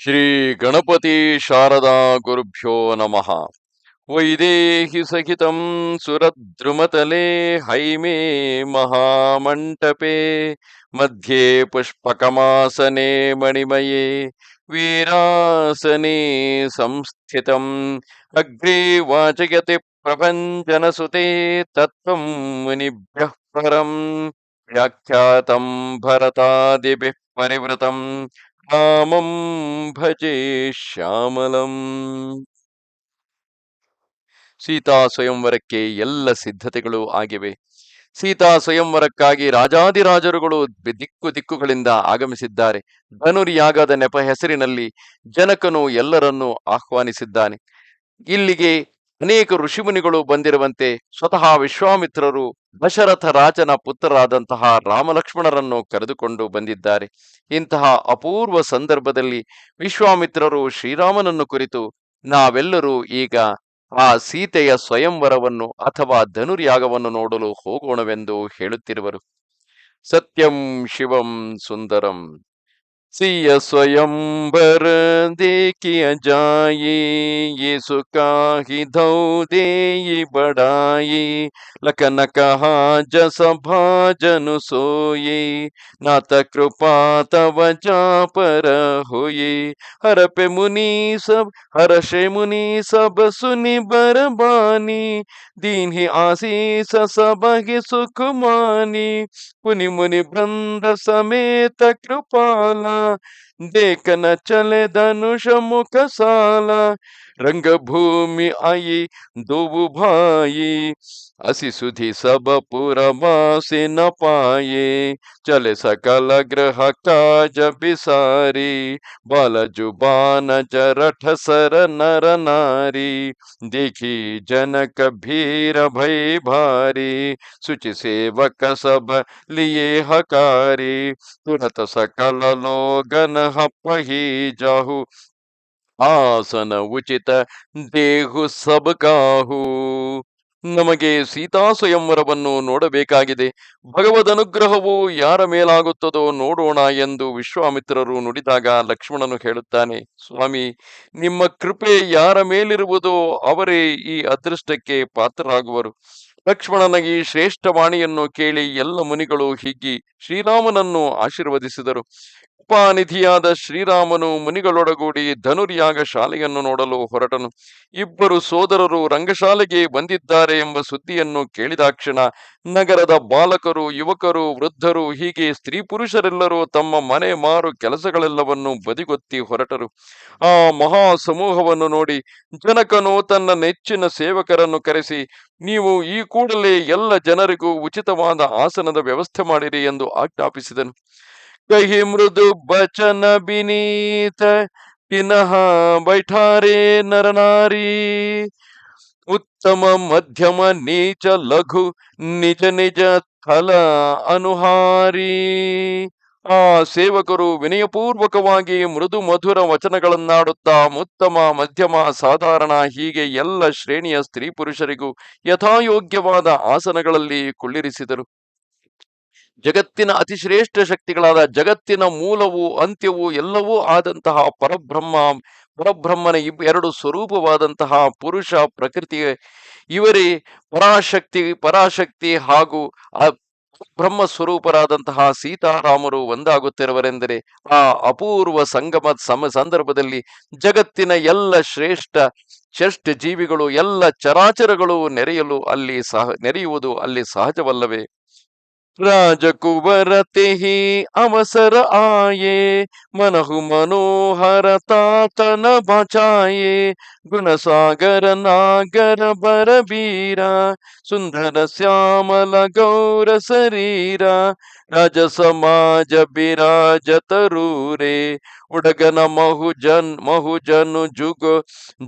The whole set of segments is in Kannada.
ಶ್ರೀ ಗಣಪತಿ ಶಾರದಾ ಗುರುಭ್ಯೋ ನಮಃ. ವೈದೇಹಿ ಸಹಿತಂ ಸುರದ್ರುಮತಲೆ ಹೈಮೇ ಮಹಾಮಂಟಪೆ ಮಧ್ಯೆ ಪುಷ್ಪಕಮಾಸನೆ ಮಣಿಮಯೇ ವೀರಾಸನೆ ಸಂಸ್ಥಿತಂ ಅಗ್ರೇ ವಾಚಯತಿ ಪ್ರಪಂಚನಸುತೆ ತತ್ವಂ ಮುನಿಭ್ಯಃ ಪರಂ ವ್ಯಾಖ್ಯಾತಂ ಭರತಾದಿಭಿಃ ಪರಿವೃತಂ ರಾಮಂ ಭಜೆ ಶ್ಯಾಮಲಂ. ಸೀತಾ ಸ್ವಯಂವರಕ್ಕೆ ಎಲ್ಲ ಸಿದ್ಧತೆಗಳು ಆಗಿವೆ. ಸೀತಾ ಸ್ವಯಂವರಕ್ಕಾಗಿ ರಾಜಾದಿರಾಜರುಗಳು ದಿಕ್ಕು ದಿಕ್ಕುಗಳಿಂದ ಆಗಮಿಸಿದ್ದಾರೆ. ಧನುರ್ಯಾಗದ ನೆಪ ಹೆಸರಿನಲ್ಲಿ ಜನಕನು ಎಲ್ಲರನ್ನೂ ಆಹ್ವಾನಿಸಿದ್ದಾನೆ. ಇಲ್ಲಿಗೆ ಅನೇಕ ಋಷಿಮುನಿಗಳು ಬಂದಿರುವಂತೆ ಸ್ವತಃ ವಿಶ್ವಾಮಿತ್ರರು ದಶರಥ ರಾಜನ ಪುತ್ರರಾದಂತಹ ರಾಮಲಕ್ಷ್ಮಣರನ್ನು ಕರೆದುಕೊಂಡು ಬಂದಿದ್ದಾರೆ. ಇಂತಹ ಅಪೂರ್ವ ಸಂದರ್ಭದಲ್ಲಿ ವಿಶ್ವಾಮಿತ್ರರು ಶ್ರೀರಾಮನನ್ನು ಕುರಿತು ನಾವೆಲ್ಲರೂ ಈಗ ಆ ಸೀತೆಯ ಸ್ವಯಂವರವನ್ನು ಅಥವಾ ಧನುರ್ಯಾಗವನ್ನು ನೋಡಲು ಹೋಗೋಣವೆಂದು ಹೇಳುತ್ತಿರುವರು. ಸತ್ಯಂ ಶಿವಂ ಸುಂದರಂ ಸಿಯ ಸ್ವಯಂವರ ದೇಕಿಯ ಜಾಯಿ ये सुकाहि धौ देई बड़ाई लखन कहा जस भाजनु सोये नात कृपा तव जा पर होये हर पे मुनि सब हर्षे मुनि सब सुनि बरबानी दीन ही आशीष सब ही सुख मानी पुनि मुनि वृंद समेत कृपाला देख न चले धनुष मुख साला रंगभूमि आई दो भाई असि सुधि सब पुरवासी न पाए चले सकल ग्रह काज बिसारी बाल जुबान जरठ सर नर नारी देखी जनक भीर भय भारी सुचि सेवक सब लिए हकारी तुरत सकल लोगन हपही जाहु ಆಸನ ಉಚಿತ ದೇಹು ಸಬಕಾಹು. ನಮಗೆ ಸೀತಾ ಸ್ವಯಂವರವನ್ನು ನೋಡಬೇಕಾಗಿದೆ. ಭಗವದ್ ಅನುಗ್ರಹವು ಯಾರ ಮೇಲಾಗುತ್ತದೋ ನೋಡೋಣ ಎಂದು ವಿಶ್ವಾಮಿತ್ರರು ನುಡಿದಾಗ ಲಕ್ಷ್ಮಣನು ಹೇಳುತ್ತಾನೆ, ಸ್ವಾಮಿ, ನಿಮ್ಮ ಕೃಪೆ ಯಾರ ಮೇಲಿರುವುದೋ ಅವರೇ ಈ ಅದೃಷ್ಟಕ್ಕೆ ಪಾತ್ರರಾಗುವರು. ಲಕ್ಷ್ಮಣನ ಈ ಶ್ರೇಷ್ಠ ವಾಣಿಯನ್ನು ಕೇಳಿ ಎಲ್ಲ ಮುನಿಗಳು ಹಿಗ್ಗಿ ಶ್ರೀರಾಮನನ್ನು ಆಶೀರ್ವದಿಸಿದರು. ಕೃಪಾನಿಧಿಯಾದ ಶ್ರೀರಾಮನು ಮುನಿಗಳೊಡಗೂಡಿ ಧನುರ್ಯಾಗ ಶಾಲೆಯನ್ನು ನೋಡಲು ಹೊರಟನು. ಇಬ್ಬರು ಸೋದರರು ರಂಗಶಾಲೆಗೆ ಬಂದಿದ್ದಾರೆ ಎಂಬ ಸುದ್ದಿಯನ್ನು ಕೇಳಿದಾಕ್ಷಣ ನಗರದ ಬಾಲಕರು, ಯುವಕರು, ವೃದ್ಧರು ಹೀಗೆ ಸ್ತ್ರೀ ಪುರುಷರೆಲ್ಲರೂ ತಮ್ಮ ಮನೆ ಮಾರು ಕೆಲಸಗಳೆಲ್ಲವನ್ನು ಬದಿಗೊತ್ತಿ ಹೊರಟರು. ಆ ಮಹಾ ಸಮೂಹವನ್ನು ನೋಡಿ ಜನಕನು ತನ್ನ ನೆಚ್ಚಿನ ಸೇವಕರನ್ನು ಕರೆಸಿ, ನೀವು ಈ ಕೂಡಲೇ ಎಲ್ಲ ಜನರಿಗೂ ಉಚಿತವಾದ ಆಸನದ ವ್ಯವಸ್ಥೆ ಮಾಡಿರಿ ಎಂದು ಆಜ್ಞಾಪಿಸಿದನು. ಕಹಿ ಮೃದು ಬಚನ ಬಿನೀತ ಪಿನಃ ಬೈಠಾರೆ ನರನಾರಿ ಉತ್ತಮ ಮಧ್ಯಮ ನೀಚ ಲಘು ನಿಜ ನಿಜ ಫಲ ಅನುಹಾರಿ. ಆ ಸೇವಕರು ವಿನಯಪೂರ್ವಕವಾಗಿ ಮೃದು ಮಧುರ ವಚನಗಳನ್ನಾಡುತ್ತಾ ಉತ್ತಮ ಮಧ್ಯಮ ಸಾಧಾರಣ ಹೀಗೆ ಎಲ್ಲ ಶ್ರೇಣಿಯ ಸ್ತ್ರೀ ಪುರುಷರಿಗೂ ಯಥಾಯೋಗ್ಯವಾದ ಆಸನಗಳಲ್ಲಿ ಕುಳ್ಳಿರಿಸಿದರು. ಜಗತ್ತಿನ ಅತಿಶ್ರೇಷ್ಠ ಶಕ್ತಿಗಳಾದ ಜಗತ್ತಿನ ಮೂಲವೂ ಅಂತ್ಯವೂ ಎಲ್ಲವೂ ಆದಂತಹ ಪರಬ್ರಹ್ಮನ ಎರಡು ಸ್ವರೂಪವಾದಂತಹ ಪುರುಷ ಪ್ರಕೃತಿ ಇವರೇ ಪರಾಶಕ್ತಿ ಹಾಗೂ ಬ್ರಹ್ಮ ಸ್ವರೂಪರಾದಂತಹ ಸೀತಾರಾಮರು ಒಂದಾಗುತ್ತಿರುವರೆಂದರೆ ಆ ಅಪೂರ್ವ ಸಂಗಮ ಸಂದರ್ಭದಲ್ಲಿ ಜಗತ್ತಿನ ಎಲ್ಲ ಶ್ರೇಷ್ಠ ಜೀವಿಗಳು ಎಲ್ಲ ಚರಾಚರಗಳು ನೆರೆಯುವುದು ಅಲ್ಲಿ ಸಹಜವಲ್ಲವೇ. राजकुवर तेहि अवसर आये मनहु मनोहर तातन बचाये गुण सागर नागर बर बीरा सुंदर श्यामल गौर शरीरा राज समाज बिराज तरूरे उडगन महुजन जुग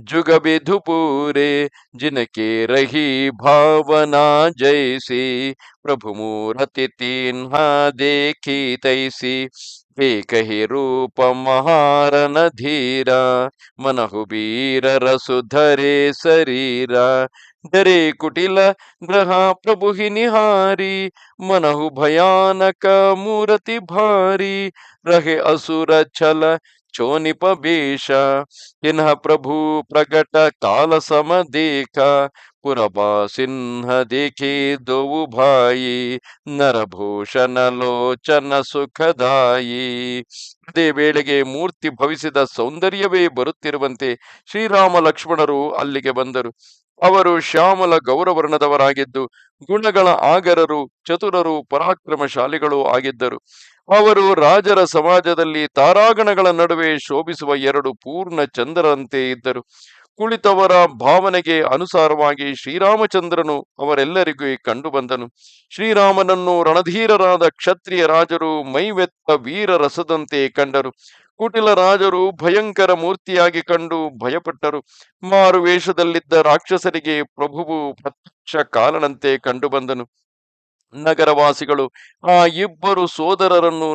जुग विधुपुरे जिनके रही भावना जैसी प्रभु मूर्ति तीन्हा देखी तैसी देखहि रूप महारन धीरा मनहु वीर रसु धरे शरीरा डरे कुटिल ग्रह प्रभु ही निहारी मनहु भयानक मूर्ति भारी रहे असुर छल चोनिप बेश इन्ह प्रभु प्रगट काल सम देखा पुरबा सिंह देखे दो भाई ನರಭೂಷಣ ಲೋಚನ ಸುಖದಾಯಿ. ಅದೇ ವೇಳೆಗೆ ಮೂರ್ತಿ ಭವಿಸಿದ ಸೌಂದರ್ಯವೇ ಬರುತ್ತಿರುವಂತೆ ಶ್ರೀರಾಮ ಲಕ್ಷ್ಮಣರು ಅಲ್ಲಿಗೆ ಬಂದರು. ಅವರು ಶ್ಯಾಮಲ ಗೌರವರ್ಣದವರಾಗಿದ್ದು ಗುಣಗಳ ಆಗರರು, ಚತುರರು, ಪರಾಕ್ರಮಶಾಲಿಗಳು ಆಗಿದ್ದರು. ಅವರು ರಾಜರ ಸಮಾಜದಲ್ಲಿ ತಾರಾಗಣಗಳ ನಡುವೆ ಶೋಭಿಸುವ ಎರಡು ಪೂರ್ಣ ಚಂದ್ರರಂತೆ ಇದ್ದರು. ಕುಳಿತವರ ಭಾವನೆಗೆ ಅನುಸಾರವಾಗಿ ಶ್ರೀರಾಮಚಂದ್ರನು ಅವರೆಲ್ಲರಿಗೂ ಕಂಡು ಬಂದನು. ಶ್ರೀರಾಮನನ್ನು ರಣಧೀರರಾದ ಕ್ಷತ್ರಿಯ ರಾಜರು ಮೈವೆತ್ತ ವೀರ ರಸದಂತೆ ಕಂಡರು. ಕುಟಿಲ ರಾಜರು ಭಯಂಕರ ಮೂರ್ತಿಯಾಗಿ ಕಂಡು ಭಯಪಟ್ಟರು. ಮಾರು ವೇಷದಲ್ಲಿದ್ದ ರಾಕ್ಷಸರಿಗೆ ಪ್ರಭುವು ಪ್ರತ್ಯಕ್ಷ ಕಾಲನಂತೆ ಕಂಡು ಬಂದನು. ನಗರವಾಸಿಗಳು ಆ ಇಬ್ಬರು ಸೋದರರನ್ನು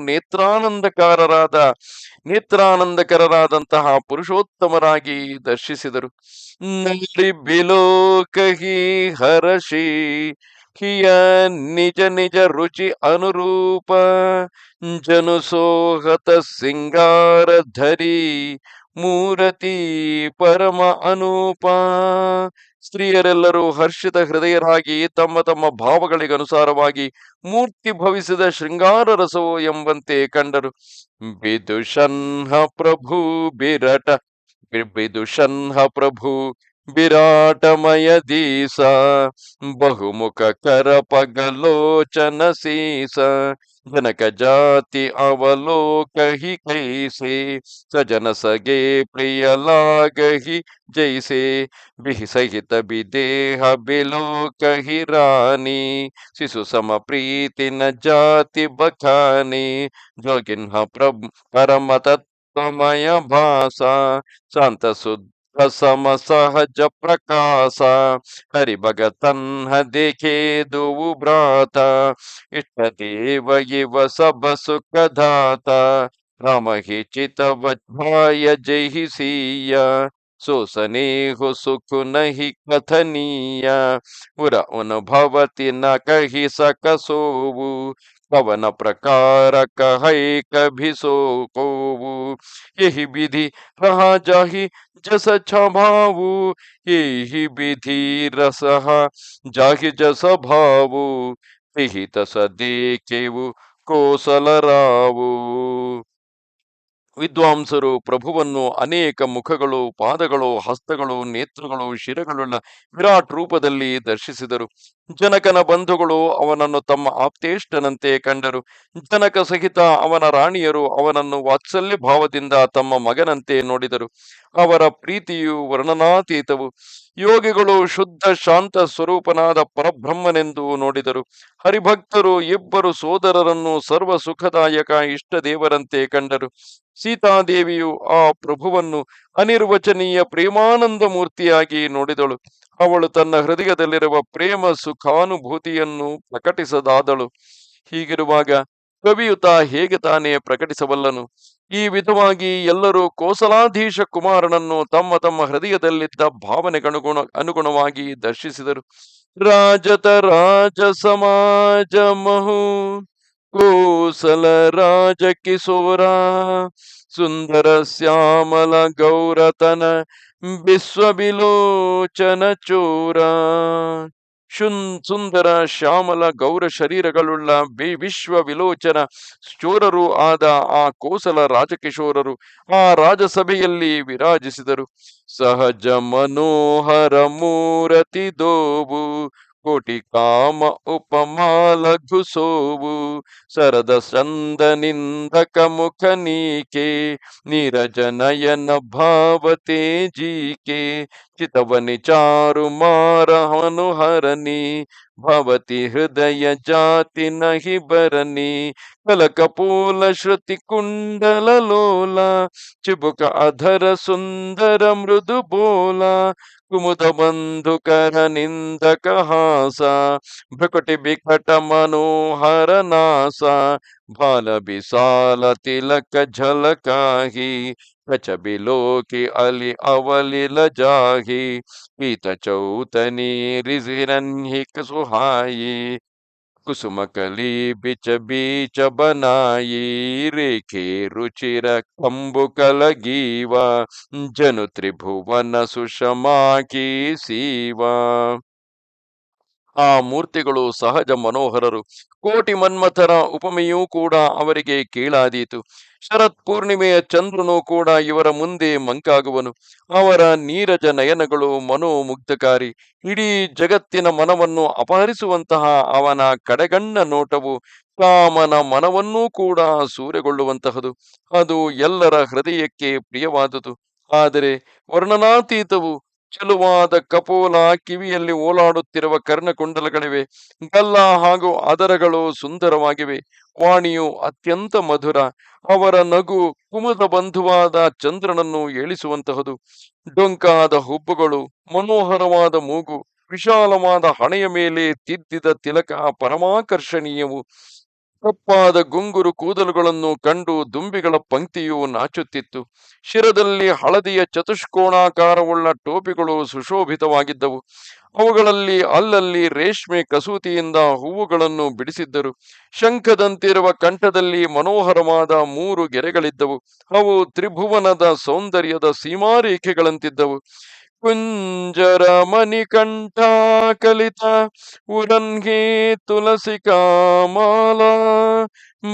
ನೇತ್ರಾನಂದಕರರಾದಂತಹ ಪುರುಷೋತ್ತಮರಾಗಿ ದರ್ಶಿಸಿದರು. ನರಿ ಬಿಲೋಕಹಿ ಹರಷಿ ಹಿಯ ನಿಜ ನಿಜ ರುಚಿ ಅನುರೂಪ ಜನು ಸೋಹತ ಸಿಂಗಾರ ಧರಿ ಮೂರತಿ ಪರಮ ಅನೂಪ. ಸ್ತ್ರೀಯರೆಲ್ಲರೂ ಹರ್ಷಿತ ಹೃದಯರಾಗಿ ತಮ್ಮ ತಮ್ಮ ಭಾವಗಳಿಗನುಸಾರವಾಗಿ ಮೂರ್ತಿ ಭವಿಸಿದ ಶೃಂಗಾರ ರಸವು ಎಂಬಂತೆ ಕಂಡರು. ಬಿದುಷನ್ಹ ಪ್ರಭು ಬಿರಟ ಬಿದುಷನ್ಹ ಪ್ರಭು ವಿರಾಟಮಯ ದೀಸ ಬಹುಮುಖ ಕರ ಪಗಲೋಚನ ಸೀಸ ಜನಕ ಜಾತಿ ಅವಲೋಕಹಿ ಕೈಸೆ ಸಜನ ಸಗೆ ಪ್ರಿಯ ಲಾಗಹಿ ಜೈಸೆ ಬಿಹಿ ಸಹಿತ ಬಿದೇಹ ಬಿಲೋಕಹಿ ರಾಣಿ ಶಿಶು ಸಮ ಪ್ರೀತಿನ ಜಾತಿ ಬಖಾನಿ ಜೋಗಿನ್ಹ ಪರಮ ತತ್ವಮಯ ಭಾಸ ಶಾಂತ ಸುದ್ದ ಸಮ ಸಹಜ ಪ್ರಕಾಶ ಹರಿ ಭಗತನ್ಹ ದೇಖೆ ದುವು ಭ್ರಾತ ಇಷ್ಟ ದೇವ ಇವ ಸಬ ಸುಖದಾತ ರಾಮ ಹಿ ಚಿತವಜ್ಭಾಯ ಜೈ ಸಿಯ ಸೋ ಸ್ನೇಹು ಸುಖ ನಹಿ ಕಥನೀಯ ಪುರ ಅನುಭವತಿ ನ ಕಹಿ ಸಕಸೋವು ಕವನ ಪ್ರಕಾರ कहै कभी सो कोवु यही विधि रहा जाहि जस छभावु यही विधि रसह जाहि जस भावु तिहि तस देखेವು ಕೋಸಲರಾವು. ವಿದ್ವಾಂಸರು ಪ್ರಭುವನ್ನು ಅನೇಕ ಮುಖಗಳು, ಪಾದಗಳು, ಹಸ್ತಗಳು, ನೇತ್ರಗಳು, ಶಿರಗಳುಳ್ಳ ವಿರಾಟ್ ರೂಪದಲ್ಲಿ ದರ್ಶಿಸಿದರು. ಜನಕನ ಬಂಧುಗಳು ಅವನನ್ನು ತಮ್ಮ ಆಪ್ತೇಷ್ಟನಂತೆ ಕಂಡರು. ಜನಕ ಸಹಿತ ಅವನ ರಾಣಿಯರು ಅವನನ್ನು ವಾತ್ಸಲ್ಯ ಭಾವದಿಂದ ತಮ್ಮ ಮಗನಂತೆ ನೋಡಿದರು. ಅವರ ಪ್ರೀತಿಯು ವರ್ಣನಾತೀತವು. ಯೋಗಿಗಳು ಶುದ್ಧ ಶಾಂತ ಸ್ವರೂಪನಾದ ಪರಬ್ರಹ್ಮನೆಂದು ನೋಡಿದರು. ಹರಿಭಕ್ತರು ಇಬ್ಬರು ಸೋದರರನ್ನು ಸರ್ವ ಸುಖದಾಯಕ ಇಷ್ಟ ದೇವರಂತೆ ಕಂಡರು. ಸೀತಾದೇವಿಯು ಆ ಪ್ರಭುವನ್ನು ಅನಿರ್ವಚನೀಯ ಪ್ರೇಮಾನಂದ ಮೂರ್ತಿಯಾಗಿ ನೋಡಿದಳು. ಅವಳು ತನ್ನ ಹೃದಯದಲ್ಲಿರುವ ಪ್ರೇಮ ಸುಖಾನುಭೂತಿಯನ್ನು ಪ್ರಕಟಿಸದಾದಳು. ಹೀಗಿರುವಾಗ ಕವಿಯುತ ಹೇಗೆ ತಾನೇ ಪ್ರಕಟಿಸಬಲ್ಲನು? ಈ ವಿಧವಾಗಿ ಎಲ್ಲರೂ ಕೋಸಲಾಧೀಶ ಕುಮಾರನನ್ನು ತಮ್ಮ ತಮ್ಮ ಹೃದಯದಲ್ಲಿದ್ದ ಅನುಗುಣವಾಗಿ ದರ್ಶಿಸಿದರು. ರಾಜತ ರಾಜ ಸಮಾಜ ಮಹು ಕೋಸಲ ರಾಜ ಕಿಶೋರ ಸುಂದರ ಶ್ಯಾಮಲ ಗೌರತನ ವಿಶ್ವವಿಲೋಚನ ಚೋರ. ಸುಂದರ ಶ್ಯಾಮಲ ಗೌರ ಶರೀರಗಳುಳ್ಳ ವಿಶ್ವ ವಿಲೋಚನ ಚೋರರು ಆದ ಆ ಕೋಸಲ ರಾಜಕಿಶೋರರು ಆ ರಾಜಸಭೆಯಲ್ಲಿ ವಿರಾಜಿಸಿದರು. ಸಹಜ ಮನೋಹರ ಮೂರತಿ ದೋವು ಕೋಟಿ ಕಾಮ ಉಪಮಾಲ ಘುಸೋವು ಸರದ ಚಂದನಿಂದಕ ಮುಖ ನೀಕೆ ನೀರಜ ನಯನ ಭಾವತೆ ಜೀಕೆ ಚಿತವನಿ ಚಾರು ಮಾರ ಹನುಹರನಿ ಭವತಿ ಹೃದಯ ಜಾತಿ ನಹಿ ಬರನಿ ಕಲಕಪೂಲ ಶ್ರುತಿ ಕುಂಡಲ ಲೋಲ ಚಿಬುಕ ಅಧರ ಸುಂದರ ಮೃದು ಬೋಲ ಕುಮುದ ಬಂಧುಕರ ನಿಂದಕ ಹಾಸ ಭೃಕಟಿ ಬಿಕಟ ಮನೋಹರ ನಾಸ ಭಾಲ ಬಿಸಾಲ ತಿಲಕ ಝಲಕಾಹಿ ಕಚ ಬಿಲೋಕಿ ಅಲಿ ಅವಲಿಲ ಜಾಹಿ ಪೀತ ಚೌತನಿ ರಿಜಿರನ್ಹಿಕ ಸುಹಾಯಿ ಕುಸುಮಕಲಿ ಬಿಚ ಬೀಚ ಬನಾಯಿ ರೇಖೆ ರುಚಿರ ಕಂಬು ಕಲಗೀವ ಜನು ತ್ರಿಭುವನ ಸುಷಮಾಕಿ ಸೀವ. ಆ ಮೂರ್ತಿಗಳು ಸಹಜ ಮನೋಹರರು. ಕೋಟಿ ಮನ್ಮಥರ ಉಪಮೆಯೂ ಕೂಡ ಅವರಿಗೆ ಕೀಳಾದೀತು. ಶರತ್ ಪೂರ್ಣಿಮೆಯ ಚಂದ್ರನು ಕೂಡ ಇವರ ಮುಂದೆ ಮಂಕಾಗುವನು. ಅವರ ನೀರಜ ನಯನಗಳು ಮನೋಮುಗ್ಧಕಾರಿ. ಇಡೀ ಜಗತ್ತಿನ ಮನವನ್ನು ಅಪಹರಿಸುವಂತಹ ಅವನ ಕಡೆಗಣ್ಣ ನೋಟವು ಕಾಮನ ಮನವನ್ನೂ ಕೂಡ ಸೂರೆಗೊಳ್ಳುವಂತಹದು. ಅದು ಎಲ್ಲರ ಹೃದಯಕ್ಕೆ ಪ್ರಿಯವಾದುದು. ಆದರೆ ವರ್ಣನಾತೀತವು. ಚೆಲುವಾದ ಕಪೋಲ, ಕಿವಿಯಲ್ಲಿ ಓಲಾಡುತ್ತಿರುವ ಕರ್ಣಕುಂಡಲಗಳಿವೆ. ಗಲ್ಲ ಹಾಗೂ ಅದರಗಳು ಸುಂದರವಾಗಿವೆ. ವಾಣಿಯು ಅತ್ಯಂತ ಮಧುರ. ಅವರ ನಗು ಕುಮುದ ಬಂಧುವಾದ ಚಂದ್ರನನ್ನು ಏಳಿಸುವಂತಹದು. ಡೊಂಕಾದ ಹುಬ್ಬುಗಳು, ಮನೋಹರವಾದ ಮೂಗು, ವಿಶಾಲವಾದ ಹಣೆಯ ಮೇಲೆ ತಿದ್ದಿದ ತಿಲಕ ಪರಮಾಕರ್ಷಣೀಯವು. ಕಪ್ಪಾದ ಗುಂಗುರು ಕೂದಲುಗಳನ್ನು ಕಂಡು ದುಂಬಿಗಳ ಪಂಕ್ತಿಯು ನಾಚುತ್ತಿತ್ತು. ಶಿರದಲ್ಲಿ ಹಳದಿಯ ಚತುಷ್ಕೋಣಾಕಾರವುಳ್ಳ ಟೋಪಿಗಳು ಸುಶೋಭಿತವಾಗಿದ್ದವು. ಅವುಗಳಲ್ಲಿ ಅಲ್ಲಲ್ಲಿ ರೇಷ್ಮೆ ಕಸೂತಿಯಿಂದ ಹೂವುಗಳನ್ನು ಬಿಡಿಸಿದ್ದರು. ಶಂಖದಂತಿರುವ ಕಂಠದಲ್ಲಿ ಮನೋಹರವಾದ 3 ಗೆರೆಗಳಿದ್ದವು. ಅವು ತ್ರಿಭುವನದ ಸೌಂದರ್ಯದ ಸೀಮಾರೇಖೆಗಳಂತಿದ್ದವು. ಕುಂಜರ ಮಣಿಕಂಠ ಕಲಿತ ಉರನ್ಹೇ ತುಳಸಿಕಾ ಮಾಲಾ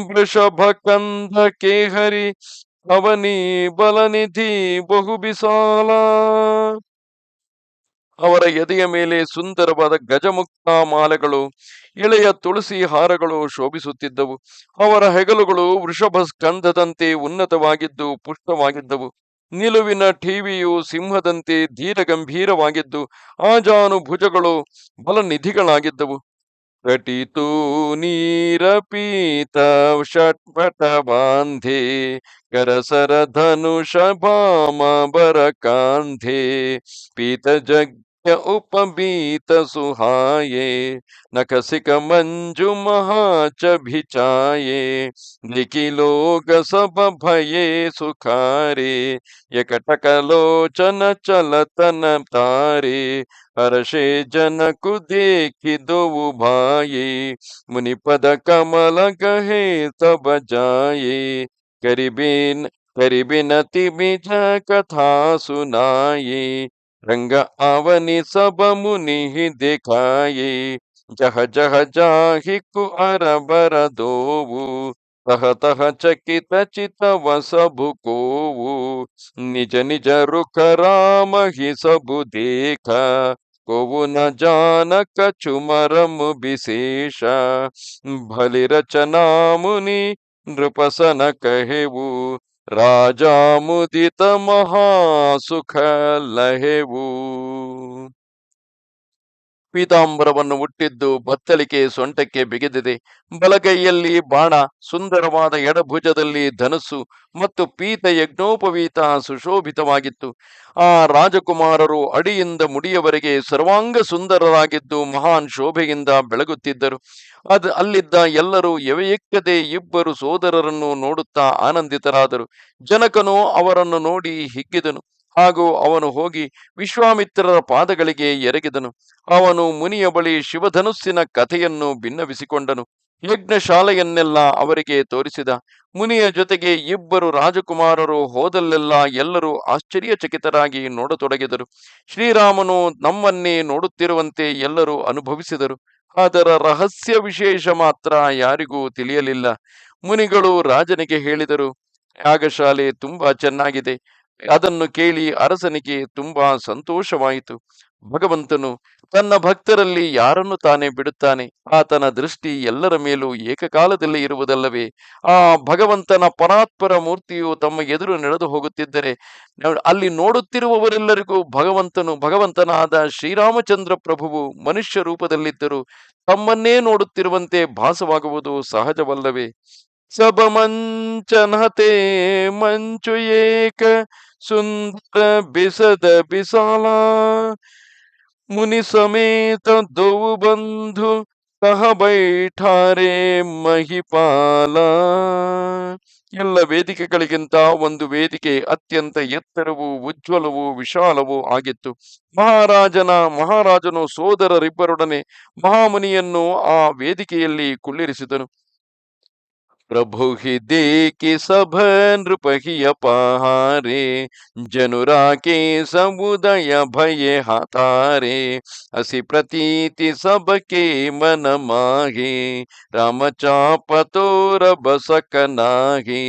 ವೃಷಭ ಕಂಧ ಕೇಹರಿ ಅವನಿ ಬಲನಿಧಿ ಬಹುಬಿಸಾಲ. ಅವರ ಎದೆಯ ಮೇಲೆ ಸುಂದರವಾದ ಗಜಮುಕ್ತ ಮಾಲೆಗಳು, ಎಳೆಯ ತುಳಸಿ ಹಾರಗಳು ಶೋಭಿಸುತ್ತಿದ್ದವು. ಅವರ ಹೆಗಲುಗಳು ವೃಷಭ ಸ್ಕಂದದಂತೆ ಉನ್ನತವಾಗಿದ್ದು ಪುಷ್ಟವಾಗಿದ್ದವು. ನಿಲುವಿನ ಠೀವಿಯು ಸಿಂಹದಂತೆ ಧೀರ ಗಂಭೀರವಾಗಿದ್ದು ಆಜಾನುಭುಜಗಳು ಬಲನಿಧಿಗಳಾಗಿದ್ದವು. ಕಟಿತೂ ನೀರಪೀತ ಷಟ್ಪಟ ಬಾಂಧೆ ಕರಸರ ಧನುಷ ಭಾಮ ಬರ ಕಾಂಧೆ ಪೀತ ಜಗ್ಯ ಉಪಬೀತ ಸುಹಾಯೆ ನಖಸಿಕ ಮಂಜು ಮಹಾಚಭಿಚಾಯೆ ನಿಖಿಲೋಕ ಸಭ ಭಯೇ ಸುಖಾರೆ ಯಕಟಕಲೋಚನ ಚಲತನ ತಾರೆ ಹರ್ಷೆ ಜನಕು देखिदोउ भाये मुनिपद कमल कहे तब जाये करिबिन करिबिनति बिज कथा सुनाये रंग आवनि सब मुनि दिखाये जह जह जाहि कु अरबर दोऊ तह तह चकित चितव सबु कोऊ निज निज रुख राम ही सबु देखा कोवु न जान कछु मरम विशेष भली रचना मुनि नृपसन कहेವು राजा मुदित महासुख लहेವು. ಪೀತಾಂಬರವನ್ನು ಹುಟ್ಟಿದ್ದು ಬತ್ತಳಿಕೆ ಸೊಂಟಕ್ಕೆ ಬಿಗಿದಿದೆ. ಬಲಗೈಯಲ್ಲಿ ಬಾಣ, ಸುಂದರವಾದ ಎಡಭುಜದಲ್ಲಿ ಧನಸ್ಸು ಮತ್ತು ಪೀತ ಯಜ್ಞೋಪವೀತ ಸುಶೋಭಿತವಾಗಿತ್ತು. ಆ ರಾಜಕುಮಾರರು ಅಡಿಯಿಂದ ಮುಡಿಯವರೆಗೆ ಸರ್ವಾಂಗ ಸುಂದರರಾಗಿದ್ದು ಮಹಾನ್ ಶೋಭೆಯಿಂದ ಬೆಳಗುತ್ತಿದ್ದರು. ಅಲ್ಲಿದ್ದ ಎಲ್ಲರೂ ಎವೆಯಕ್ಕದೆ ಇಬ್ಬರು ಸೋದರರನ್ನು ನೋಡುತ್ತಾ ಆನಂದಿತರಾದರು. ಜನಕನು ಅವರನ್ನು ನೋಡಿ ಹಿಗ್ಗಿದನು. ಹಾಗೂ ಅವನು ಹೋಗಿ ವಿಶ್ವಾಮಿತ್ರರ ಪಾದಗಳಿಗೆ ಎರಗಿದನು. ಅವನು ಮುನಿಯ ಬಳಿ ಶಿವಧನುಸ್ಸಿನ ಕಥೆಯನ್ನು ಭಿನ್ನವಿಸಿಕೊಂಡನು. ಯಜ್ಞಶಾಲೆಯನ್ನೆಲ್ಲ ಅವರಿಗೆ ತೋರಿಸಿದ. ಮುನಿಯ ಜೊತೆಗೆ ಇಬ್ಬರು ರಾಜಕುಮಾರರು ಹೋದಲ್ಲೆಲ್ಲ ಎಲ್ಲರೂ ಆಶ್ಚರ್ಯಚಕಿತರಾಗಿ ನೋಡತೊಡಗಿದರು. ಶ್ರೀರಾಮನು ನಮ್ಮನ್ನೇ ನೋಡುತ್ತಿರುವಂತೆ ಎಲ್ಲರೂ ಅನುಭವಿಸಿದರು. ಅದರ ರಹಸ್ಯ ವಿಶೇಷ ಮಾತ್ರ ಯಾರಿಗೂ ತಿಳಿಯಲಿಲ್ಲ. ಮುನಿಗಳು ರಾಜನಿಗೆ ಹೇಳಿದರು, ಯಾಗಶಾಲೆ ತುಂಬಾ ಚೆನ್ನಾಗಿದೆ. ಅದನ್ನು ಕೇಳಿ ಅರಸನಿಗೆ ತುಂಬಾ ಸಂತೋಷವಾಯಿತು. ಭಗವಂತನು ತನ್ನ ಭಕ್ತರಲ್ಲಿ ಯಾರನ್ನು ತಾನೇ ಬಿಡುತ್ತಾನೆ. ಆತನ ದೃಷ್ಟಿ ಎಲ್ಲರ ಮೇಲೂ ಏಕಕಾಲದಲ್ಲಿ ಇರುವುದಲ್ಲವೇ? ಆ ಭಗವಂತನ ಪರಾತ್ಪರ ಮೂರ್ತಿಯು ತಮ್ಮ ಎದುರು ನಡೆದು ಹೋಗುತ್ತಿದ್ದರೆ ಅಲ್ಲಿ ನೋಡುತ್ತಿರುವವರೆಲ್ಲರಿಗೂ ಭಗವಂತನಾದ ಶ್ರೀರಾಮಚಂದ್ರ ಪ್ರಭುವು ಮನುಷ್ಯ ರೂಪದಲ್ಲಿದ್ದರು ತಮ್ಮನ್ನೇ ನೋಡುತ್ತಿರುವಂತೆ ಭಾಸವಾಗುವುದು ಸಹಜವಲ್ಲವೇ? ಸಬ ಮಂಚನತೆ ಮಂಚು ಏಕ ಸುಂದರ ಬಿಸದ ಬಿಸಾಲ ಮುನಿ ಸಮೇತ ದೌ ಬಂಧು ಕಹ ಬೈಠಾರೆ ಮಹಿಪಾಲ. ಎಲ್ಲ ವೇದಿಕೆಗಳಿಗಿಂತ ಒಂದು ವೇದಿಕೆ ಅತ್ಯಂತ ಎತ್ತರವೂ ಉಜ್ವಲವೂ ವಿಶಾಲವೂ ಆಗಿತ್ತು. ಮಹಾರಾಜನು ಸೋದರರಿಬ್ಬರೊಡನೆ ಮಹಾಮುನಿಯನ್ನು ಆ ವೇದಿಕೆಯಲ್ಲಿ ಕುಳ್ಳಿರಿಸಿದನು. प्रभु ही देखी सब नृपहिय पहारे, जनुरा के समुदय भय हातारे, असी प्रतीति सबके मन माहे, राम चाप तोर बसक नाहे,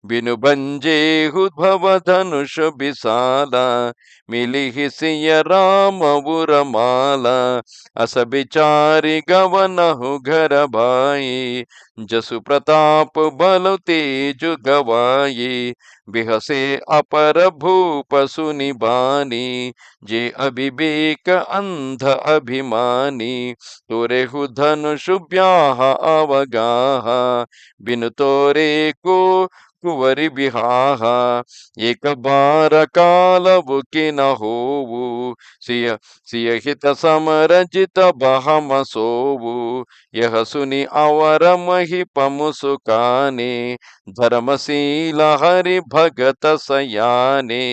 बिनु बंजे उद्भव धनुष बिसाला, मिली ही सिय राम उरमाला, अस बिचारी गवन हु घर भाई, जसु प्रताप बल तेज गवाये, बिहसे अपर भूप सुनि बानी, जे अभिवेक अंध अभिमानी, तोरे हु धनुष ब्याह अवगाह, बिनु तोरे को कुंवरि बिहाह, एक बार कालवु कि न होवु, सिय सिय हित समरजित बहम सोवु, यह सुनि ಅವರ ಮಹಿಪಮು ಸುಖಾನೆ, ಧರ್ಮಶೀಲ ಹರಿ ಭಗತ ಸಯಾನೆ.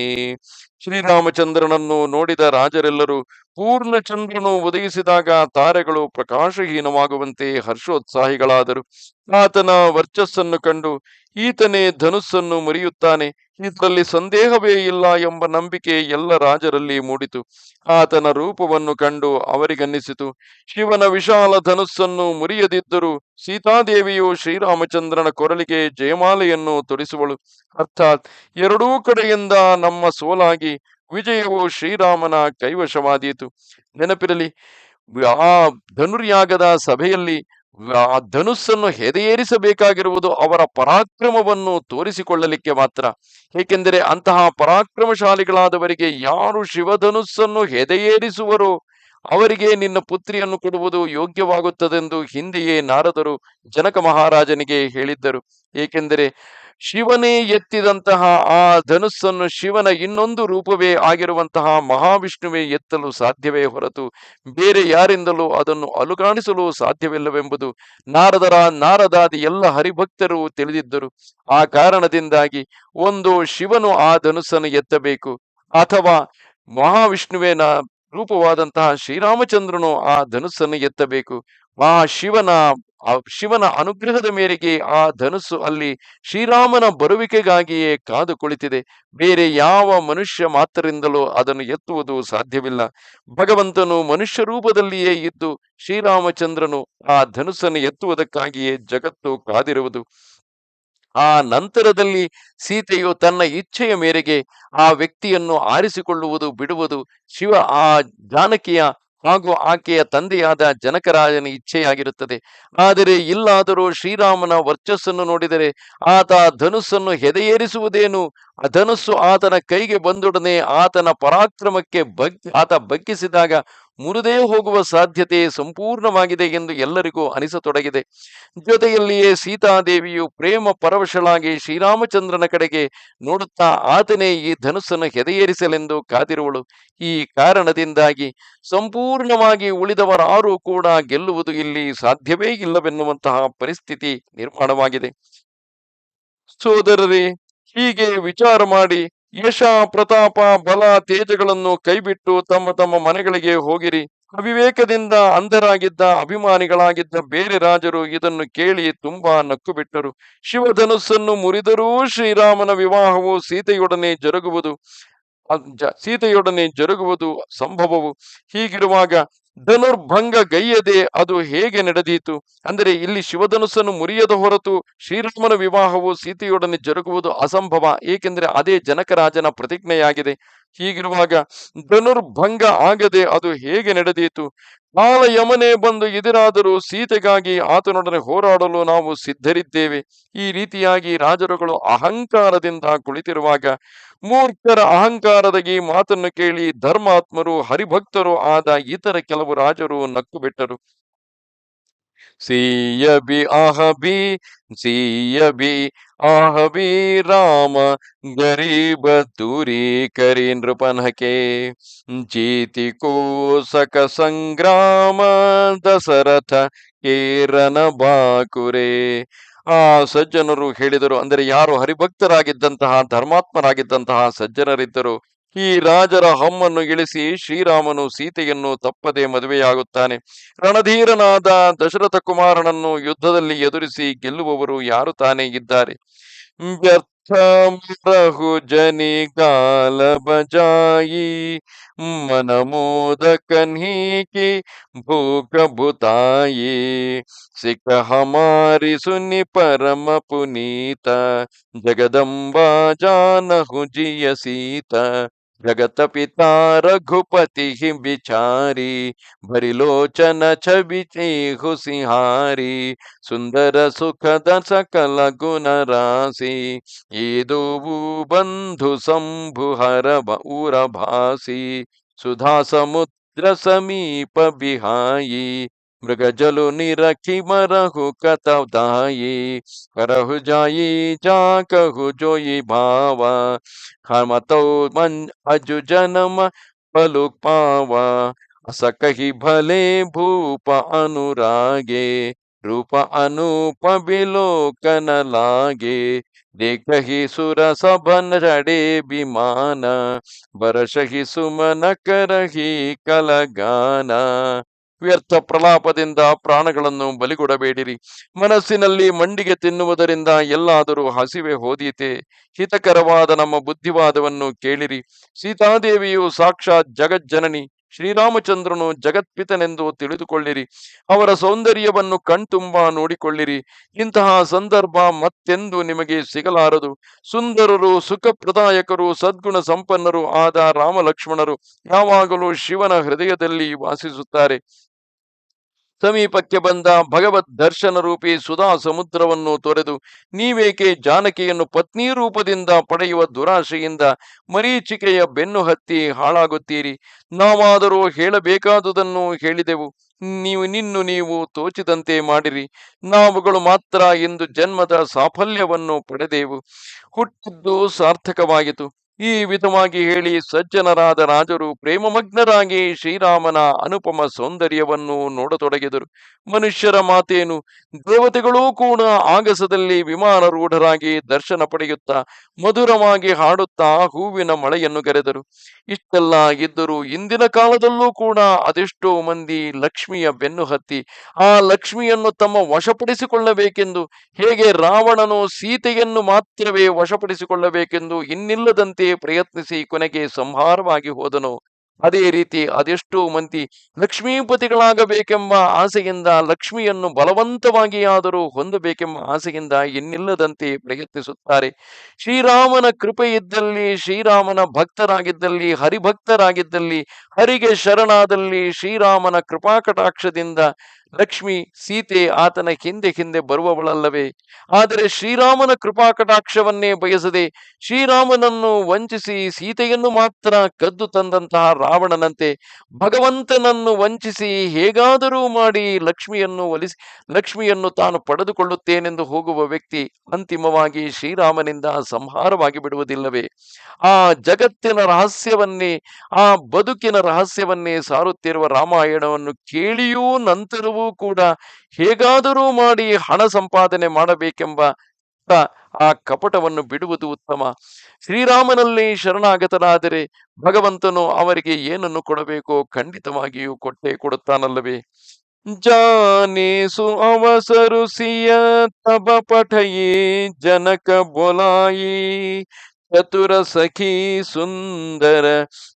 ಶ್ರೀರಾಮಚಂದ್ರನನ್ನು ನೋಡಿದ ರಾಜರೆಲ್ಲರೂ ಪೂರ್ಣಚಂದ್ರನು ಉದಯಿಸಿದಾಗ ತಾರೆಗಳು ಪ್ರಕಾಶಹೀನವಾಗುವಂತೆ ಹರ್ಷೋತ್ಸಾಹಿಗಳಾದರು. ಆತನ ವರ್ಚಸ್ಸನ್ನು ಕಂಡು ಈತನೇ ಧನುಸ್ಸನ್ನು ಮುರಿಯುತ್ತಾನೆ, ಇದರಲ್ಲಿ ಸಂದೇಹವೇ ಇಲ್ಲ ಎಂಬ ನಂಬಿಕೆ ಎಲ್ಲ ರಾಜರಲ್ಲಿ ಮೂಡಿತು. ಆತನ ರೂಪವನ್ನು ಕಂಡು ಅವರಿಗನ್ನಿಸಿತು, ಶಿವನ ವಿಶಾಲ ಧನುಸ್ಸನ್ನು ಮುರಿಯದಿದ್ದರೂ ಸೀತಾದೇವಿಯು ಶ್ರೀರಾಮಚಂದ್ರನ ಕೊರಳಿಗೆ ಜಯಮಾಲೆಯನ್ನು ತೊಡಿಸುವಳು. ಅರ್ಥಾತ್ ಎರಡೂ ಕಡೆಯಿಂದ ನಮ್ಮ ಸೋಲಾಗಿ ವಿಜಯವು ಶ್ರೀರಾಮನ ಕೈವಶವಾದೀತು. ನೆನಪಿರಲಿ, ಆ ಧನುರ್ಯಾಗದ ಸಭೆಯಲ್ಲಿ ಆ ಧನುಸ್ಸನ್ನು ಹೆದೆಯೇರಿಸಬೇಕಾಗಿರುವುದು ಅವರ ಪರಾಕ್ರಮವನ್ನು ತೋರಿಸಿಕೊಳ್ಳಲಿಕ್ಕೆ ಮಾತ್ರ. ಏಕೆಂದರೆ ಅಂತಹ ಪರಾಕ್ರಮಶಾಲಿಗಳಾದವರಿಗೆ ಯಾರು ಶಿವಧನುಸ್ಸನ್ನು ಹೆದೆಯೇರಿಸುವರೋ ಅವರಿಗೆ ನಿನ್ನ ಪುತ್ರಿಯನ್ನು ಕೊಡುವುದು ಯೋಗ್ಯವಾಗುತ್ತದೆಂದು ಹಿಂದೆಯೇ ನಾರದರು ಜನಕ ಮಹಾರಾಜನಿಗೆ ಹೇಳಿದ್ದರು. ಏಕೆಂದರೆ ಶಿವನೇ ಎತ್ತಿದಂತಹ ಆ ಧನುಸ್ಸನ್ನು ಶಿವನ ಇನ್ನೊಂದು ರೂಪವೇ ಆಗಿರುವಂತಹ ಮಹಾವಿಷ್ಣುವೇ ಎತ್ತಲು ಸಾಧ್ಯವೇ ಹೊರತು ಬೇರೆ ಯಾರಿಂದಲೂ ಅದನ್ನು ಅಲುಗಾಣಿಸಲು ಸಾಧ್ಯವಿಲ್ಲವೆಂಬುದು ನಾರದಾದಿ ಎಲ್ಲ ಹರಿಭಕ್ತರು ತಿಳಿದಿದ್ದರು. ಆ ಕಾರಣದಿಂದಾಗಿ ಒಂದು ಶಿವನು ಆ ಧನುಸ್ಸನ್ನು ಎತ್ತಬೇಕು, ಅಥವಾ ಮಹಾವಿಷ್ಣುವಿನ ರೂಪವಾದಂತಹ ಶ್ರೀರಾಮಚಂದ್ರನು ಆ ಧನುಸ್ಸನ್ನು ಎತ್ತಬೇಕು. ಆ ಶಿವನ ಅನುಗ್ರಹದ ಮೇರೆಗೆ ಆ ಧನುಸ್ಸು ಅಲ್ಲಿ ಶ್ರೀರಾಮನ ಬರುವಿಕೆಗಾಗಿಯೇ ಕಾದು ಕುಳಿತಿದೆ. ಬೇರೆ ಯಾವ ಮನುಷ್ಯ ಮಾತ್ರರಿಂದಲೂ ಅದನ್ನು ಎತ್ತುವುದು ಸಾಧ್ಯವಿಲ್ಲ. ಭಗವಂತನು ಮನುಷ್ಯ ರೂಪದಲ್ಲಿಯೇ ಇದ್ದು ಶ್ರೀರಾಮಚಂದ್ರನು ಆ ಧನುಸ್ಸನ್ನು ಎತ್ತುವುದಕ್ಕಾಗಿಯೇ ಜಗತ್ತು ಕಾದಿರುವುದು. ಆ ನಂತರದಲ್ಲಿ ಸೀತೆಯು ತನ್ನ ಇಚ್ಛೆಯ ಮೇರೆಗೆ ಆ ವ್ಯಕ್ತಿಯನ್ನು ಆರಿಸಿಕೊಳ್ಳುವುದು ಬಿಡುವುದು ಶಿವ ಆ ಜಾನಕಿಯ ಹಾಗೂ ಆಕೆಯ ತಂದೆಯಾದ ಜನಕರಾಜನ ಇಚ್ಛೆಯಾಗಿರುತ್ತದೆ. ಆದರೆ ಇಲ್ಲಾದರೂ ಶ್ರೀರಾಮನ ವರ್ಚಸ್ಸನ್ನು ನೋಡಿದರೆ ಆತ ಧನುಸ್ಸನ್ನು ಹೆದೆಯೇರಿಸುವುದೇನು, ಆ ಧನುಸ್ಸು ಆತನ ಕೈಗೆ ಬಂದೊಡನೆ ಆತನ ಪರಾಕ್ರಮಕ್ಕೆ ಆತ ಬಗ್ಗಿಸಿದಾಗ ಮುರಿದೇ ಹೋಗುವ ಸಾಧ್ಯತೆ ಸಂಪೂರ್ಣವಾಗಿದೆ ಎಂದು ಎಲ್ಲರಿಗೂ ಅನಿಸತೊಡಗಿದೆ. ಜೊತೆಯಲ್ಲಿಯೇ ಸೀತಾದೇವಿಯು ಪ್ರೇಮ ಪರವಶಳಾಗಿ ಶ್ರೀರಾಮಚಂದ್ರನ ಕಡೆಗೆ ನೋಡುತ್ತಾ ಆತನೇ ಈ ಧನುಸ್ಸನ್ನು ಹೆದೆಯೇರಿಸಲೆಂದು ಕಾದಿರುವಳು. ಈ ಕಾರಣದಿಂದಾಗಿ ಸಂಪೂರ್ಣವಾಗಿ ಉಳಿದವರಾರೂ ಕೂಡ ಗೆಲ್ಲುವುದು ಇಲ್ಲಿ ಸಾಧ್ಯವೇ ಇಲ್ಲವೆನ್ನುವಂತಹ ಪರಿಸ್ಥಿತಿ ನಿರ್ಮಾಣವಾಗಿದೆ. ಸೋದರರೇ, ಹೀಗೆ ವಿಚಾರ ಮಾಡಿ ಯಶ, ಪ್ರತಾಪ, ಬಲ, ತೇಜಗಳನ್ನು ಕೈಬಿಟ್ಟು ತಮ್ಮ ತಮ್ಮ ಮನೆಗಳಿಗೆ ಹೋಗಿರಿ. ಅವಿವೇಕದಿಂದ ಅಂಧರಾಗಿದ್ದ ಅಭಿಮಾನಿಗಳಾಗಿದ್ದ ಬೇರೆ ರಾಜರು ಇದನ್ನು ಕೇಳಿ ತುಂಬಾ ನಕ್ಕು ಬಿಟ್ಟರು. ಶಿವಧನುಸ್ಸನ್ನು ಮುರಿದರೂ ಶ್ರೀರಾಮನ ವಿವಾಹವು ಸೀತೆಯೊಡನೆ ಜರುಗುವುದು ಸಂಭವವು. ಹೀಗಿರುವಾಗ ಧನುರ್ಭಂಗ ಗೈಯದೆ ಅದು ಹೇಗೆ ನಡೆದೀತು? ಅಂದರೆ ಇಲ್ಲಿ ಶಿವಧನುಸ್ಸನ್ನು ಮುರಿಯದ ಹೊರತು ಶ್ರೀರಾಮನ ವಿವಾಹವು ಸೀತೆಯೊಡನೆ ಜರುಗುವುದು ಅಸಂಭವ, ಏಕೆಂದರೆ ಅದೇ ಜನಕರಾಜನ ಪ್ರತಿಜ್ಞೆಯಾಗಿದೆ. ಹೀಗಿರುವಾಗ ಧನುರ್ಭಂಗ ಆಗದೆ ಅದು ಹೇಗೆ ನಡೆದೀತು? ಕಾಲ ಯಮನೆ ಬಂದು ಎದುರಾದರೂ ಸೀತೆಗಾಗಿ ಆತನೊಡನೆ ಹೋರಾಡಲು ನಾವು ಸಿದ್ಧರಿದ್ದೇವೆ. ಈ ರೀತಿಯಾಗಿ ರಾಜರುಗಳು ಅಹಂಕಾರದಿಂದ ಕುಳಿತಿರುವಾಗ ಮೂರ್ಖರ ಅಹಂಕಾರದ ಈ ಮಾತನ್ನು ಕೇಳಿ ಧರ್ಮಾತ್ಮರು ಹರಿಭಕ್ತರು ಆದ ಇತರ ಕೆಲವು ರಾಜರು ನಕ್ಕು ಬಿಟ್ಟರು. ಸಿಯಬಿ ಆಹಬಿ ಸಿಯಬಿ ಆಹಬಿ ರಾಮ ಗರೀಬ ತೂರಿ ಕರಿ ನೃಪನಕೆ ಜೀತಿ ಕೋಸಕ ಸಂಗ್ರಾಮ ದಶರಥ ಕೇರನ ಬಾಕುರೆ. ಆ ಸಜ್ಜನರು ಹೇಳಿದರು, ಅಂದರೆ ಯಾರು ಹರಿಭಕ್ತರಾಗಿದ್ದಂತಹ ಧರ್ಮಾತ್ಮರಾಗಿದ್ದಂತಹ ಸಜ್ಜನರಿದ್ದರು, ಈ ರಾಜರ ಹಮ್ಮನ್ನು ಇಳಿಸಿ ಶ್ರೀರಾಮನು ಸೀತೆಯನ್ನು ತಪ್ಪದೆ ಮದುವೆಯಾಗುತ್ತಾನೆ. ರಣಧೀರನಾದ ದಶರಥ ಕುಮಾರನನ್ನು ಯುದ್ಧದಲ್ಲಿ ಎದುರಿಸಿ ಗೆಲ್ಲುವವರು ಯಾರು ತಾನೇ ಇದ್ದಾರೆ? ವ್ಯರ್ಥ ಮರಹು ಜನಿಗಾಲ ಬಜಾಯಿ ಮನಮೋದ ಕನ್ಹೀಕಿ ಭೂಕ ಭುತಾಯಿ ಸಿಖ ಹಮಾರಿ ಸುನಿ ಪರಮ ಪುನೀತ ಜಗದಂಬಾ जानहु जिय सीत जगत पिता रघुपति बिचारी भरिलोचन छवि हुसिहारी सुंदर सुखद सकल गुण राशि ईदुवु बंधु शंभु हर उर भासी सुधा समुद्र समीप बिहाई मृग जलु निरखी मरहु कतदाई करहु जाई जा कहु जोई भावा खमतो मन अजु जन्म पलु पावा अस कही भले भूप अनुरागे रूप अनूप बिलोकन लागे देखहि सुर सभन रड़े विमान बरसहि सुमन करहि कलगाನ. ವ್ಯರ್ಥ ಪ್ರಲಾಪದಿಂದ ಪ್ರಾಣಗಳನ್ನು ಬಲಿಗೊಡಬೇಡಿರಿ. ಮನಸ್ಸಿನಲ್ಲಿ ಮಂಡಿಗೆ ತಿನ್ನುವುದರಿಂದ ಎಲ್ಲಾದರೂ ಹಸಿವೆ ಹೋದೀತೆ? ಹಿತಕರವಾದ ನಮ್ಮ ಬುದ್ಧಿವಾದವನ್ನು ಕೇಳಿರಿ. ಸೀತಾದೇವಿಯು ಸಾಕ್ಷಾತ್ ಜಗಜ್ಜನನಿ, ಶ್ರೀರಾಮಚಂದ್ರನು ಜಗತ್ಪಿತನೆಂದು ತಿಳಿದುಕೊಳ್ಳಿರಿ. ಅವರ ಸೌಂದರ್ಯವನ್ನು ಕಣ್ತುಂಬ ನೋಡಿಕೊಳ್ಳಿರಿ. ಇಂತಹ ಸಂದರ್ಭ ಮತ್ತೆಂದು ನಿಮಗೆ ಸಿಗಲಾರದು. ಸುಂದರರು, ಸುಖಪ್ರದಾಯಕರು, ಸದ್ಗುಣ ಸಂಪನ್ನರು ಆದ ರಾಮ ಲಕ್ಷ್ಮಣರು ಯಾವಾಗಲೂ ಶಿವನ ಹೃದಯದಲ್ಲಿ ವಾಸಿಸುತ್ತಾರೆ. ಸಮೀಪಕ್ಕೆ ಬಂದ ಭಗವದ್ ದರ್ಶನ ರೂಪಿ ಸುಧಾ ಸಮುದ್ರವನ್ನು ತೊರೆದು ನೀವೇಕೆ ಜಾನಕಿಯನ್ನು ಪತ್ನಿ ರೂಪದಿಂದ ಪಡೆಯುವ ದುರಾಶೆಯಿಂದ ಮರೀಚಿಕೆಯ ಬೆನ್ನು ಹತ್ತಿ ಹಾಳಾಗುತ್ತೀರಿ? ನಾವಾದರೂ ಹೇಳಬೇಕಾದುದನ್ನು ಹೇಳಿದೆವು, ನೀವು ತೋಚಿದಂತೆ ಮಾಡಿರಿ. ನಾವುಗಳು ಮಾತ್ರ ಇಂದು ಜನ್ಮದ ಸಾಫಲ್ಯವನ್ನು ಪಡೆದೆವು, ಹುಟ್ಟಿದ್ದು ಸಾರ್ಥಕವಾಯಿತು. ಈ ವಿಧವಾಗಿ ಹೇಳಿ ಸಜ್ಜನರಾದ ರಾಜರು ಪ್ರೇಮಮಗ್ನರಾಗಿ ಶ್ರೀರಾಮನ ಅನುಪಮ ಸೌಂದರ್ಯವನ್ನು ನೋಡತೊಡಗಿದರು. ಮನುಷ್ಯರ ಮಾತೇನು, ದೇವತೆಗಳೂ ಕೂಡ ಆಗಸದಲ್ಲಿ ವಿಮಾನರೂಢರಾಗಿ ದರ್ಶನ ಪಡೆಯುತ್ತಾ ಮಧುರವಾಗಿ ಹಾಡುತ್ತಾ ಹೂವಿನ ಮಳೆಯನ್ನು ಗರೆದರು. ಇಷ್ಟೆಲ್ಲ ಇದ್ದರೂ ಇಂದಿನ ಕಾಲದಲ್ಲೂ ಕೂಡ ಅದೆಷ್ಟೋ ಮಂದಿ ಲಕ್ಷ್ಮಿಯ ಬೆನ್ನು ಹತ್ತಿ ಆ ಲಕ್ಷ್ಮಿಯನ್ನು ತಮ್ಮ ವಶಪಡಿಸಿಕೊಳ್ಳಬೇಕೆಂದು, ಹೇಗೆ ರಾವಣನು ಸೀತೆಯನ್ನು ಮಾತ್ರವೇ ವಶಪಡಿಸಿಕೊಳ್ಳಬೇಕೆಂದು ಇನ್ನಿಲ್ಲದಂತೆ ಪ್ರಯತ್ನಿಸಿ ಕೊನೆಗೆ ಸಂಹಾರವಾಗಿ ಹೋದನು, ಅದೇ ರೀತಿ ಅದೆಷ್ಟೋ ಮಂದಿ ಲಕ್ಷ್ಮೀಪತಿಗಳಾಗಬೇಕೆಂಬ ಆಸೆಯಿಂದ ಲಕ್ಷ್ಮಿಯನ್ನು ಬಲವಂತವಾಗಿ ಆದರೂ ಹೊಂದಬೇಕೆಂಬ ಆಸೆಯಿಂದ ಇನ್ನಿಲ್ಲದಂತೆ ಪ್ರಯತ್ನಿಸುತ್ತಾರೆ. ಶ್ರೀರಾಮನ ಕೃಪೆ ಇದ್ದಲ್ಲಿ, ಶ್ರೀರಾಮನ ಭಕ್ತರಾಗಿದ್ದಲ್ಲಿ, ಹರಿಭಕ್ತರಾಗಿದ್ದಲ್ಲಿ, ಹರಿಗೆ ಶರಣಾದಲ್ಲಿ ಶ್ರೀರಾಮನ ಕೃಪಾಕಟಾಕ್ಷದಿಂದ ಲಕ್ಷ್ಮಿ ಸೀತೆ ಆತನ ಹಿಂದೆ ಹಿಂದೆ ಬರುವವಳಲ್ಲವೇ? ಆದರೆ ಶ್ರೀರಾಮನ ಕೃಪಾಕಟಾಕ್ಷವನ್ನೇ ಬಯಸದೆ ಶ್ರೀರಾಮನನ್ನು ವಂಚಿಸಿ ಸೀತೆಯನ್ನು ಮಾತ್ರ ಕದ್ದು ತಂದಂತಹ ರಾವಣನಂತೆ ಭಗವಂತನನ್ನು ವಂಚಿಸಿ ಹೇಗಾದರೂ ಮಾಡಿ ಲಕ್ಷ್ಮಿಯನ್ನು ತಾನು ಪಡೆದುಕೊಳ್ಳುತ್ತೇನೆಂದು ಹೋಗುವ ವ್ಯಕ್ತಿ ಅಂತಿಮವಾಗಿ ಶ್ರೀರಾಮನಿಂದ ಸಂಹಾರವಾಗಿ ಬಿಡುವುದಿಲ್ಲವೇ? ಆ ಜಗತ್ತಿನ ರಹಸ್ಯವನ್ನೇ, ಆ ಬದುಕಿನ ರಹಸ್ಯವನ್ನೇ ಸಾರುತ್ತಿರುವ ರಾಮಾಯಣವನ್ನು ಕೇಳಿಯೂ ನಂತರವೂ ಕೂಡ ಹೇಗಾದರೂ ಮಾಡಿ ಹಣ ಸಂಪಾದನೆ ಮಾಡಬೇಕೆಂಬ ಆ ಕಪಟವನ್ನು ಬಿಡುವುದು ಉತ್ತಮ. ಶ್ರೀರಾಮನಲ್ಲಿ ಶರಣಾಗತರಾದರೆ ಭಗವಂತನು ಅವರಿಗೆ ಏನನ್ನು ಕೊಡಬೇಕೋ ಖಂಡಿತವಾಗಿಯೂ ಕೊಟ್ಟೇ ಕೊಡುತ್ತಾನಲ್ಲವೇ? ಜಾನೇಸು ಅವಸರು ಸಿಯ ತಬ ಪಠಯೇ ಜನಕ ಬೋಲಾಯಿ ಚತುರ ಸಖಿ ಸುಂದರ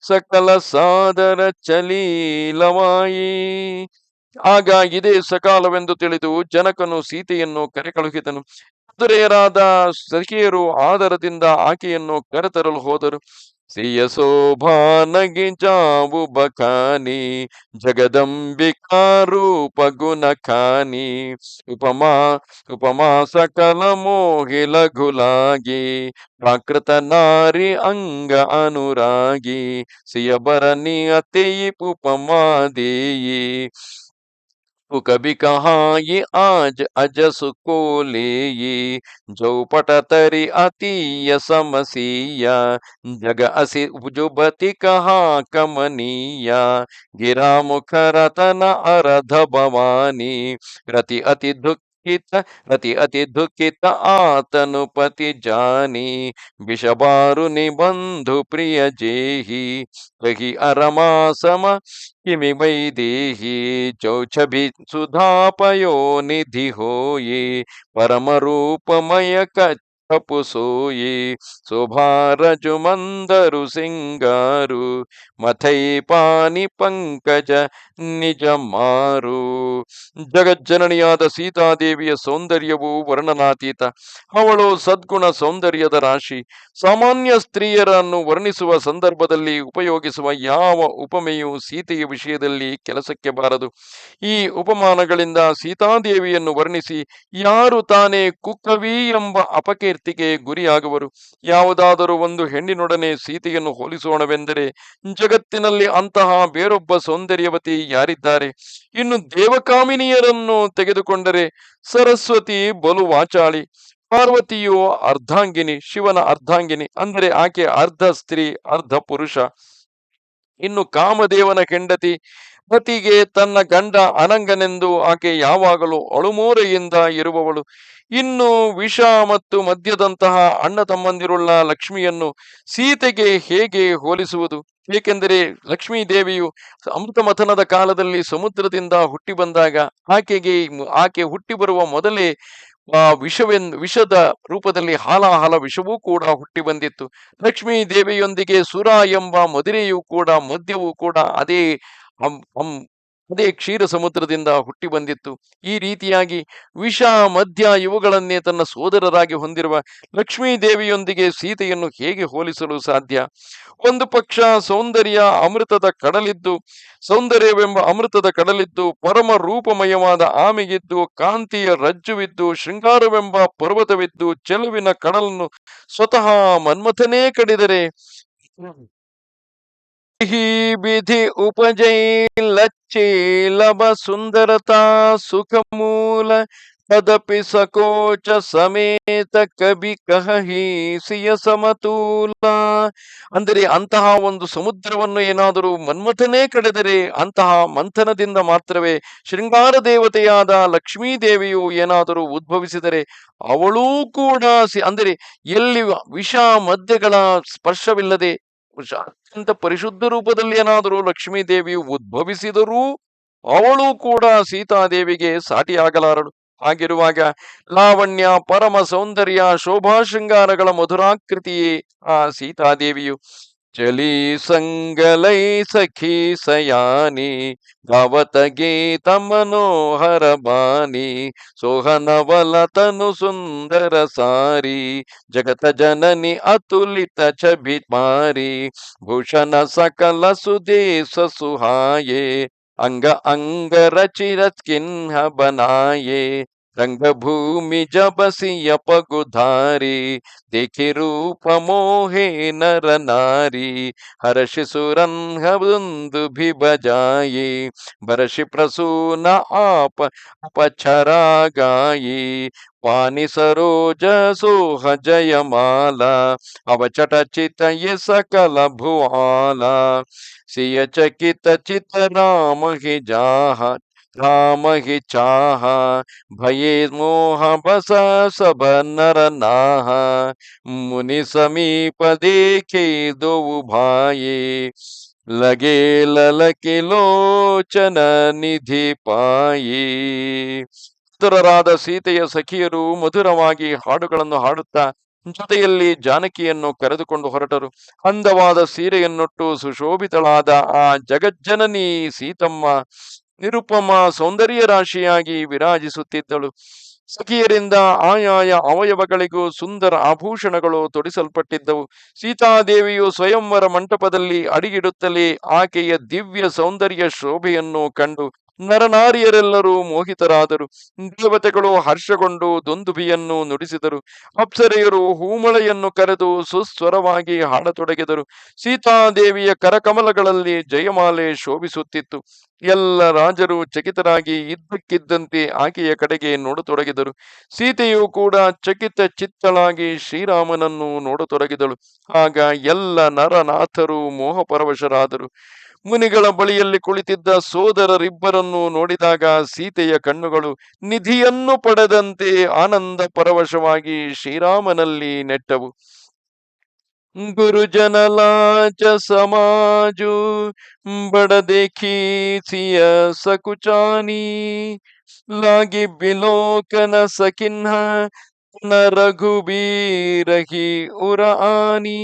ಸಕಲ ಸಾದರ ಚಲೀಲವಾಯಿ. ಆಗ ಇದೇ ಸಕಾಲವೆಂದು ತಿಳಿದು ಜನಕನು ಸೀತೆಯನ್ನು ಕರೆಕಳುಹಿದನು. ಚತುರೆಯರಾದ ಸಖಿಯರು ಆದರದಿಂದ ಆಕೆಯನ್ನು ಕರೆತರಲು ಹೋದರು. ಸಿಯ ಶೋಭಾನಗಿ ಜಾವು ಬಖಾನಿ ಜಗದಂಬಿಕಾ ರೂಪ ಗುಣ ಖಾನಿ ಉಪಮಾ ಸಕಲ ಮೋಹಿಲ ಗುಲಾಗಿ ಪ್ರಾಕೃತ ನಾರಿ ಅಂಗ ಅನುರಾಗಿ ಸಿಯ ಬರನಿ ಅತೆಯಿ ಉಪಮಾ ದೇಯಿ तू कभी कहाँ ये आज अजस को ले ये चौपट तरी अतीय समसीया जग असी उपजुबती कहाँ कमनीया गिरा मुख रतन अरध भवानी रति अति दुखित रति अति दुखित आतनुपति जानी विषबारु निबंधु प्रिय जेहि कही अरमा सम किमि वैदेही चौछभि सुधापयो निधि होये परम रूपमय कच्छपु सोये शोभारजु मंदरु सिंगारू मथै पानी पंकज ನಿಜ ಮಾರು. ಜಗಜ್ಜನನಿಯಾದ ಸೀತಾದೇವಿಯ ಸೌಂದರ್ಯವು ವರ್ಣನಾತೀತ. ಅವಳು ಸದ್ಗುಣ ಸೌಂದರ್ಯದ ರಾಶಿ. ಸಾಮಾನ್ಯ ಸ್ತ್ರೀಯರನ್ನು ವರ್ಣಿಸುವ ಸಂದರ್ಭದಲ್ಲಿ ಉಪಯೋಗಿಸುವ ಯಾವ ಉಪಮೆಯು ಸೀತೆಯ ವಿಷಯದಲ್ಲಿ ಕೆಲಸಕ್ಕೆ ಬಾರದು. ಈ ಉಪಮಾನಗಳಿಂದ ಸೀತಾದೇವಿಯನ್ನು ವರ್ಣಿಸಿ ಯಾರು ತಾನೇ ಕುಕ್ಕವಿ ಎಂಬ ಅಪಕೀರ್ತಿಗೆ ಗುರಿಯಾಗುವರು. ಯಾವುದಾದರೂ ಒಂದು ಹೆಣ್ಣಿನೊಡನೆ ಸೀತೆಯನ್ನು ಹೋಲಿಸೋಣವೆಂದರೆ ಜಗತ್ತಿನಲ್ಲಿ ಅಂತಹ ಬೇರೊಬ್ಬ ಸೌಂದರ್ಯವತಿ ಯಾರಿದ್ದಾರೆ? ಇನ್ನು ದೇವಕಾಮಿನಿಯರನ್ನು ತೆಗೆದುಕೊಂಡರೆ ಸರಸ್ವತಿ ಬಲು ವಾಚಾಳಿ, ಪಾರ್ವತಿಯು ಅರ್ಧಾಂಗಿನಿ, ಶಿವನ ಅರ್ಧಾಂಗಿನಿ, ಅಂದರೆ ಆಕೆ ಅರ್ಧ ಸ್ತ್ರೀ ಅರ್ಧ ಪುರುಷ. ಇನ್ನು ಕಾಮದೇವನ ಹೆಂಡತಿ ಪತಿಗೆ ತನ್ನ ಗಂಡ ಅನಂಗನೆಂದು ಆಕೆ ಯಾವಾಗಲೂ ಅಳುಮೂರೆಯಿಂದ ಇರುವವಳು. ಇನ್ನು ವಿಷ ಮತ್ತು ಮದ್ಯದಂತಹ ಅಣ್ಣ ತಮ್ಮಂದಿರುಳ್ಳ ಲಕ್ಷ್ಮಿಯನ್ನು ಸೀತೆಗೆ ಹೇಗೆ ಹೋಲಿಸುವುದು? ಏಕೆಂದರೆ ಲಕ್ಷ್ಮೀ ದೇವಿಯು ಅಮೃತ ಮಥನದ ಕಾಲದಲ್ಲಿ ಸಮುದ್ರದಿಂದ ಹುಟ್ಟಿ ಬಂದಾಗ ಆಕೆ ಹುಟ್ಟಿ ಬರುವ ಮೊದಲೇ ವಿಷದ ರೂಪದಲ್ಲಿ ಹಾಲಾಹಲ ವಿಷವೂ ಕೂಡ ಹುಟ್ಟಿ ಬಂದಿತ್ತು. ಲಕ್ಷ್ಮೀ ದೇವಿಯೊಂದಿಗೆ ಸುರ ಎಂಬ ಮದಿರೆಯೂ ಕೂಡ ಮದ್ಯವೂ ಕೂಡ ಅದೇ ಕ್ಷೀರ ಸಮುದ್ರದಿಂದ ಹುಟ್ಟಿ ಬಂದಿತ್ತು. ಈ ರೀತಿಯಾಗಿ ವಿಷ ಮದ್ಯ ಇವುಗಳನ್ನೇ ತನ್ನ ಸೋದರರಾಗಿ ಹೊಂದಿರುವ ಲಕ್ಷ್ಮೀ ದೇವಿಯೊಂದಿಗೆ ಸೀತೆಯನ್ನು ಹೇಗೆ ಹೋಲಿಸಲು ಸಾಧ್ಯ? ಒಂದು ಪಕ್ಷ ಸೌಂದರ್ಯವೆಂಬ ಅಮೃತದ ಕಡಲಿದ್ದು, ಪರಮ ರೂಪಮಯವಾದ ಆಮೆಗಿದ್ದು, ಕಾಂತಿಯ ರಜ್ಜುವಿದ್ದು, ಶೃಂಗಾರವೆಂಬ ಪರ್ವತವಿದ್ದು, ಚೆಲುವಿನ ಕಡಲನ್ನು ಸ್ವತಃ ಮನ್ಮಥನೇ ಕಡಿದರೆ ही विधि उपजै लच्चे लब सुंदरता सुख मूल तदपि सकोच समेत कभी कही ಸಿಯ ಸಮತೂಲ. ಅಂದರೆ ಅಂತಹ ಒಂದು ಸಮುದ್ರವನ್ನು ಏನಾದರೂ ಮನ್ಮಥನೇ ಕಡೆದರೆ ಅಂತಹ ಮಂಥನದಿಂದ ಮಾತ್ರವೇ ಶೃಂಗಾರ ದೇವತೆಯಾದ ಲಕ್ಷ್ಮೀ ದೇವಿಯು ಏನಾದರೂ ಉದ್ಭವಿಸಿದರೆ ಅವಳೂ ಕೂಡ ಅಂದರೆ ಎಲ್ಲಿ ವಿಷ ಮದ್ಯಗಳ ಸ್ಪರ್ಶವಿಲ್ಲದೆ ಅತ್ಯಂತ ಪರಿಶುದ್ಧ ರೂಪದಲ್ಲಿ ಏನಾದರೂ ಲಕ್ಷ್ಮೀ ದೇವಿಯು ಉದ್ಭವಿಸಿದರೂ ಅವಳು ಕೂಡ ಸೀತಾದೇವಿಗೆ ಸಾಟಿಯಾಗಲಾರಳು. ಹಾಗಿರುವಾಗ ಲಾವಣ್ಯ, ಪರಮ ಸೌಂದರ್ಯ, ಶೋಭಾ ಶೃಂಗಾರಗಳ ಮಧುರಾಕೃತಿಯೇ ಆ ಸೀತಾದೇವಿಯು. ಚಲಿ ಸಂಗಲೈ ಸಖಿ ಸಯಾನಿ ಗಾವತ ಗೀತ ಮನೋಹರ ಬಾನಿ ಸೋಹನವಲ ತನು ಸುಂದರ ಸಾರಿ ಜಗತ ಜನನಿ ಅತುಲಿತ ಛಬಿ ಮಾರಿ ಭೂಷಣ ಸಕಲ ಸುದೇಶ ಸುಹಾಯೇ ಅಂಗ ಅಂಗ ರಚಿರತ್ ಕಿನ್ಹ ಬನಾಯೇ ರಂಗಭೂಮಿ ಜಬಸಿಯ ಪಗುಧಾರಿ देखि रूप मोहे नर नारी हर्षि सुरंग बुंद भी बजाये बरषि प्रसून आप अपछरा गाये पानी सरोज सोह जयमाला अवचट चित ये सकल भुआला सिय चकित चित राम ही चाह भये मोह बस सब नर नाह मुनि समीप देखे दो भाये लगे ललके ಲೋಚನ ನಿಧಿ ಪಾಯಿ. ಸುಂದರರಾದ ಸೀತೆಯ ಸಖಿಯರು ಮಧುರವಾಗಿ ಹಾಡುಗಳನ್ನು ಹಾಡುತ್ತಾ ಜೊತೆಯಲ್ಲಿ ಜಾನಕಿಯನ್ನು ಕರೆದುಕೊಂಡು ಹೊರಟರು. ಅಂದವಾದ ಸೀರೆಯನ್ನುಟ್ಟು ಸುಶೋಭಿತಳಾದ ಆ ಜಗಜ್ಜನನಿ ಸೀತಮ್ಮ ನಿರುಪಮ ಸೌಂದರ್ಯ ರಾಶಿಯಾಗಿ ವಿರಾಜಿಸುತ್ತಿದ್ದಳು. ಸಖಿಯರಿಂದ ಆಯಾಯ ಅವಯವಗಳಿಗೂ ಸುಂದರ ಆಭೂಷಣಗಳು ತೊಡಿಸಲ್ಪಟ್ಟಿದ್ದವು. ಸೀತಾದೇವಿಯು ಸ್ವಯಂವರ ಮಂಟಪದಲ್ಲಿ ಅಡಿಗಿಡುತ್ತಲೇ ಆಕೆಯ ದಿವ್ಯ ಸೌಂದರ್ಯ ಶೋಭೆಯನ್ನು ಕಂಡು ನರನಾರಿಯರೆಲ್ಲರೂ ಮೋಹಿತರಾದರು. ದೇವತೆಗಳು ಹರ್ಷಗೊಂಡು ದುಂದುಭಿಯನ್ನು ನುಡಿಸಿದರು. ಅಪ್ಸರೆಯರು ಹೂಮಳೆಯನ್ನು ಕರೆದು ಸುಸ್ವರವಾಗಿ ಹಾಡತೊಡಗಿದರು. ಸೀತಾದೇವಿಯ ಕರಕಮಲಗಳಲ್ಲಿ ಜಯಮಾಲೆ ಶೋಭಿಸುತ್ತಿತ್ತು. ಎಲ್ಲ ರಾಜರು ಚಕಿತರಾಗಿ ಇದ್ದಕ್ಕಿದ್ದಂತೆ ಆಕೆಯ ಕಡೆಗೆ ನೋಡತೊಡಗಿದರು. ಸೀತೆಯು ಕೂಡ ಚಕಿತ ಚಿತ್ತಳಾಗಿ ಶ್ರೀರಾಮನನ್ನು ನೋಡತೊಡಗಿದಳು. ಆಗ ಎಲ್ಲ ನರನಾಥರು ಮೋಹಪರವಶರಾದರು. ಮುನಿಗಳ ಬಳಿಯಲ್ಲಿ ಕುಳಿತಿದ್ದ ಸೋದರರಿಬ್ಬರನ್ನು ನೋಡಿದಾಗ ಸೀತೆಯ ಕಣ್ಣುಗಳು ನಿಧಿಯನ್ನು ಪಡೆದಂತೆ ಆನಂದ ಪರವಶವಾಗಿ ಶ್ರೀರಾಮನಲ್ಲಿ ನೆಟ್ಟವು. ಗುರುಜನಲಾಚ ಸಮಾಜು ಬಡ देखी सिय सकुचानी लागी बिलोकन सकिन्ह ನ ರಘುಬೀರಹಿ ಉರಾನಿ.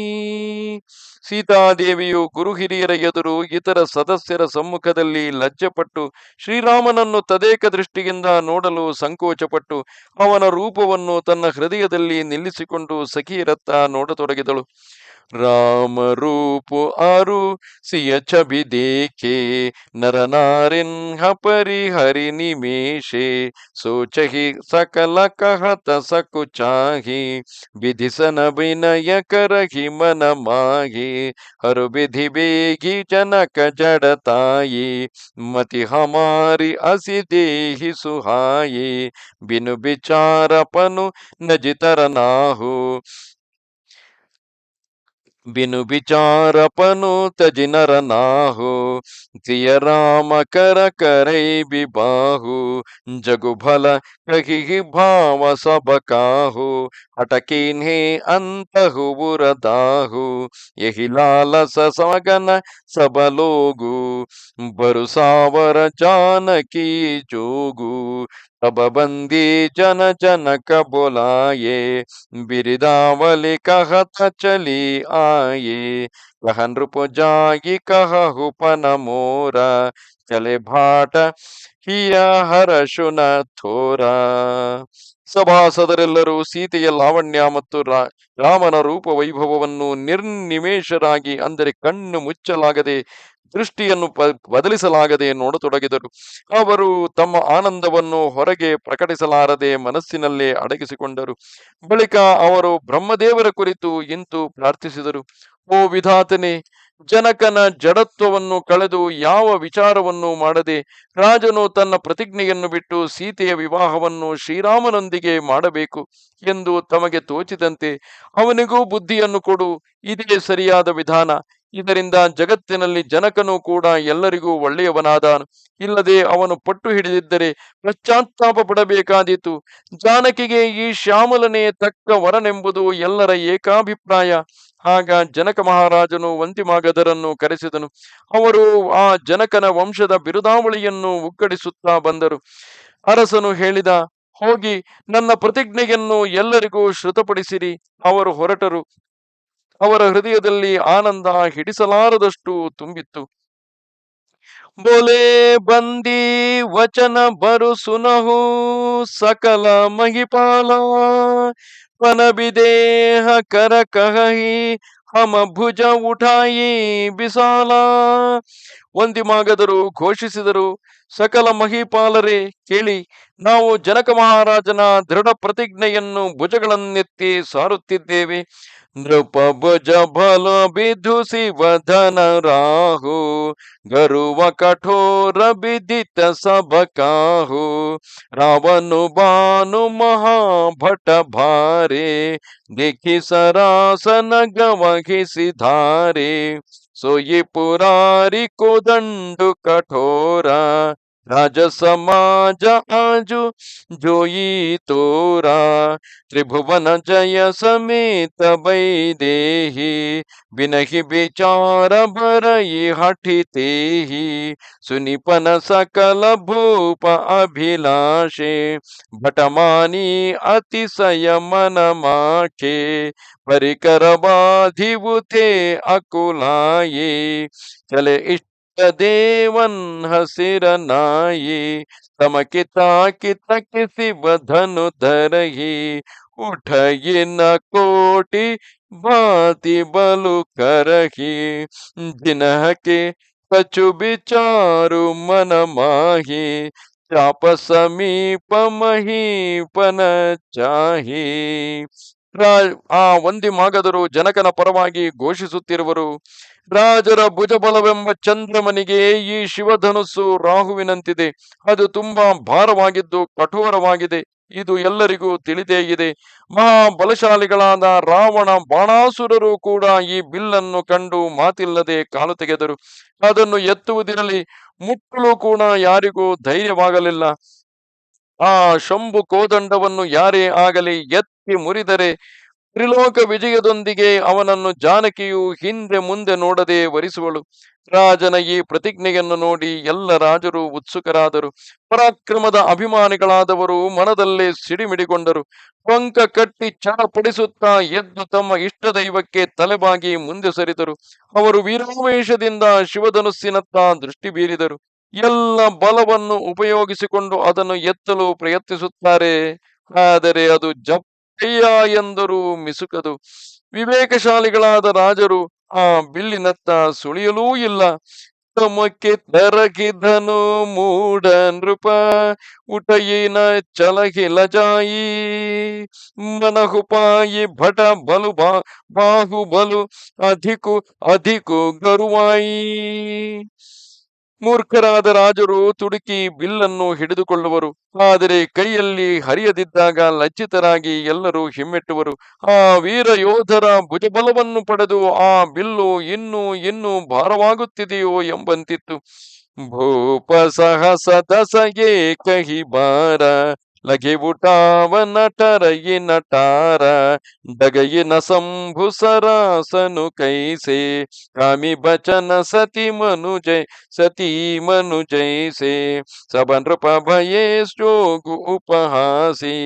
ಸೀತಾದೇವಿಯು ಗುರು ಹಿರಿಯರ ಎದುರು ಇತರ ಸದಸ್ಯರ ಸಮ್ಮುಖದಲ್ಲಿ ಲಜ್ಜೆಪಟ್ಟು ಶ್ರೀರಾಮನನ್ನು ತದೇಕ ದೃಷ್ಟಿಯಿಂದ ನೋಡಲು ಸಂಕೋಚಪಟ್ಟು ಅವನ ರೂಪವನ್ನು ತನ್ನ ಹೃದಯದಲ್ಲಿ ನಿಲ್ಲಿಸಿಕೊಂಡು ಸಖಿಯರತ್ತ ನೋಡತೊಡಗಿದಳು. राम रूप आरु सिय छवि देखे नर नारिन हपरि हरि निमेषे सोचहि सकल कहत सकुचाहि विधिसन विनय करहि मन माहि हरु विधि बेगी जनक जड़ताई मति हमारी असि देहि सुहाई बिनु विचारपनु नजितर नाहु बिनु विचारपनु तजिनर नाहु सिय राम कर करई बिबाहु जगु भल कहि भाव सब काहु हटकिन्हे अंतहु बुरदाहु यही लालस सगन सब लोगु बरुसावर जानकी जोगु तब बंदी जन जनक बोलाये बिरदावली कहत चली आये कह नृप जागी कहु पन मोरा चले भाट ಹಿಯ ಹರಶುನ ಥೋರ. ಸಭಾಸದರೆಲ್ಲರೂ ಸೀತೆಯ ಲಾವಣ್ಯ ಮತ್ತು ರಾಮನ ರೂಪ ವೈಭವವನ್ನು ನಿರ್ನಿಮೇಷರಾಗಿ, ಅಂದರೆ ಕಣ್ಣು ಮುಚ್ಚಲಾಗದೆ, ದೃಷ್ಟಿಯನ್ನು ಬದಲಿಸಲಾಗದೆ ನೋಡತೊಡಗಿದರು. ಅವರು ತಮ್ಮ ಆನಂದವನ್ನು ಹೊರಗೆ ಪ್ರಕಟಿಸಲಾರದೆ ಮನಸ್ಸಿನಲ್ಲೇ ಅಡಗಿಸಿಕೊಂಡರು. ಬಳಿಕ ಅವರು ಬ್ರಹ್ಮದೇವರ ಕುರಿತು ಇಂತು ಪ್ರಾರ್ಥಿಸಿದರು. ಓ ವಿಧಾತನೇ, ಜನಕನ ಜಡತ್ವವನ್ನು ಕಳೆದು ಯಾವ ವಿಚಾರವನ್ನು ಮಾಡದೆ ರಾಜನು ತನ್ನ ಪ್ರತಿಜ್ಞೆಯನ್ನು ಬಿಟ್ಟು ಸೀತೆಯ ವಿವಾಹವನ್ನು ಶ್ರೀರಾಮನೊಂದಿಗೆ ಮಾಡಬೇಕು ಎಂದು ತಮಗೆ ತೋಚಿದಂತೆ ಅವನಿಗೂ ಬುದ್ಧಿಯನ್ನು ಕೊಡು. ಇದೇ ಸರಿಯಾದ ವಿಧಾನ. ಇದರಿಂದ ಜಗತ್ತಿನಲ್ಲಿ ಜನಕನು ಕೂಡ ಎಲ್ಲರಿಗೂ ಒಳ್ಳೆಯವನಾದನು. ಇಲ್ಲದೆ ಅವನು ಪಟ್ಟು ಹಿಡಿದಿದ್ದರೆ ಪಶ್ಚಾತ್ತಾಪ ಪಡಬೇಕಾದೀತು. ಜಾನಕಿಗೆ ಈ ಶ್ಯಾಮಲನೇ ತಕ್ಕ ವರನೆಂಬುದು ಎಲ್ಲರ ಏಕಾಭಿಪ್ರಾಯ. ಆಗ ಜನಕ ಮಹಾರಾಜನು ವಂತಿಮಾಗಧರನ್ನು ಕರೆಸಿದನು. ಅವರು ಆ ಜನಕನ ವಂಶದ ಬಿರುದಾವಳಿಯನ್ನು ಉಗ್ಗಡಿಸುತ್ತಾ ಬಂದರು. ಅರಸನು ಹೇಳಿದ, ಹೋಗಿ ನನ್ನ ಪ್ರತಿಜ್ಞೆಯನ್ನು ಎಲ್ಲರಿಗೂ ಶ್ರುತಪಡಿಸಿರಿ. ಅವರು ಹೊರಟರು. ಅವರ ಹೃದಯದಲ್ಲಿ ಆನಂದ ಹಿಡಿಸಲಾರದಷ್ಟು ತುಂಬಿತ್ತು. ಬೋಲೆ ಬಂದಿ ವಚನ ಬರು ಸುನಹು ಸಕಲ ಮಹಿಪಾಲ ಪನ ಬಿದೇಹ ಕರ ಕಹಿ ಹಮ ಭುಜ ಉಠಾಯಿ ಬಿಸಾಲ. ವಂದಿಮಾಗದರು ಘೋಷಿಸಿದರು, ಸಕಲ ಮಹಿಪಾಲರೇ ಕೇಳಿ, ನಾವು ಜನಕ ಮಹಾರಾಜನ ದೃಢ ಪ್ರತಿಜ್ಞೆಯನ್ನು ಭುಜಗಳನ್ನೆತ್ತಿ ಸಾರುತ್ತಿದ್ದೇವೆ. ನೃಪ ಭುಜ ಬಲ ಬಿಧುಸಿ ವಧನ ರಾಹು ಗರುವ ಕಠೋರ ವಿದಿತ ಸಭ ಕಾಹು ರಾವನು ಬಾನು ಮಹಾಭಟ ಭಾರೆ देखी सरासन गवघिसी धारे सोई पुरारी को दंड कठोरा राज समाज आजु जोई तोरा त्रिभुवन जय समेत वैदेही बिनहि विचार भरई हठिते ही सुनिपन सकल भूप अभिलाषे भटमानी अतिशय मन माखे परिकर बाधिबुथे अकुलाये चले इष्ट देवन हसिर नाये तमकिता कित किसी बधनु धरही उठई न कोटि भांति बलु करही जिनह के कछु विचारु मन माही चाप ಸಮೀಪ ಮಹೀಪನ ಚಾಹಿ. ಆ ಒಂದಿಮಾಗದರು ಜನಕನ ಪರವಾಗಿ ಘೋಷಿಸುತ್ತಿರುವರು. ರಾಜರ ಭುಜಬಲವೆಂಬ ಚಂದ್ರಮನಿಗೆ ಈ ಶಿವಧನುಸ್ಸು ರಾಹುವಿನಂತಿದೆ. ಅದು ತುಂಬಾ ಭಾರವಾಗಿದ್ದು ಕಠೋರವಾಗಿದೆ. ಇದು ಎಲ್ಲರಿಗೂ ತಿಳಿದೇ ಇದೆ. ಮಹಾಬಲಶಾಲಿಗಳಾದ ರಾವಣ ಬಾಣಾಸುರರು ಕೂಡ ಈ ಬಿಲ್ಲನ್ನು ಕಂಡು ಮಾತಿಲ್ಲದೆ ಕಾಲು ತೆಗೆದರು. ಅದನ್ನು ಎತ್ತುವುದಿರಲಿ, ಮುಟ್ಟಲು ಕೂಡ ಯಾರಿಗೂ ಧೈರ್ಯವಾಗಲಿಲ್ಲ. ಆ ಶಂಭು ಕೋದಂಡವನ್ನು ಯಾರೇ ಆಗಲಿ ಎತ್ತಿ ಮುರಿದರೆ ತ್ರಿಲೋಕ ವಿಜಯದೊಂದಿಗೆ ಅವನನ್ನು ಜಾನಕಿಯು ಹಿಂದೆ ಮುಂದೆ ನೋಡದೆ ವರಿಸುವಳು. ರಾಜನ ಈ ಪ್ರತಿಜ್ಞೆಯನ್ನು ನೋಡಿ ಎಲ್ಲ ರಾಜರು ಉತ್ಸುಕರಾದರು. ಪರಾಕ್ರಮದ ಅಭಿಮಾನಿಗಳಾದವರು ಮನದಲ್ಲೇ ಸಿಡಿಮಿಡಿಗೊಂಡರು. ಟೊಂಕ ಕಟ್ಟಿ ಚಡಪಡಿಸುತ್ತಾ ಎದ್ದು ತಮ್ಮ ಇಷ್ಟ ದೈವಕ್ಕೆ ತಲೆಬಾಗಿ ಮುಂದೆ ಸರಿದರು. ಅವರು ವೀರಾವೇಶದಿಂದ ಶಿವಧನುಸ್ಸಿನತ್ತ ದೃಷ್ಟಿ ಬೀರಿದರು. ಎಲ್ಲ ಬಲವನ್ನು ಉಪಯೋಗಿಸಿಕೊಂಡು ಅದನ್ನು ಎತ್ತಲು ಪ್ರಯತ್ನಿಸುತ್ತಾರೆ. ಆದರೆ ಅದು ಜಪ್ಪಯ್ಯ ಎಂದರೂ ಮಿಸುಕದು. ವಿವೇಕಶಾಲಿಗಳಾದ ರಾಜರು ಆ ಬಿಲ್ಲಿನತ್ತ ಸುಳಿಯಲೂ ಇಲ್ಲ. ತಮಕ್ಕೆ ತರಗಿದನು ಮೂಢ ನೃಪ ಉಟಯಿನ ಚಲಹಿಲ ಜಾಯಿ ಮನಹುಪಾಯಿ ಭಟ ಬಲು ಬಾಹುಬಲು ಅಧಿಕು ಅಧಿಕು ಗರುವಾಯಿ. ಮೂರ್ಖರಾದ ರಾಜರು ತುಡುಕಿ ಬಿಲ್ಲನ್ನು ಹಿಡಿದುಕೊಳ್ಳುವರು. ಆದರೆ ಕೈಯಲ್ಲಿ ಹರಿಯದಿದ್ದಾಗ ಲಜ್ಜಿತರಾಗಿ ಎಲ್ಲರೂ ಹಿಮ್ಮೆಟ್ಟುವರು. ಆ ವೀರ ಯೋಧರ ಭುಜಬಲವನ್ನು ಪಡೆದು ಆ ಬಿಲ್ಲು ಇನ್ನೂ ಇನ್ನೂ ಭಾರವಾಗುತ್ತಿದೆಯೋ ಎಂಬಂತಿತ್ತು. ಭೂಪ ಸಹಸ ದಸಗೆ ಕಹಿ ಬಾರ ಲಘಿವುಟಾವ ನಟರಯಿ ನಟಾರ ಡಗಯಿನ ಸಂಭು ಸರಾಸನು ಕೈಸೆ ಕಾಮಿ ಬಚನ ಸತಿ ಮನು ಜೈಸೆ ಸಬ ನೃಪ ಭಯೇ ಶೋಗು ಉಪಹಾಸಿ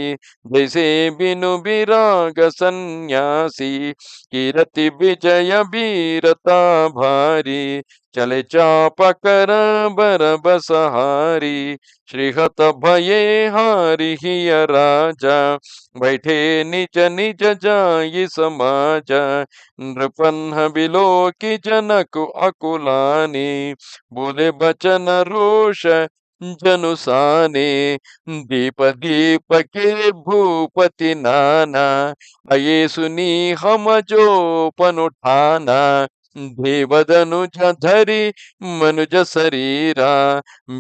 ಜೈಸೆ ಬಿನು ಬಿರಾಗ ಸನ್ಯಾಸಿ कीरति विजय बीरता भारी चले चाप कर बरब सहारी श्रीहत भये हारि हिय राजा बैठे निज निज जाई समाज नृपन्ह बिलो की जनक अकुलानी बोले बचन रोष जनुसाने दीप दीप के भूपति नाना अये सुनी हम जो पनुठाना देवदनुज धरि मनुज शरीरा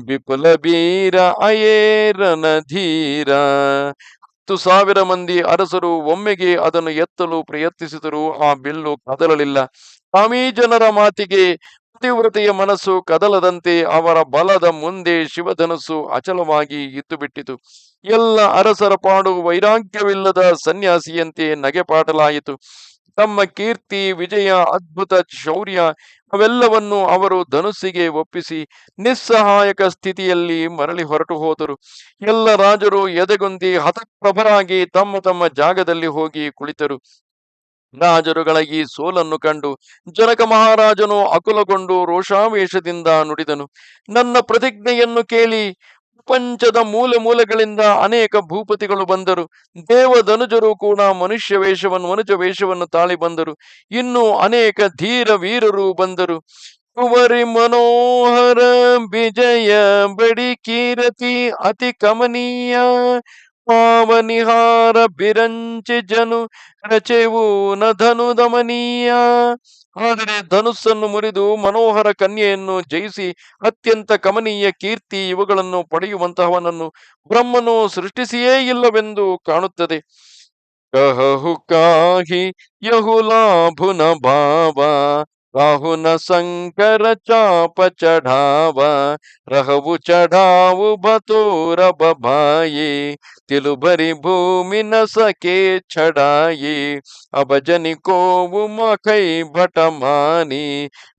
विपुल बीर अये ರಣಧೀರ. 10,000 ಮಂದಿ ಅರಸರು ಒಮ್ಮೆಗೆ ಅದನ್ನು ಎತ್ತಲು ಪ್ರಯತ್ನಿಸಿದರೂ ಆ ಬಿಲ್ಲು ಕದಲಲಿಲ್ಲ. ಸ್ವಾಮಿ ಜನರ ಮಾತಿಗೆ ಪತಿವ್ರತೆಯ ಮನಸ್ಸು ಕದಲದಂತೆ ಅವರ ಬಲದ ಮುಂದೆ ಶಿವಧನಸ್ಸು ಅಚಲವಾಗಿ ಇದ್ದು ಬಿಟ್ಟಿತು. ಎಲ್ಲ ಅರಸರ ಪಾಡು ವೈರಾಗ್ಯವಿಲ್ಲದ ಸನ್ಯಾಸಿಯಂತೆ ನಗೆಪಾಟಲಾಯಿತು. ತಮ್ಮ ಕೀರ್ತಿ, ವಿಜಯ, ಅದ್ಭುತ ಶೌರ್ಯ ಅವೆಲ್ಲವನ್ನು ಅವರು ಧನುಸ್ಸಿಗೆ ಒಪ್ಪಿಸಿ ನಿಸ್ಸಹಾಯಕ ಸ್ಥಿತಿಯಲ್ಲಿ ಮರಳಿ ಹೊರಟು ಹೋದರು. ಎಲ್ಲ ರಾಜರು ಎದೆಗುಂದಿ ಹತಪ್ರಭರಾಗಿ ತಮ್ಮ ತಮ್ಮ ಜಾಗದಲ್ಲಿ ಹೋಗಿ ಕುಳಿತರು. ರಾಜರುಗಳ ಈ ಸೋಲನ್ನು ಕಂಡು ಜನಕ ಮಹಾರಾಜನು ಅಕುಲಗೊಂಡು ರೋಷಾವೇಶದಿಂದ ನುಡಿದನು. ನನ್ನ ಪ್ರತಿಜ್ಞೆಯನ್ನು ಕೇಳಿ ಪ್ರಪಂಚದ ಮೂಲೆ ಮೂಲೆಗಳಿಂದ ಅನೇಕ ಭೂಪತಿಗಳು ಬಂದರು. ದೇವಧನುಜರು ಕೂಡ ಮನುಜ ವೇಷವನ್ನು ತಾಳಿ ಬಂದರು. ಇನ್ನು ಅನೇಕ ಧೀರ ವೀರರು ಬಂದರು. ಕುವರಿ ಮನೋಹರ ವಿಜಯ ಬಡಿ ಕೀರತಿ ಅತಿ ಕಮನೀಯ ಪಾವನಿಹಾರ ಬಿರಂಚಿ ಜನು ರಚೆವು ನ ಧನು ದಮನೀಯ. ಆದರೆ ಧನುಸ್ಸನ್ನು ಮುರಿದು ಮನೋಹರ ಕನ್ಯೆಯನ್ನು ಜಯಿಸಿ ಅತ್ಯಂತ ಕಮನೀಯ ಕೀರ್ತಿ ಇವುಗಳನ್ನು ಪಡೆಯುವಂತಹವನನ್ನು ಬ್ರಹ್ಮನು ಸೃಷ್ಟಿಸಿಯೇ ಇಲ್ಲವೆಂದು ಕಾಣುತ್ತದೆ. ಕಹು ಕಾಹಿ ಯಹುಲಾಭು ನ ಭಾವ ರಾಹುನ ಶಂಕರ ಚಾಪ ಚಢಾವ ರಹವು ಚಢಾವು ಬತೋರ ಬಭಾಯಿ ತಿಲುಬರಿ ಭೂಮಿ ನ ಸಕೆ ಛಡಾಯಿ ಅಭಜನಿ ಕೋವು ಮಖೈ ಭಟ ಮಾನಿ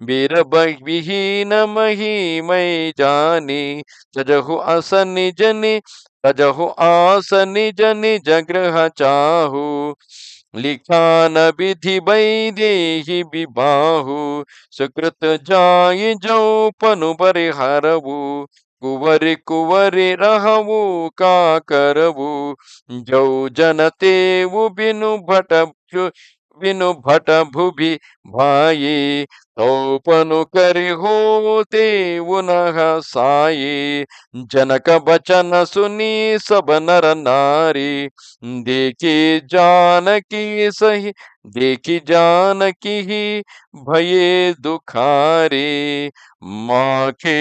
ಬೀರ ವಿಹೀನ ಮಹಿಮೈ ಜಾನಿ ತಜಹು ಅಸ ನಿಜನಿ ತಜಹು ಆಸ ನಿಜ ನಿಜ ಗೃಹ ಚಾಹು लिखान विधि वैदेही विबाहु सुकृत जाई जौ पनु परिहरवु कुवरि कुवरि रहवु का करवु जौ जनतेवु बिनु भट भुभि भाई ತೌಪನು ಕರಿ ಹೋತೆ ಉನಃ ಸಾಯಿ ಜನಕ ಬಚನ ಸುನಿ ಸಬ ನರ ನಾರಿ देखी जानकी सही देखी जानकी ही भये दुखारी माँ के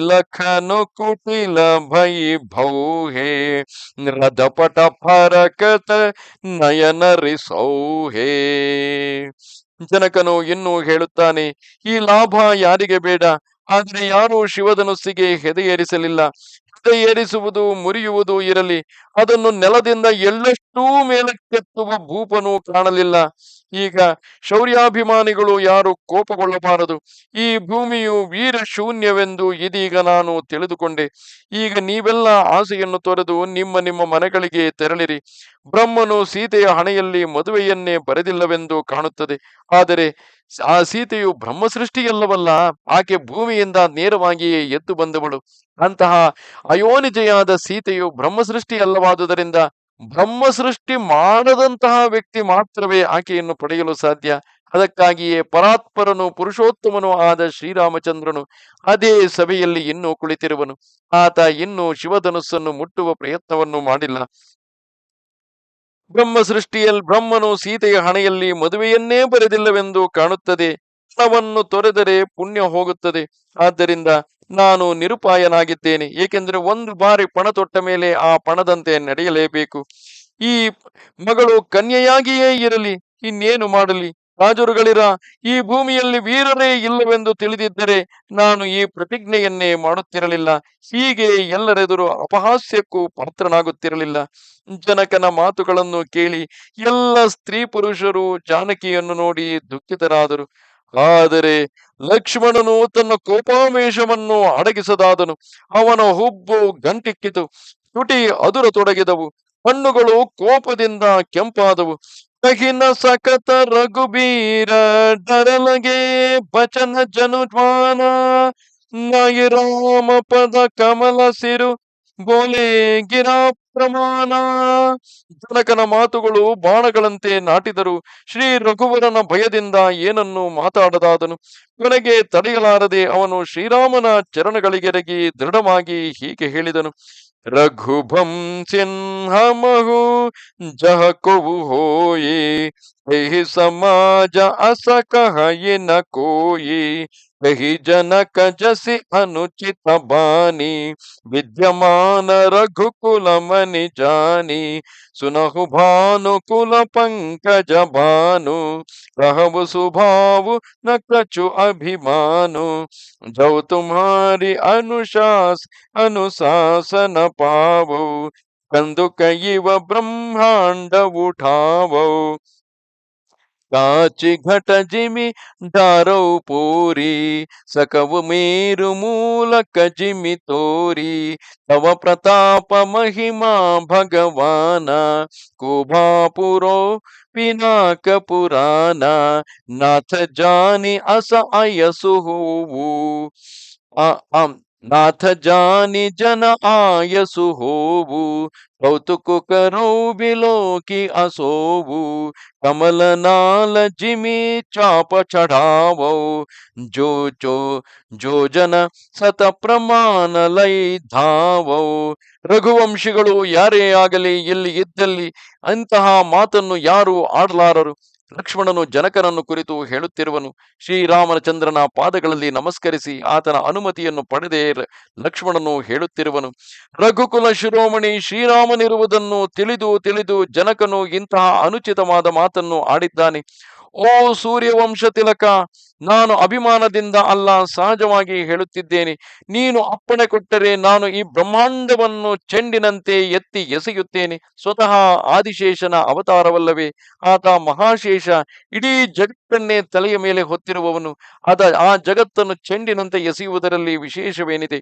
लखन कुटिल भई भौ है रदपट फरकत ನಯನ ರಿಸೌಹೇ. ಜನಕನು ಇನ್ನೂ ಹೇಳುತ್ತಾನೆ, ಈ ಲಾಭ ಯಾರಿಗೆ ಬೇಡ, ಆದರೆ ಯಾರೂ ಶಿವಧನುಸ್ಸಿಗೆ ಹೆದೆಯೇರಿಸಲಿಲ್ಲ. ಹೆದೆಯೇರಿಸುವುದು ಮುರಿಯುವುದು ಇರಲಿ, ಅದನ್ನು ನೆಲದಿಂದ ಎಳ್ಳಷ್ಟೂ ಮೇಲಕ್ಕೆತ್ತುವ ಭೂಪನು ಕಾಣಲಿಲ್ಲ. ಈಗ ಶೌರ್ಯಾಭಿಮಾನಿಗಳು ಯಾರು ಕೋಪಗೊಳ್ಳಬಾರದು. ಈ ಭೂಮಿಯು ವೀರ ಶೂನ್ಯವೆಂದು ಇದೀಗ ನಾನು ತಿಳಿದುಕೊಂಡೆ. ಈಗ ನೀವೆಲ್ಲ ಆಸೆಯನ್ನು ತೊರೆದು ನಿಮ್ಮ ನಿಮ್ಮ ಮನೆಗಳಿಗೆ ತೆರಳಿರಿ. ಬ್ರಹ್ಮನು ಸೀತೆಯ ಹಣೆಯಲ್ಲಿ ಮದುವೆಯನ್ನೇ ಬರೆದಿಲ್ಲವೆಂದು ಕಾಣುತ್ತದೆ. ಆದರೆ ಆ ಸೀತೆಯು ಬ್ರಹ್ಮ ಸೃಷ್ಟಿಯಲ್ಲವಲ್ಲ, ಆಕೆ ಭೂಮಿಯಿಂದ ನೇರವಾಗಿಯೇ ಎದ್ದು ಬಂದವಳು. ಅಂತಹ ಅಯೋನಿಜೆಯಾದ ಸೀತೆಯು ಬ್ರಹ್ಮ ಸೃಷ್ಟಿ ಅಲ್ಲವಾದುದರಿಂದ ಬ್ರಹ್ಮ ಸೃಷ್ಟಿ ಮಾಡದಂತಹ ವ್ಯಕ್ತಿ ಮಾತ್ರವೇ ಆಕೆಯನ್ನು ಪಡೆಯಲು ಸಾಧ್ಯ. ಅದಕ್ಕಾಗಿಯೇ ಪರಾತ್ಪರನು ಪುರುಷೋತ್ತಮನೂ ಆದ ಶ್ರೀರಾಮಚಂದ್ರನು ಅದೇ ಸಭೆಯಲ್ಲಿ ಇನ್ನೂ ಕುಳಿತಿರುವನು. ಆತ ಇನ್ನೂ ಶಿವಧನುಸ್ಸನ್ನು ಮುಟ್ಟುವ ಪ್ರಯತ್ನವನ್ನು ಮಾಡಿಲ್ಲ. ಬ್ರಹ್ಮನು ಸೀತೆಯ ಹಣೆಯಲ್ಲಿ ಮದುವೆಯನ್ನೇ ಬರೆದಿಲ್ಲವೆಂದು ಕಾಣುತ್ತದೆ. ಹಣವನ್ನು ತೊರೆದರೆ ಪುಣ್ಯ ಹೋಗುತ್ತದೆ. ಆದ್ದರಿಂದ ನಾನು ನಿರುಪಾಯನಾಗಿದ್ದೇನೆ. ಏಕೆಂದರೆ ಒಂದು ಬಾರಿ ಪಣ ತೊಟ್ಟ ಮೇಲೆ ಆ ಪಣದಂತೆ ನಡೆಯಲೇಬೇಕು. ಈ ಮಗಳು ಕನ್ಯೆಯಾಗಿಯೇ ಇರಲಿ, ಇನ್ನೇನು ಮಾಡಲಿ. ರಾಜರುಗಳಿರ ಈ ಭೂಮಿಯಲ್ಲಿ ವೀರರೇ ಇಲ್ಲವೆಂದು ತಿಳಿದಿದ್ದರೆ ನಾನು ಈ ಪ್ರತಿಜ್ಞೆಯನ್ನೇ ಮಾಡುತ್ತಿರಲಿಲ್ಲ. ಹೀಗೆ ಎಲ್ಲರೆದುರು ಅಪಹಾಸ್ಯಕ್ಕೂ ಪಾತ್ರನಾಗುತ್ತಿರಲಿಲ್ಲ. ಜನಕನ ಮಾತುಗಳನ್ನು ಕೇಳಿ ಎಲ್ಲ ಸ್ತ್ರೀ ಪುರುಷರು ಜಾನಕಿಯನ್ನು ನೋಡಿ ದುಃಖಿತರಾದರು. ಆದರೆ ಲಕ್ಷ್ಮಣನು ತನ್ನ ಕೋಪಾವೇಶವನ್ನು ಅಡಗಿಸದಾದನು. ಅವನ ಹುಬ್ಬು ಗಂಟಿಕ್ಕಿತು, ತುಟಿ ಅದುರತೊಡಗಿದವು, ಕಣ್ಣುಗಳು ಕೋಪದಿಂದ ಕೆಂಪಾದವು. ಕಹಿನ ಸಕತ ರಘುಬೀರ ಡರಲಗೆ ಬಚನ ಜನುಜ್ವಾನ ನಾಯಿ ರಾಮ ಪದ ಕಮಲ ಸಿರು ಬೋಲೆ ಗಿರಾ ಪ್ರಮಾಣ. ಜನಕನ ಮಾತುಗಳು ಬಾಣಗಳಂತೆ ನಾಟಿದರು. ಶ್ರೀ ರಘುವರನ ಭಯದಿಂದ ಏನನ್ನು ಮಾತಾಡದಾದನು. ಕೊನೆಗೆ ತಡೆಯಲಾರದೆ ಅವನು ಶ್ರೀರಾಮನ ಚರಣಗಳಿಗೆರಗಿ ದೃಢವಾಗಿ ಹೀಗೆ ಹೇಳಿದನು. ರಘುಭಂ ಸಿಂಹಮಹು ಜಹ ಕೊವು ಹೋಯಿ ಎಹಿ ಸಮಾಜ ಅಸ ಕಹಯಿ ನ ಕೋಯಿ ಕಹಿ ಜನಕ ಜಸಿ ಅನುಚಿತ ಬಾನಿ ವಿದ್ಯಮಾನ ರಘುಕುಲ ಮನಿ ಜಾನಿ ಸುನಹು ಭಾನುಕುಲ ಪಂಕಜ ಭಾನು कहु सुभाव न कछु अभिमानु जौ तुम्हारी अनुशासन पावो कंदुक इव ब्रह्मांड उठावो काचि घट जिमि डारौ पूरी सकव मेरु मूलक जिमि तोरी तव प्रताप महिमा भगवान कुभापुरो पिनाक पुराण नाथ जानी अस आयसु होवु नाथ जानी जन आयसु होवु कौतुक करो बिलो की असोवु कमल नाल जिमि चाप चढ़ावो जो जन ಸತ ಪ್ರಮಾಣ ಲೈ ಧಾವೋ. ರಘುವಂಶಿಗಳು ಯಾರೇ ಆಗಲಿ ಇಲ್ಲಿ ಇದ್ದಲ್ಲಿ ಅಂತಹ ಮಾತನ್ನು ಯಾರು ಆಡಲಾರರು. ಲಕ್ಷ್ಮಣನು ಜನಕನನ್ನು ಕುರಿತು ಹೇಳುತ್ತಿರುವನು. ಶ್ರೀರಾಮಚಂದ್ರನ ಪಾದಗಳಲ್ಲಿ ನಮಸ್ಕರಿಸಿ ಆತನ ಅನುಮತಿಯನ್ನು ಪಡೆದೇ ಲಕ್ಷ್ಮಣನು ಹೇಳುತ್ತಿರುವನು. ರಘುಕುಲ ಶಿರೋಮಣಿ ಶ್ರೀರಾಮನಿರುವುದನ್ನು ತಿಳಿದು ಜನಕನು ಇಂತಹ ಅನುಚಿತವಾದ ಮಾತನ್ನು ಆಡಿದ್ದಾನೆ. ಓ ಸೂರ್ಯವಂಶ ತಿಲಕ, ನಾನು ಅಭಿಮಾನದಿಂದ ಅಲ್ಲ, ಸಹಜವಾಗಿ ಹೇಳುತ್ತಿದ್ದೇನೆ. ನೀನು ಅಪ್ಪಣೆ ಕೊಟ್ಟರೆ ನಾನು ಈ ಬ್ರಹ್ಮಾಂಡವನ್ನು ಚೆಂಡಿನಂತೆ ಎತ್ತಿ ಎಸೆಯುತ್ತೇನೆ. ಸ್ವತಃ ಆದಿಶೇಷನ ಅವತಾರವಲ್ಲವೇ ಆತ ಮಹಾಶೇಷ. ಇಡೀ ಜಗತ್ತನ್ನೇ ತಲೆಯ ಮೇಲೆ ಹೊತ್ತಿರುವವನು. ಆ ಜಗತ್ತನ್ನು ಚೆಂಡಿನಂತೆ ಎಸೆಯುವುದರಲ್ಲಿ ವಿಶೇಷವೇನಿದೆ?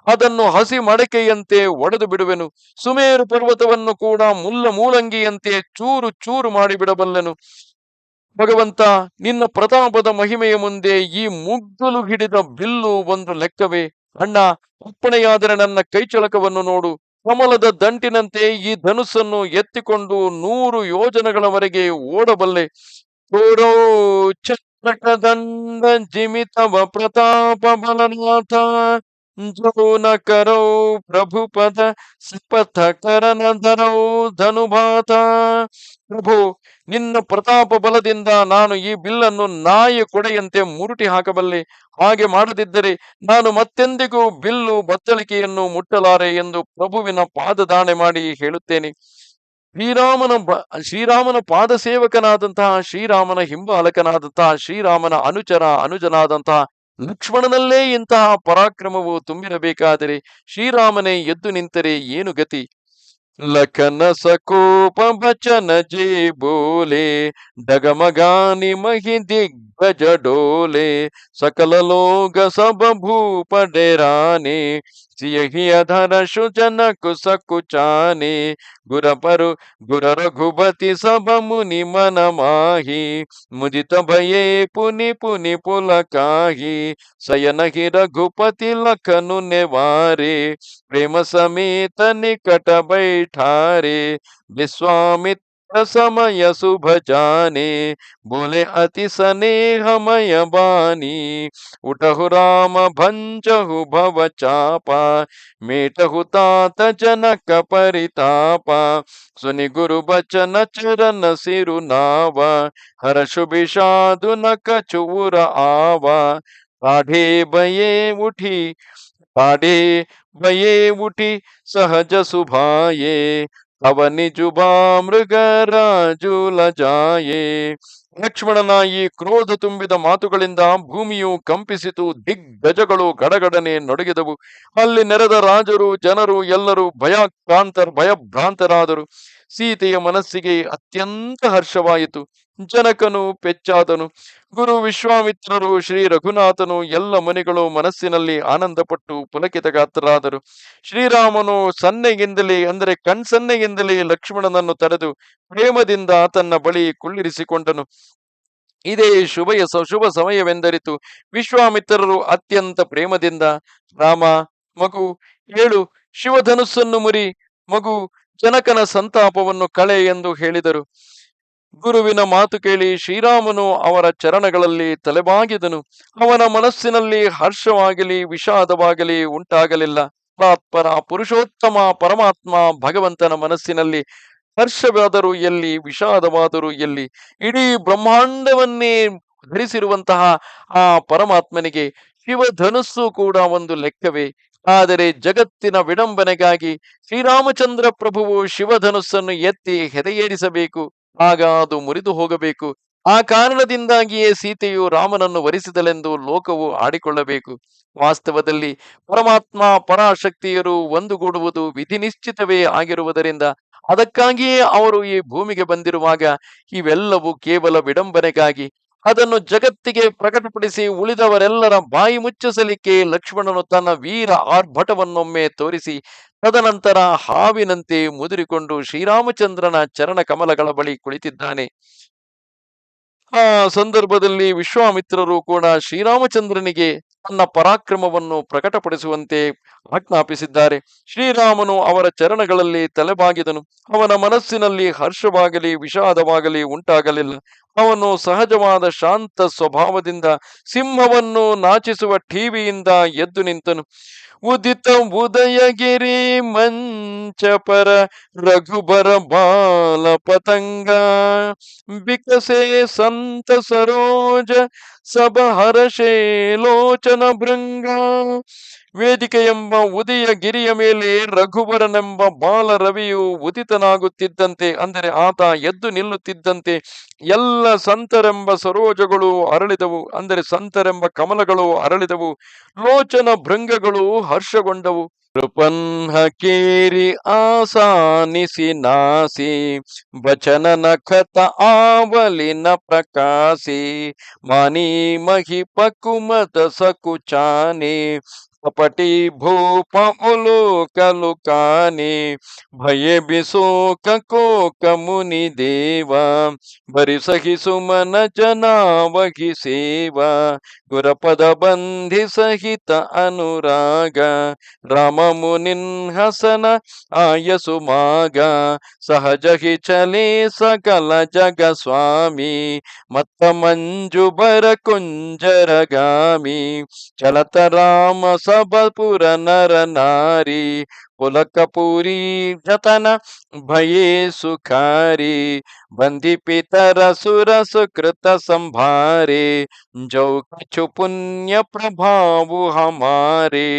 ಅದನ್ನು ಹಸಿ ಮಡಕೆಯಂತೆ ಒಡೆದು ಬಿಡುವೆನು. ಸುಮೇರು ಪರ್ವತವನ್ನು ಕೂಡ ಮೂಲಂಗಿಯಂತೆ ಚೂರು ಚೂರು ಮಾಡಿಬಿಡಬಲ್ಲೆನು. ಭಗವಂತ, ನಿನ್ನ ಪ್ರತಾಪದ ಮಹಿಮೆಯ ಮುಂದೆ ಈ ಮುಗ್ಗಲು ಹಿಡಿದ ಬಿಲ್ಲು ಒಂದು ಲೆಕ್ಕವೇ? ಅಣ್ಣ, ಅಪ್ಪಣೆಯಾದರೆ ನನ್ನ ಕೈಚಳಕವನ್ನು ನೋಡು. ಕಮಲದ ದಂಟಿನಂತೆ ಈ ಧನುಸ್ಸನ್ನು ಎತ್ತಿಕೊಂಡು 100 ಯೋಜನಗಳವರೆಗೆ ಓಡಬಲ್ಲೆ. ತೋರೋ ಪ್ರಕದಂಡ ಜಿಮಿತವ ಪ್ರತಾಪ ಬಲನಾಥ ಜೋನ ಕರೌ ಪ್ರಭುಪದ ಸಪಥ ಕರನ ಧರೌ ಧನುಭಾತ. ಪ್ರಭು, ನಿನ್ನ ಪ್ರತಾಪ ಬಲದಿಂದ ನಾನು ಈ ಬಿಲ್ಲನ್ನು ನಾಯಿ ಕೊಡೆಯಂತೆ ಮುರುಟಿ ಹಾಕಬಲ್ಲೆ. ಹಾಗೆ ಮಾಡದಿದ್ದರೆ ನಾನು ಮತ್ತೆಂದಿಗೂ ಬಿಲ್ಲು ಬತ್ತಳಿಕೆಯನ್ನು ಮುಟ್ಟಲಾರೆ ಎಂದು ಪ್ರಭುವಿನ ಪಾದದಾಣೆ ಮಾಡಿ ಹೇಳುತ್ತೇನೆ. ಶ್ರೀರಾಮನ ಪಾದ ಸೇವಕನಾದಂತಹ, ಶ್ರೀರಾಮನ ಹಿಂಬಾಲಕನಾದಂತಹ, ಶ್ರೀರಾಮನ ಅನುಜನಾದಂತಹ ಲಕ್ಷ್ಮಣನಲ್ಲೇ ಇಂತಹ ಪರಾಕ್ರಮವು ತುಂಬಿರಬೇಕಾದರೆ ಶ್ರೀರಾಮನೇ ಎದ್ದು ನಿಂತರೆ ಏನು ಗತಿ? ಲಖನ ಸಕೋಪ ಬಚನ ಜೇ ಬೋಲೆ ಡಗಮಗಾನಿ ಮಹಿ ದಿಗ್ಗಜ ಡೋಲೆ ಸಕಲ ಲೋಗ ಸಬ ಭೂಪ ಡೆರಾನೆ ಸಿಯಹಿ ಅಧರ ಶುಜನ ಕುಸಕುಚಾನೆ ಗುರಪರು ಗುರ ರಘುಪತಿ ಸಭ ಮುನಿ ಮನ ಮಾಹಿ ಮುದಿತ ಭಯೇ ಪುನಿ ಪುನಿ ಪುಲಕಾಹಿ ಸಯನ ಹಿ ರಘುಪತಿ ಲಖನು ನೆವಾರೆ प्रेम समेत निकट बैठारे विश्वामित्र समय शुभ जाने बोले अति स्नेहमय बानी उठहु राम भंजहु भव चापा मेटहु तात जनक परितापा सुनि गुरु बचन चरण सिरु नावा हर्षु विषादु न कछुर आवा काढ़े बये उठी काढ़े भये उठी सहज सुभाये तव निजुबा ಮೃಗ ರಾಜುಲ ಜಾಯೇ. ಲಕ್ಷ್ಮಣನ ಈ ಕ್ರೋಧ ತುಂಬಿದ ಮಾತುಗಳಿಂದ ಭೂಮಿಯು ಕಂಪಿಸಿತು, ದಿಗ್ಗಜಗಳು ಗಡಗಡನೆ ನಡುಗಿದವು. ಅಲ್ಲಿ ನೆರೆದ ರಾಜರು ಜನರು ಎಲ್ಲರೂ ಭಯಭ್ರಾಂತರಾದರು. ಸೀತೆಯ ಮನಸ್ಸಿಗೆ ಅತ್ಯಂತ ಹರ್ಷವಾಯಿತು. ಜನಕನು ಪೆಚ್ಚಾದನು. ಗುರು ವಿಶ್ವಾಮಿತ್ರರು, ಶ್ರೀ ರಘುನಾಥನು, ಎಲ್ಲ ಮುನಿಗಳು ಮನಸ್ಸಿನಲ್ಲಿ ಆನಂದಪಟ್ಟು ಪುಲಕಿತಗಾತ್ರರಾದರು. ಶ್ರೀರಾಮನು ಸನ್ನೆಗಿಂದಲೇ ಅಂದರೆ ಕಣ್ಸನ್ನೆಗಿಂದಲೇ ಲಕ್ಷ್ಮಣನನ್ನು ತಡೆದು ಪ್ರೇಮದಿಂದ ತನ್ನ ಬಳಿ ಕುಳ್ಳಿರಿಸಿಕೊಂಡನು. ಇದೇ ಶುಭ ಸಮಯವೆಂದರಿತು. ವಿಶ್ವಾಮಿತ್ರರು ಅತ್ಯಂತ ಪ್ರೇಮದಿಂದ, ರಾಮ, ಮಗು ಹೇಳು, ಶಿವಧನುಸ್ಸನ್ನು ಮುರಿ, ಮಗು ಜನಕನ ಸಂತಾಪವನ್ನು ಕಳೆ ಎಂದು ಹೇಳಿದರು. ಗುರುವಿನ ಮಾತು ಕೇಳಿ ಶ್ರೀರಾಮನು ಅವರ ಚರಣಗಳಲ್ಲಿ ತಲೆಬಾಗಿದನು. ಅವನ ಮನಸ್ಸಿನಲ್ಲಿ ಹರ್ಷವಾಗಲಿ ವಿಷಾದವಾಗಲಿ ಉಂಟಾಗಲಿಲ್ಲ. ಪುರುಷೋತ್ತಮ ಪರಮಾತ್ಮ ಭಗವಂತನ ಮನಸ್ಸಿನಲ್ಲಿ ಹರ್ಷವಾದರೂ ಎಲ್ಲಿ, ವಿಷಾದವಾದರೂ ಎಲ್ಲಿ? ಇಡೀ ಬ್ರಹ್ಮಾಂಡವನ್ನೇ ಧರಿಸಿರುವಂತಹ ಆ ಪರಮಾತ್ಮನಿಗೆ ಶಿವಧನುಸ್ಸು ಕೂಡ ಒಂದು ಲೆಕ್ಕವೇ? ಆದರೆ ಜಗತ್ತಿನ ವಿಡಂಬನೆಗಾಗಿ ಶ್ರೀರಾಮಚಂದ್ರ ಪ್ರಭುವು ಶಿವಧನುಸ್ಸನ್ನು ಎತ್ತಿ ಹೆದೆಯೇರಿಸಬೇಕು. ಆಗ ಅದು ಮುರಿದು ಹೋಗಬೇಕು. ಆ ಕಾರಣದಿಂದಾಗಿಯೇ ಸೀತೆಯು ರಾಮನನ್ನು ವರಿಸಿದಳೆಂದು ಲೋಕವು ಆಡಿಕೊಳ್ಳಬೇಕು. ವಾಸ್ತವದಲ್ಲಿ ಪರಮಾತ್ಮ ಪರಾಶಕ್ತಿಯರು ಒಂದುಗೂಡುವುದು ವಿಧಿ ನಿಶ್ಚಿತವೇ ಆಗಿರುವುದರಿಂದ ಅದಕ್ಕಾಗಿಯೇ ಅವರು ಈ ಭೂಮಿಗೆ ಬಂದಿರುವಾಗ ಇವೆಲ್ಲವೂ ಕೇವಲ ವಿಡಂಬನೆಗಾಗಿ ಅದನ್ನು ಜಗತ್ತಿಗೆ ಪ್ರಕಟಪಡಿಸಿ ಉಳಿದವರೆಲ್ಲರ ಬಾಯಿ ಮುಚ್ಚಿಸಲಿಕ್ಕೆ ಲಕ್ಷ್ಮಣನು ತನ್ನ ವೀರ ಆರ್ಭಟವನ್ನೊಮ್ಮೆ ತೋರಿಸಿ ತದನಂತರ ಹಾವಿನಂತೆ ಮುದುರಿಕೊಂಡು ಶ್ರೀರಾಮಚಂದ್ರನ ಚರಣ ಕಮಲಗಳ ಬಳಿ ಕುಳಿತಿದ್ದಾನೆ. ಆ ಸಂದರ್ಭದಲ್ಲಿ ವಿಶ್ವಾಮಿತ್ರರು ಕೂಡ ಶ್ರೀರಾಮಚಂದ್ರನಿಗೆ ತನ್ನ ಪರಾಕ್ರಮವನ್ನು ಪ್ರಕಟಪಡಿಸುವಂತೆ ಆಜ್ಞಾಪಿಸಿದ್ದಾರೆ. ಶ್ರೀರಾಮನು ಅವರ ಚರಣಗಳಲ್ಲಿ ತಲೆಬಾಗಿದನು. ಅವನ ಮನಸ್ಸಿನಲ್ಲಿ ಹರ್ಷವಾಗಲಿ ವಿಷಾದವಾಗಲಿ ಉಂಟಾಗಲಿಲ್ಲ. ಅವನು ಸಹಜವಾದ ಶಾಂತ ಸ್ವಭಾವದಿಂದ ಸಿಂಹವನ್ನು ನಾಚಿಸುವ ಠೀವಿಯಿಂದ ಎದ್ದು ನಿಂತನು. ಉದಿತ ಉದಯಗಿರಿ ಮಂಚಪರ ರಘುಬರ ಬಾಲ ಪತಂಗ ಬಿಕಸೆ ಸಂತ ಸರೋಜ ಸಬ ಹರಷೇ ಲೋಚನ ಭೃಂಗ. ವೇದಿಕೆ ಎಂಬ ಉದಯ ಗಿರಿಯ ಮೇಲೆ ರಘುವರನೆಂಬ ಬಾಲ ರವಿಯು ಉದಿತನಾಗುತ್ತಿದ್ದಂತೆ, ಅಂದರೆ ಆತ ಎದ್ದು ನಿಲ್ಲುತ್ತಿದ್ದಂತೆ ಎಲ್ಲ ಸಂತರೆಂಬ ಸರೋಜಗಳು ಅರಳಿದವು, ಅಂದರೆ ಸಂತರೆಂಬ ಕಮಲಗಳು ಅರಳಿದವು. ಲೋಚನ ಭೃಂಗಗಳು ಹರ್ಷಗೊಂಡವು. ನೃಪನ್ಹ ಕೇರಿ ಆಸಾನಿಸಿ ನಾಸಿ ವಚನ ನಖತ ಆವಲಿನ ಪ್ರಕಾಶಿ ಮಾನಿ ಮಹಿ ಪಕುಮತ ಸಕುಚಾನೆ कपटी भूप उलोक लुकाने भये बिसोक कोक मुनि देवा बरि सखी सुमन जनावहि सेवा गुरपद बंधि सहित अनुराग राम मुनिन हसन आय सुमाग सहज ही चले सकल जग स्वामी मत्त मंजु बर कुंजरगामी चलत राम सब पुर नर नारी पुलकपुरी जतन भये सुखारी बंदी पितर सुर सुकृत संभारे जो कछु पुण्य प्रभाव हमारे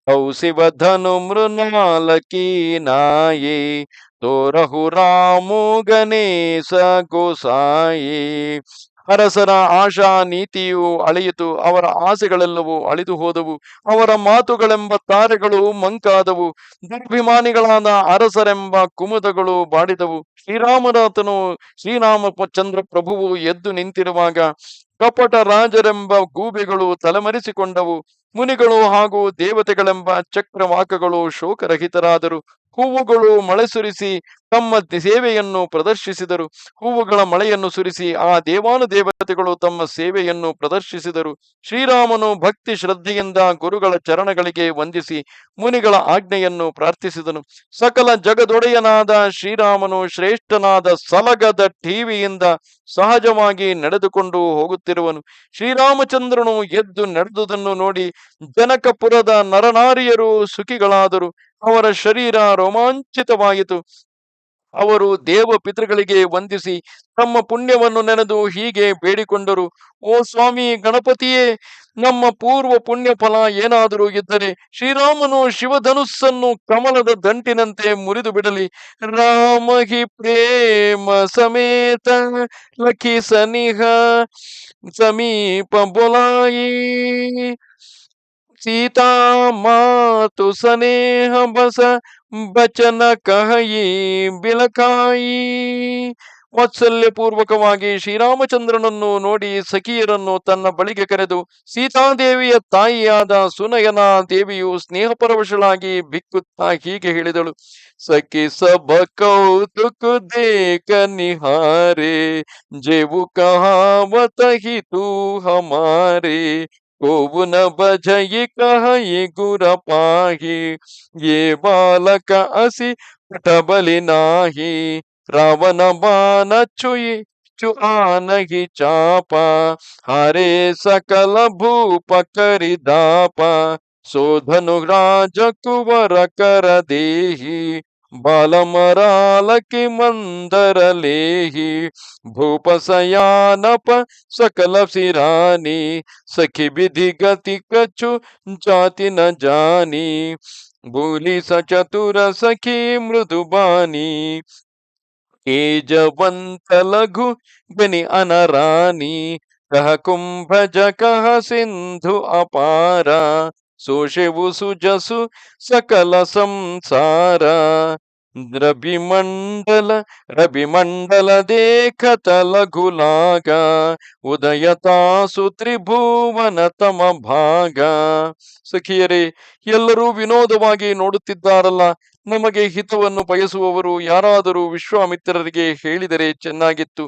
तौ शिव धनु मृणाल की नाये तो रघु रामो गणेश गोसाई ಅರಸರ ಆಶಾ ನೀತಿಯು ಅಳೆಯಿತು, ಅವರ ಆಸೆಗಳೆಲ್ಲವೂ ಅಳಿದು ಹೋದವು, ಅವರ ಮಾತುಗಳೆಂಬ ತಾರೆಗಳು ಮಂಕಾದವು, ದುರ್ಭಿಮಾನಿಗಳಾದ ಅರಸರೆಂಬ ಕುಮುದಗಳು ಬಾಡಿದವು. ಶ್ರೀರಾಮನಾಥನು ಶ್ರೀರಾಮಚಂದ್ರ ಪ್ರಭುವು ಎದ್ದು ನಿಂತಿರುವಾಗ ಕಪಟ ರಾಜರೆಂಬ ಗೂಬೆಗಳು ತಲೆಮರೆಸಿಕೊಂಡವು. ಮುನಿಗಳು ಹಾಗೂ ದೇವತೆಗಳೆಂಬ ಚಕ್ರವಾಕಗಳು ಶೋಕರಹಿತರಾದರು. ಹೂವುಗಳು ಮಳೆ ಸುರಿಸಿ ತಮ್ಮ ಸೇವೆಯನ್ನು ಪ್ರದರ್ಶಿಸಿದರು. ಹೂವುಗಳ ಮಳೆಯನ್ನು ಸುರಿಸಿ ಆ ದೇವಾನುದೇವತೆಗಳು ತಮ್ಮ ಸೇವೆಯನ್ನು ಪ್ರದರ್ಶಿಸಿದರು. ಶ್ರೀರಾಮನು ಭಕ್ತಿ ಶ್ರದ್ಧೆಯಿಂದ ಗುರುಗಳ ಚರಣಗಳಿಗೆ ವಂದಿಸಿ ಮುನಿಗಳ ಆಜ್ಞೆಯನ್ನು ಪ್ರಾರ್ಥಿಸಿದನು. ಸಕಲ ಜಗದೊಡೆಯನಾದ ಶ್ರೀರಾಮನು ಶ್ರೇಷ್ಠನಾದ ಸಲಗದ ಟಿವಿಯಿಂದ ಸಹಜವಾಗಿ ನಡೆದುಕೊಂಡು ಹೋಗುತ್ತಿರುವನು. ಶ್ರೀರಾಮಚಂದ್ರನು ಎದ್ದು ನಡೆದುದನ್ನು ನೋಡಿ ಜನಕಪುರದ ನರನಾರಿಯರು ಸುಖಿಗಳಾದರು. ಅವರ ಶರೀರ ರೋಮಾಂಚಿತವಾಯಿತು. ಅವರು ದೇವ ಪಿತೃಗಳಿಗೆ ವಂದಿಸಿ ತಮ್ಮ ಪುಣ್ಯವನ್ನು ನೆನೆದು ಹೀಗೆ ಬೇಡಿಕೊಂಡರು: ಓ ಸ್ವಾಮಿ ಗಣಪತಿಯೇ, ನಮ್ಮ ಪೂರ್ವ ಪುಣ್ಯ ಫಲ ಏನಾದರೂ ಇದ್ದರೆ ಶ್ರೀರಾಮನು ಶಿವಧನುಸ್ಸನ್ನು ಕಮಲದ ದಂಟಿನಂತೆ ಮುರಿದು ಬಿಡಲಿ. ರಾಮ ಹಿ ಪ್ರೇಮ ಸಮೇತ ಲಖಿ ಸನಿಹ ಸಮೀಪ ಬೊಲಾಯಿ सीता मातु स्नेह बस बचन कहई ಬಿಲಕಾಯಿ. ವಾತ್ಸಲ್ಯ ಪೂರ್ವಕವಾಗಿ ಶ್ರೀರಾಮಚಂದ್ರನನ್ನು ನೋಡಿ ಸಖಿಯರನ್ನು ತನ್ನ ಬಳಿಗೆ ಕರೆದು ಸೀತಾದೇವಿಯ ತಾಯಿಯಾದ ಸುನಯನ ದೇವಿಯು ಸ್ನೇಹಪರವಶಳಾಗಿ ಬಿಕ್ಕುತ್ತಾ ಹೀಗೆ ಹೇಳಿದಳು: ಸಖಿ ಸಬ ಕೌತುಕ ದೇಕ ನಿಹಾರೆ ಜೇವು ಕಹಾವತ ಹಿ ತೂ ಹಮಾರೆ ಕೋವು ನ ಬಜಯಿ ಕಹಯಿ ಗುರ ಪಾಹಿ ये बालक असी पटबलि नाही रावण बाण छुई चुआनहि चापा हारे सकल भूप करि दापा सोधनु राज कुवर कर देहि बालमराल की मंदर लेहि भूप सयानप सकल सिरानी सखी विधि गति कछु जाति न जानी भूली सचतुर सखी मृदुबानी तेजवंत लघु बनि अनरानी कह कुंभज कह सिंधु अपारा सोशेवु सुजसु सकल संसार रविमंडल देखत लघु लागा ಉದಯತಾಸು ತ್ರಿಭುವನ ತಮ ಭಾಗ. ಸಖಿಯರೇ, ಎಲ್ಲರೂ ವಿನೋದವಾಗಿ ನೋಡುತ್ತಿದ್ದಾರಲ್ಲ, ನಮಗೆ ಹಿತವನ್ನು ಬಯಸುವವರು ಯಾರಾದರೂ ವಿಶ್ವಾಮಿತ್ರರಿಗೆ ಹೇಳಿದರೆ ಚೆನ್ನಾಗಿತ್ತು.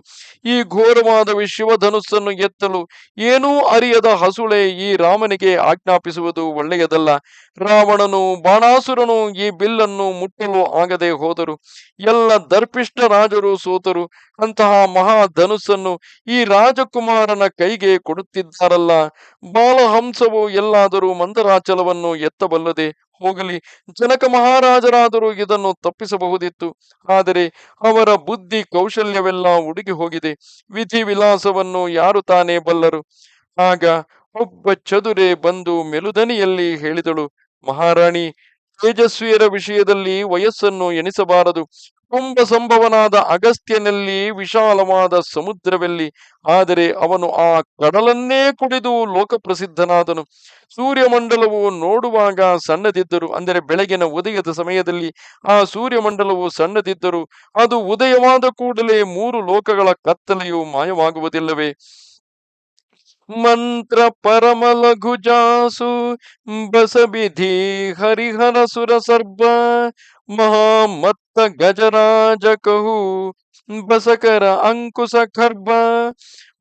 ಈ ಘೋರವಾದ ಶಿವಧನುಸ್ಸನ್ನು ಎತ್ತಲು ಏನೂ ಅರಿಯದ ಹಸುಳೆ ಈ ರಾಮನಿಗೆ ಆಜ್ಞಾಪಿಸುವುದು ಒಳ್ಳೆಯದಲ್ಲ. ರಾವಣನು ಬಾಣಾಸುರನು ಈ ಬಿಲ್ಲನ್ನು ಮುಟ್ಟಲು ಆಗದೆ ಹೋದರು. ಎಲ್ಲ ದರ್ಪಿಷ್ಟ ರಾಜರು ಸೋತರು. ಅಂತಹ ಮಹಾಧನುಸ್ಸನ್ನು ಈ ರಾಜಕುಮಾರನ ಕೈಗೆ ಕೊಡುತ್ತಿದ್ದಾರಲ್ಲ. ಬಾಲಹಂಸವು ಎಲ್ಲಾದರೂ ಮಂದರಾಚಲವನ್ನು ಎತ್ತಬಲ್ಲದೆ ಹೋಗಲಿ. ಜನಕ ಮಹಾರಾಜರಾದರೂ ಇದನ್ನು ತಪ್ಪಿಸಬಹುದಿತ್ತು. ಆದರೆ ಅವರ ಬುದ್ಧಿ ಕೌಶಲ್ಯವೆಲ್ಲ ಉಡುಗಿ ಹೋಗಿದೆ. ವಿಧಿ ವಿಲಾಸವನ್ನು ಯಾರು ತಾನೇ ಬಲ್ಲರು? ಆಗ ಒಬ್ಬ ಚದುರೆ ಬಂದು ಮೆಲುದನಿಯಲ್ಲಿ ಹೇಳಿದಳು: ಮಹಾರಾಣಿ, ತೇಜಸ್ವಿಯರ ವಿಷಯದಲ್ಲಿ ವಯಸ್ಸನ್ನು ಎಣಿಸಬಾರದು. ಕುಂಭ ಸಂಭವನಾದ ಅಗಸ್ತ್ಯನಲ್ಲಿ ವಿಶಾಲವಾದ ಸಮುದ್ರವೆಲ್ಲಿ, ಆದರೆ ಅವನು ಆ ಕಡಲನ್ನೇ ಕುಡಿದು ಲೋಕಪ್ರಸಿದ್ಧನಾದನು. ಸೂರ್ಯಮಂಡಲವು ನೋಡುವಾಗ ಸಣ್ಣದಿದ್ದರು, ಅಂದರೆ ಬೆಳಗಿನ ಉದಯದ ಸಮಯದಲ್ಲಿ ಆ ಸೂರ್ಯಮಂಡಲವು ಸಣ್ಣದಿದ್ದರು ಅದು ಉದಯವಾದ ಕೂಡಲೇ 3 ಲೋಕಗಳ ಕತ್ತಲೆಯು ಮಾಯವಾಗುವುದಿಲ್ಲವೇ? ಮಂತ್ರ ಪರಮ ಲಘು ಜಾಸು ಬಸಬಿಧಿ ಹರಿಹರ ಸುರ ಸರ್ಬ ಮಹಾಮತ್ತ ಗಜರಾಜ ಕಹು ಬಸಕರ ಅಂಕುಶ ಖರ್ಬ.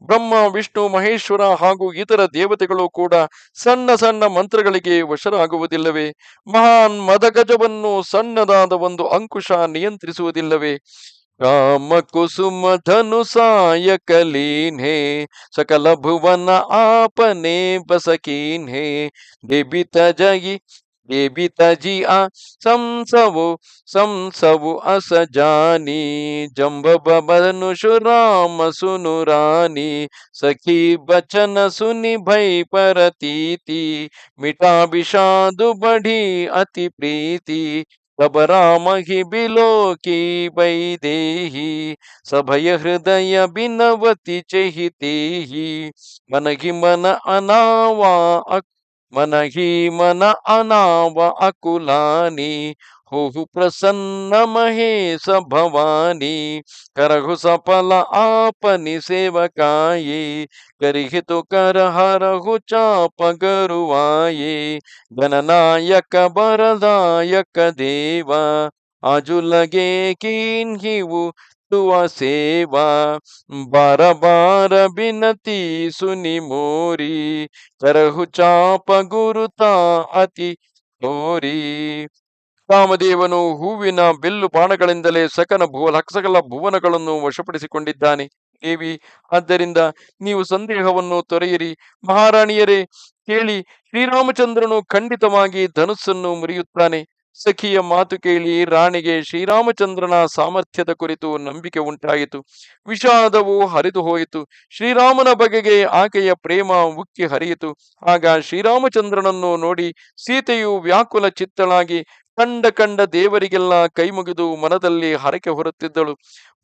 ಬ್ರಹ್ಮ ವಿಷ್ಣು ಮಹೇಶ್ವರ ಹಾಗೂ ಇತರ ದೇವತೆಗಳು ಕೂಡ ಸಣ್ಣ ಸಣ್ಣ ಮಂತ್ರಗಳಿಗೆ ವಶರಾಗುವುದಿಲ್ಲವೇ? ಮಹಾನ್ ಮದಗಜವನ್ನು ಸಣ್ಣದಾದ ಒಂದು ಅಂಕುಶ ನಿಯಂತ್ರಿಸುವುದಿಲ್ಲವೇ? ಕಾಮ ಕುಸುಮ ಧನುಸಾಯ ಕಲೀನ್ಹೆ ಸಕಲ ಭುವನ ಆಪನೆ ಬಸಕೀನ್ಹೆ ದೇಬಿತ ಜಗಿ ದೇಬಿತ ಜಿ ಆ ಸಂಸವು ಸಂಸವು ಅಸ ಜಾನಿ ಜಂಬ ಬನುಷು ರಾಮ ಸುನು ರಾನಿ ಸಖಿ ಬಚನ ಸುನಿ ಭೈ ಪರತೀತಿ ಮಿಟಾ ವಿಷಾದು ಬಢಿ ಅತಿ ಪ್ರೀತಿ तब राम ही बिलो की वैदेही सभय हृदय बिनवती चहिते ही मन ही मन अनावा मन ही मन अनावा अकुलानी हो प्रसन्न महेश भवानी करहु सफल आपनि सेवकाये करिहितु कर हरहु चाप गरुवाये गणनायक बरदायक देवा आजु लगे किन्हिवु तुआ सेवा बार बार बिनती सुनि मोरी करहु चाप गुरुता अति ತೋರಿ. ಕಾಮದೇವನು ಹೂವಿನ ಬಿಲ್ಲು ಬಾಣಗಳಿಂದಲೇ ಸಕಲ ಭುವನಗಳನ್ನು ವಶಪಡಿಸಿಕೊಂಡಿದ್ದಾನೆ. ದೇವಿ, ಆದ್ದರಿಂದ ನೀವು ಸಂದೇಹವನ್ನು ತೊರೆಯಿರಿ. ಮಹಾರಾಣಿಯರೇ ಕೇಳಿ, ಶ್ರೀರಾಮಚಂದ್ರನು ಖಂಡಿತವಾಗಿ ಧನುಸ್ಸನ್ನು ಮುರಿಯುತ್ತಾನೆ. ಸಖಿಯ ಮಾತು ಕೇಳಿ ರಾಣಿಗೆ ಶ್ರೀರಾಮಚಂದ್ರನ ಸಾಮರ್ಥ್ಯದ ಕುರಿತು ನಂಬಿಕೆ ಉಂಟಾಯಿತು. ವಿಷಾದವು ಹರಿದು ಹೋಯಿತು. ಶ್ರೀರಾಮನ ಬಗೆಗೆ ಆಕೆಯ ಪ್ರೇಮ ಉಕ್ಕಿ ಹರಿಯಿತು. ಆಗ ಶ್ರೀರಾಮಚಂದ್ರನನ್ನು ನೋಡಿ ಸೀತೆಯು ವ್ಯಾಕುಲ ಚಿತ್ತಳಾಗಿ ಕಂಡ ದೇವರಿಗೆಲ್ಲ ಕೈ ಮುಗಿದು ಮನದಲ್ಲಿ ಹರಕೆ ಹೊರುತ್ತಿದ್ದಳು.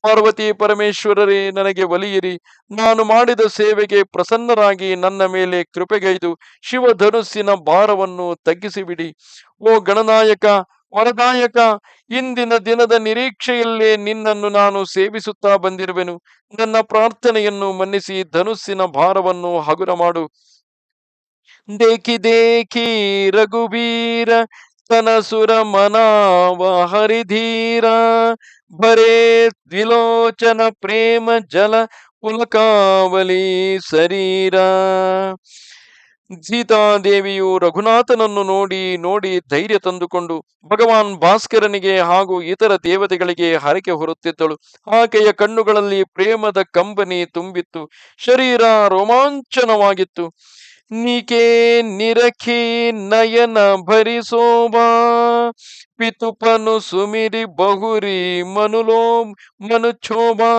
ಪಾರ್ವತಿ ಪರಮೇಶ್ವರರೇ, ನನಗೆ ಒಲಿಯಿರಿ. ನಾನು ಮಾಡಿದ ಸೇವೆಗೆ ಪ್ರಸನ್ನರಾಗಿ ನನ್ನ ಮೇಲೆ ಕೃಪೆಗೈದು ಶಿವಧನುಸ್ಸಿನ ಭಾರವನ್ನು ತಗ್ಗಿಸಿಬಿಡಿ. ಓ ಗಣನಾಯಕ, ವರದಾಯಕ, ಇಂದಿನ ದಿನದ ನಿರೀಕ್ಷೆಯಲ್ಲೇ ನಿನ್ನನ್ನು ನಾನು ಸೇವಿಸುತ್ತಾ ಬಂದಿರುವೆನು. ನನ್ನ ಪ್ರಾರ್ಥನೆಯನ್ನು ಮನ್ನಿಸಿ ಧನುಸ್ಸಿನ ಭಾರವನ್ನು ಹಗುರ ಮಾಡು. देखी देखी रघुबीर तनसुर मनाव हरिधीरा भरे द्विलोचन प्रेम जल पुलकावली शरीರ. ಸೀತಾದೇವಿಯು ರಘುನಾಥನನ್ನು ನೋಡಿ ನೋಡಿ ಧೈರ್ಯ ತಂದುಕೊಂಡು ಭಗವಾನ್ ಭಾಸ್ಕರನಿಗೆ ಹಾಗೂ ಇತರ ದೇವತೆಗಳಿಗೆ ಹರಕೆ ಹೊರುತ್ತಿದ್ದಳು. ಆಕೆಯ ಕಣ್ಣುಗಳಲ್ಲಿ ಪ್ರೇಮದ ಕಂಬನಿ ತುಂಬಿತ್ತು. ಶರೀರ ರೋಮಾಂಚನವಾಗಿತ್ತು. ನೀಕೆ ನಿರಖಿ ನಯನ ಭರಿಸೋಬಾ ಪಿತುಪನು ಸುಮಿರಿ ಬಹುರಿ ಮನುಲೋ ಮನುಕ್ಷೋಭಾ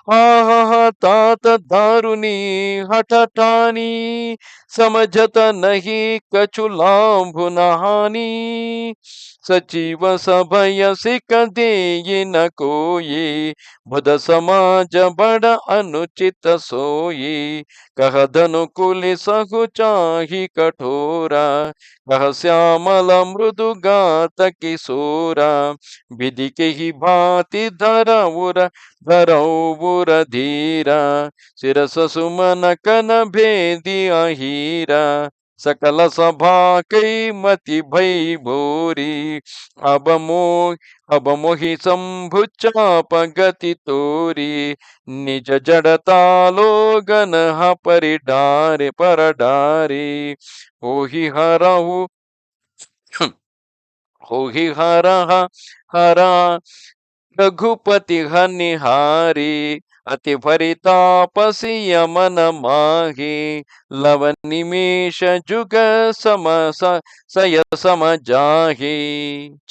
ಆಹ तात दारुनी हठठानी समझत नहीं कछु लाभ नहानी सचिव सभय सिक देई न कोई बुध समाज बड़ अनुचित सोई कह धनुकुल सहु चाही कठोरा कह श्यामल मृदु गात किशोरा विधि के ही भांति धरौर धीरा शिरस सुमन कन भेदी हीरा सकल सभा कई मति भई भोरी अब मोहि शंभु चाप गति तोरी निज जड़ता लोगन ह परिडारे पर डारे होहि हरहु होहि हरा रघुपति हनिहारी अति भरितापसी यमन माही लव निमेश जुग सम ಸಯ ಸಮಜಾಹಿ.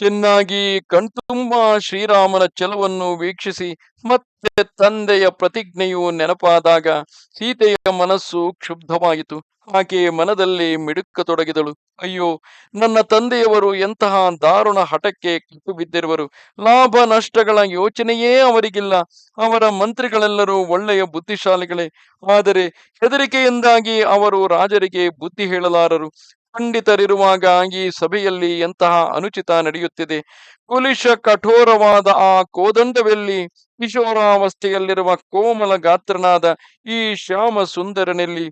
ಚೆನ್ನಾಗಿ ಕಣ್ತುಂಬ ಶ್ರೀರಾಮನ ಛಲವನ್ನು ವೀಕ್ಷಿಸಿ ಮತ್ತೆ ತಂದೆಯ ಪ್ರತಿಜ್ಞೆಯು ನೆನಪಾದಾಗ ಸೀತೆಯ ಮನಸ್ಸು ಕ್ಷುಬ್ಧವಾಯಿತು. ಆಕೆ ಮನದಲ್ಲಿ ಮಿಡುಕತೊಡಗಿದಳು. ಅಯ್ಯೋ, ನನ್ನ ತಂದೆಯವರು ಎಂತಹ ದಾರುಣ ಹಠಕ್ಕೆ ಕಟ್ಟು ಬಿದ್ದಿರುವರು. ಲಾಭ ನಷ್ಟಗಳ ಯೋಚನೆಯೇ ಅವರಿಗಿಲ್ಲ. ಅವರ ಮಂತ್ರಿಗಳೆಲ್ಲರೂ ಒಳ್ಳೆಯ ಬುದ್ಧಿಶಾಲಿಗಳೇ, ಆದರೆ ಹೆದರಿಕೆಯಿಂದಾಗಿ ಅವರು ರಾಜರಿಗೆ ಬುದ್ಧಿ ಹೇಳಲಾರರು. ಪಂಡಿತರಿರುವಾಗ ಈ ಸಭೆಯಲ್ಲಿ ಎಂತಹ ಅನುಚಿತ ನಡೆಯುತ್ತಿದೆ. ಕುಲಿಶ ಕಠೋರವಾದ ಆ ಕೋದಂಡವೆಲ್ಲಿ? ಕಿಶೋರಾವಸ್ಥೆಯಲ್ಲಿರುವ ಕೋಮಲ ಗಾತ್ರನಾದ ಈ ಶ್ಯಾಮ ಸುಂದರನೆಲ್ಲಿ?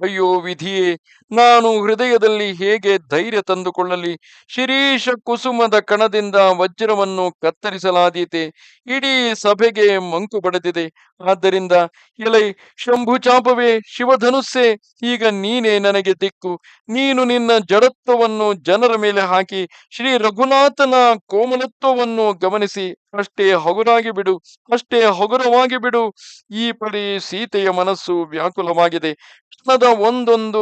ಅಯ್ಯೋ ವಿಧಿಯೇ, ನಾನು ಹೃದಯದಲ್ಲಿ ಹೇಗೆ ಧೈರ್ಯ ತಂದುಕೊಳ್ಳಲಿ? ಶಿರೀಷ ಕುಸುಮದ ಕಣದಿಂದ ವಜ್ರವನ್ನು ಕತ್ತರಿಸಲಾದೀತೆ. ಇಡೀ ಸಭೆಗೆ ಮಂಕು ಬಡಿದಿದೆ. ಆದ್ದರಿಂದ ಎಲೈ ಶಂಭುಚಾಪವೇ, ಶಿವಧನುಸ್ಸೇ, ಈಗ ನೀನೇ ನನಗೆ ದಿಕ್ಕು. ನೀನು ನಿನ್ನ ಜಡತ್ವವನ್ನು ಜನರ ಮೇಲೆ ಹಾಕಿ ಶ್ರೀ ರಘುನಾಥನ ಕೋಮಲತ್ವವನ್ನು ಗಮನಿಸಿ ಅಷ್ಟೇ ಹಗುರಾಗಿ ಬಿಡು, ಅಷ್ಟೇ ಹಗುರವಾಗಿ ಬಿಡು. ಈ ಪರಿ ಸೀತೆಯ ಮನಸ್ಸು ವ್ಯಾಕುಲವಾಗಿದೆ. ಕ್ಷಣದ ಒಂದೊಂದು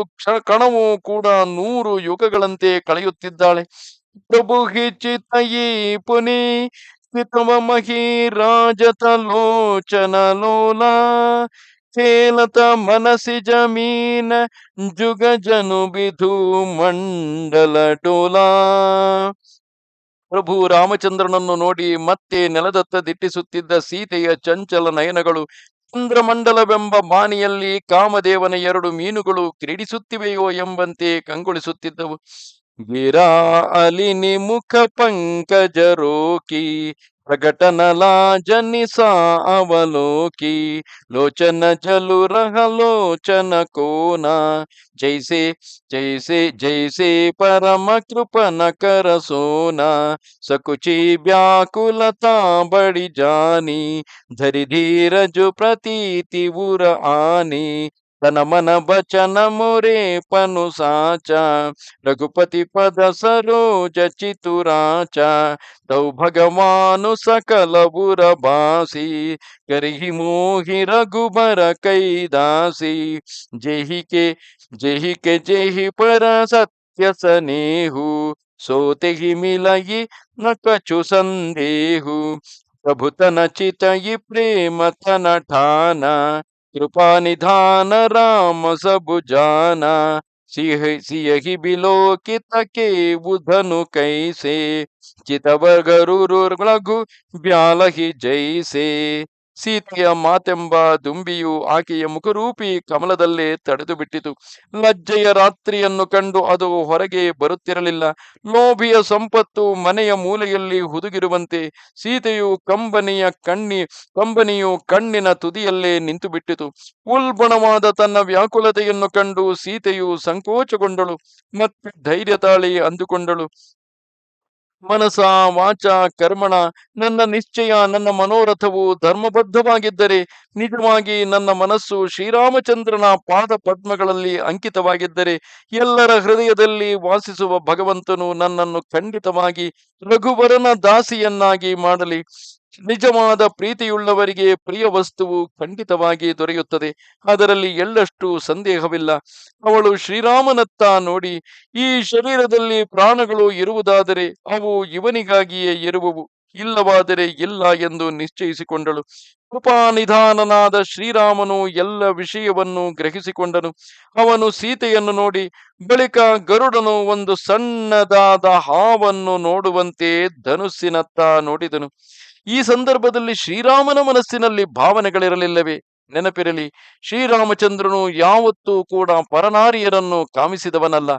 ಕಣವೂ ಕೂಡ 100 ಯುಗಗಳಂತೆ ಕಳೆಯುತ್ತಿದ್ದಾಳೆ. ಪ್ರಭು ಹಿಚಿತಯೀ ಪುನಿ ಪಿತವ ಮಹಿ ರಾಜತ ಲೋಚನ ಲೋಲ ಖೇಲತ ಮನಸಿ ಜಮೀನ ಜುಗ ಜನು ಬಿಧು ಮಂಡಲ ಡೋಲಾ. ಪ್ರಭು ರಾಮಚಂದ್ರನನ್ನು ನೋಡಿ ಮತ್ತೆ ನೆಲದತ್ತ ದಿಟ್ಟಿಸುತ್ತಿದ್ದ ಸೀತೆಯ ಚಂಚಲ ನಯನಗಳು ಚಂದ್ರಮಂಡಲವೆಂಬ ಬಾನಿಯಲ್ಲಿ ಕಾಮದೇವನ 2 ಮೀನುಗಳು ಕ್ರೀಡಿಸುತ್ತಿವೆಯೋ ಎಂಬಂತೆ ಕಂಗೊಳಿಸುತ್ತಿದ್ದವು. ಗಿರಾ ಅಲಿನಿ ಮುಖ ಪಂಕಜ ರೋಕಿ ಪ್ರಕಟನಲಾ ಜನಿಸಾ ಅವಲೋಕಿ ಲೋಚನ ಜಲು ರಹ ಲೋಚನ ಕೋನ ಜೈಸೆ ಜೈಸೆ ಜೈಸೆ ಪರಮ ಕೃಪನ ಕರ ಸೋನ ಸಕುಚಿ ವ್ಯಾಕುಲತಾ ಬಡಿ ಜಾನಿ ಧರಿ ಧೀರಜು ಪ್ರತೀತಿ ಉರ ಆನಿ ತನ ಮನ ಬಚನ ಮೊರೆ ಪನು ಸಾಚ ರಘುಪತಿ ಪದ ಸರೋಜ ಚಿತುರಾಚ ತೌ ಭಗವಾನು ಸಕಲ ಬುರ ಬಾಸಿ ಕರಿಹಿ ಮೋಹಿ ರಘುಬರ ಕೈದಾಸಿ ಜಹಿಕೆ ಜಹಿಕೆ ಜಹಿ ಪರ ಸತ್ಯ ಸನೇಹು ಸೋತೆಹಿ ಮಿಲಯಿ ನ ಕಚು ಸಂದೇಹು ಪ್ರಭುತನ ಚಿತಯಿ ಪ್ರೇಮ ತನ ಠಾನ ಕೃಪಾ ನಿಧಾನ ರಾಮ ಸಬು ಜಾನ ಸಿಯಹಿ ಬಿಲೋಕಿತ ಕೆ ಬುಧನು ಕೈಸೆ ಚಿತವಗರು ರಘು ಬ್ಯಾಲಹಿ ಜೈಸೆ. ಸೀತೆಯ ಮಾತೆಂಬ ದುಂಬಿಯು ಆಕೆಯ ಮುಖರೂಪಿ ಕಮಲದಲ್ಲೇ ತಡೆದು ಬಿಟ್ಟಿತು. ಲಜ್ಜೆಯ ರಾತ್ರಿಯನ್ನು ಕಂಡು ಅದು ಹೊರಗೆ ಬರುತ್ತಿರಲಿಲ್ಲ. ಲೋಭಿಯ ಸಂಪತ್ತು ಮನೆಯ ಮೂಲೆಯಲ್ಲಿ ಹುದುಗಿರುವಂತೆ ಸೀತೆಯು ಕಂಬನಿಯು ಕಣ್ಣಿನ ತುದಿಯಲ್ಲೇ ನಿಂತು ಬಿಟ್ಟಿತು. ಉಲ್ಬಣವಾದ ತನ್ನ ವ್ಯಾಕುಲತೆಯನ್ನು ಕಂಡು ಸೀತೆಯು ಸಂಕೋಚಗೊಂಡಳು. ಮತ್ತೆ ಧೈರ್ಯ ತಾಳಿ ಅಂದುಕೊಂಡಳು, ಮನಸ ವಾಚ ಕರ್ಮಣ ನನ್ನ ನಿಶ್ಚಯ, ನನ್ನ ಮನೋರಥವು ಧರ್ಮಬದ್ಧವಾಗಿದ್ದರೆ, ನಿಜವಾಗಿ ನನ್ನ ಮನಸ್ಸು ಶ್ರೀರಾಮಚಂದ್ರನ ಪಾದ ಪದ್ಮಗಳಲ್ಲಿ ಅಂಕಿತವಾಗಿದ್ದರೆ, ಎಲ್ಲರ ಹೃದಯದಲ್ಲಿ ವಾಸಿಸುವ ಭಗವಂತನು ನನ್ನನ್ನು ಖಂಡಿತವಾಗಿ ರಘುವರನ ದಾಸಿಯನ್ನಾಗಿ ಮಾಡಲಿ. ನಿಜವಾದ ಪ್ರೀತಿಯುಳ್ಳವರಿಗೆ ಪ್ರಿಯ ವಸ್ತುವು ಖಂಡಿತವಾಗಿ ದೊರೆಯುತ್ತದೆ, ಅದರಲ್ಲಿ ಎಳ್ಳಷ್ಟು ಸಂದೇಹವಿಲ್ಲ. ಅವಳು ಶ್ರೀರಾಮನತ್ತ ನೋಡಿ, ಈ ಶರೀರದಲ್ಲಿ ಪ್ರಾಣಗಳು ಇರುವುದಾದರೆ ಅವು ಇವನಿಗಾಗಿಯೇ ಇರುವವು, ಇಲ್ಲವಾದರೆ ಇಲ್ಲ ಎಂದು ನಿಶ್ಚಯಿಸಿಕೊಂಡಳು. ಕೃಪಾನಿಧಾನನಾದ ಶ್ರೀರಾಮನು ಎಲ್ಲ ವಿಷಯವನ್ನು ಗ್ರಹಿಸಿಕೊಂಡನು. ಅವನು ಸೀತೆಯನ್ನು ನೋಡಿ ಬಳಿಕ ಗರುಡನು ಒಂದು ಸಣ್ಣದಾದ ಹಾವನ್ನು ನೋಡುವಂತೆ ಧನುಸ್ಸಿನತ್ತ ನೋಡಿದನು. ಈ ಸಂದರ್ಭದಲ್ಲಿ ಶ್ರೀರಾಮನ ಮನಸ್ಸಿನಲ್ಲಿ ಭಾವನೆಗಳಿರಲಿಲ್ಲವೇ? ನೆನಪಿರಲಿ, ಶ್ರೀರಾಮಚಂದ್ರನು ಯಾವತ್ತೂ ಕೂಡ ಪರನಾರಿಯರನ್ನು ಕಾಮಿಸಿದವನಲ್ಲ.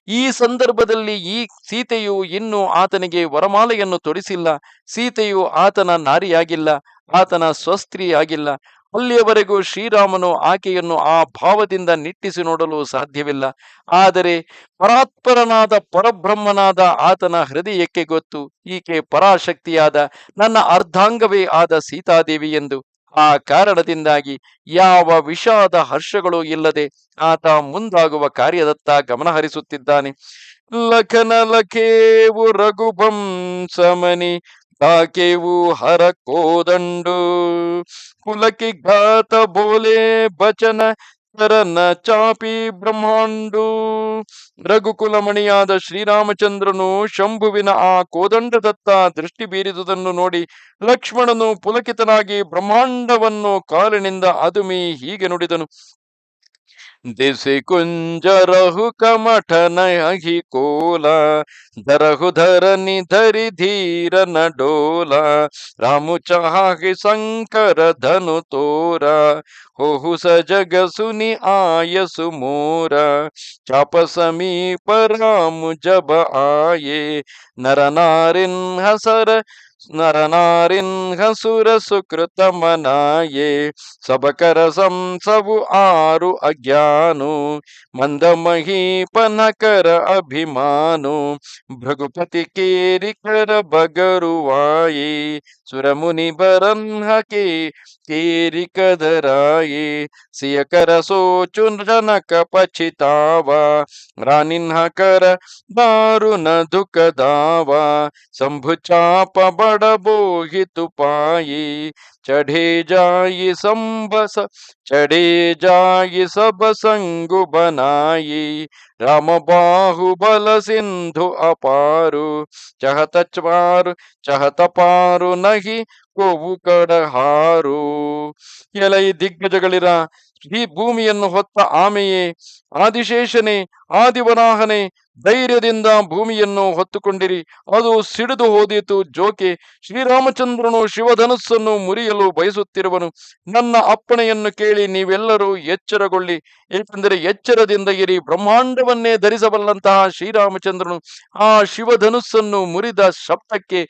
ಈ ಸಂದರ್ಭದಲ್ಲಿ ಈ ಸೀತೆಯು ಇನ್ನೂ ಆತನಿಗೆ ವರಮಾಲೆಯನ್ನು ತೊಡಿಸಿಲ್ಲ. ಸೀತೆಯು ಆತನ ನಾರಿಯಾಗಿಲ್ಲ, ಆತನ ಸ್ವಸ್ತ್ರೀಯಾಗಿಲ್ಲ. ಅಲ್ಲಿಯವರೆಗೂ ಶ್ರೀರಾಮನು ಆಕೆಯನ್ನು ಆ ಭಾವದಿಂದ ನಿಟ್ಟಿಸಿ ನೋಡಲು ಸಾಧ್ಯವಿಲ್ಲ. ಆದರೆ ಪರಾತ್ಪರನಾದ ಪರಬ್ರಹ್ಮನಾದ ಆತನ ಹೃದಯಕ್ಕೆ ಗೊತ್ತು, ಈಕೆ ಪರಾಶಕ್ತಿಯಾದ ನನ್ನ ಅರ್ಧಾಂಗವೇ ಆದ ಸೀತಾದೇವಿ ಎಂದು. ಆ ಕಾರಣದಿಂದಾಗಿ ಯಾವ ವಿಷಾದ ಹರ್ಷಗಳು ಇಲ್ಲದೆ ಆತ ಮುಂದಾಗುವ ಕಾರ್ಯದತ್ತ ಗಮನಹರಿಸುತ್ತಿದ್ದಾನೆ. ಲಖನ ಲಖೇವು ರಘುಬಂ ಸಮನಿ ತಾಕೆವು ಹರ ಕೋದಂಡು ಕುಲಕಿ ಘಾತ ಬೋಲೆ ಬಚನ ತರನ ಚಾಪಿ ಬ್ರಹ್ಮಾಂಡು. ರಘುಕುಲಮಣಿಯಾದ ಶ್ರೀರಾಮಚಂದ್ರನು ಶಂಭುವಿನ ಆ ಕೋದಂಡದತ್ತ ದೃಷ್ಟಿ ಬೀರಿದುದನ್ನು ನೋಡಿ ಲಕ್ಷ್ಮಣನು ಪುಲಕಿತನಾಗಿ ಬ್ರಹ್ಮಾಂಡವನ್ನು ಕಾಲಿನಿಂದ ಅದುಮಿ ಹೀಗೆ ನುಡಿದನು: ದಿಸಿ ಕುಂಜರಹು ಕಮಠನ ಹಿ ಕೋಲ ಧರಹು ಧರನಿ ಧರಿ ಧೀರನ ಡೋಲ ರಾಮು ಚಹಾಹಿ ಶಂಕರ ಧನು ತೋರ ಹೋಹು ಸಜಗ ಸುನಿ ಆಯಸು ಮೋರ ಚಾಪ ಸಮೀಪ ರಾಮು ಜಬ ಆಯೆ ನರ ನಾರಿನ್ ಹಸರ ನರನಾರಿನ್ಹಸುರ ಸುಕೃತ ಮನಾಯೇ ಸಬಕರ ಸಂಸವು ಆರು ಅಜ್ಞಾನು ಮಂದ ಮಹೀಪನಕರ ಅಭಿಮಾನು ಭೃಗುಪತಿ ಕೇರಿಕರ ಬಗರುವಾಯಿ ಸುರಮುನಿ ಬರನ್ಹಕೆ ಕೇರಿಕದರಾಯಿ ಸಿಯಕರ ಸೋಚು ಜನಕ ಪಚಿತಾವ ರಾನಿನ್ಹಕರ दारुण दुख दावा शंभु चाप बड़ बोहित पाई चढ़े जाई संबस चढ़े जाई सब संगु बनाई राम बाहुबल सिंधु अपारु चहत पाರು ನಹಿ ಕೋವು ಕಡಹಾರು. ಎಲೈ ದಿಗ್ಗಜಗಳಿರ, ಈ ಭೂಮಿಯನ್ನು ಹೊತ್ತ ಆಮೆಯೇ, ಆದಿಶೇಷನೇ, ಆದಿವರಾಹನೇ, ಧೈರ್ಯದಿಂದ ಭೂಮಿಯನ್ನು ಹೊತ್ತುಕೊಂಡಿರಿ. ಅದು ಸಿಡಿದು ಹೋದೀತು ಜೋಕೆ. ಶ್ರೀರಾಮಚಂದ್ರನು ಶಿವಧನುಸ್ಸನ್ನು ಮುರಿಯಲು ಬಯಸುತ್ತಿರುವನು. ನನ್ನ ಅಪ್ಪಣೆಯನ್ನು ಕೇಳಿ ನೀವೆಲ್ಲರೂ ಎಚ್ಚರಗೊಳ್ಳಿ, ಏಕೆಂದರೆ ಎಚ್ಚರದಿಂದ ಇರಿ. ಬ್ರಹ್ಮಾಂಡವನ್ನೇ ಧರಿಸಬಲ್ಲಂತಹ ಶ್ರೀರಾಮಚಂದ್ರನು ಆ ಶಿವಧನುಸ್ಸನ್ನು ಮುರಿದ ಶಬ್ದಕ್ಕೆ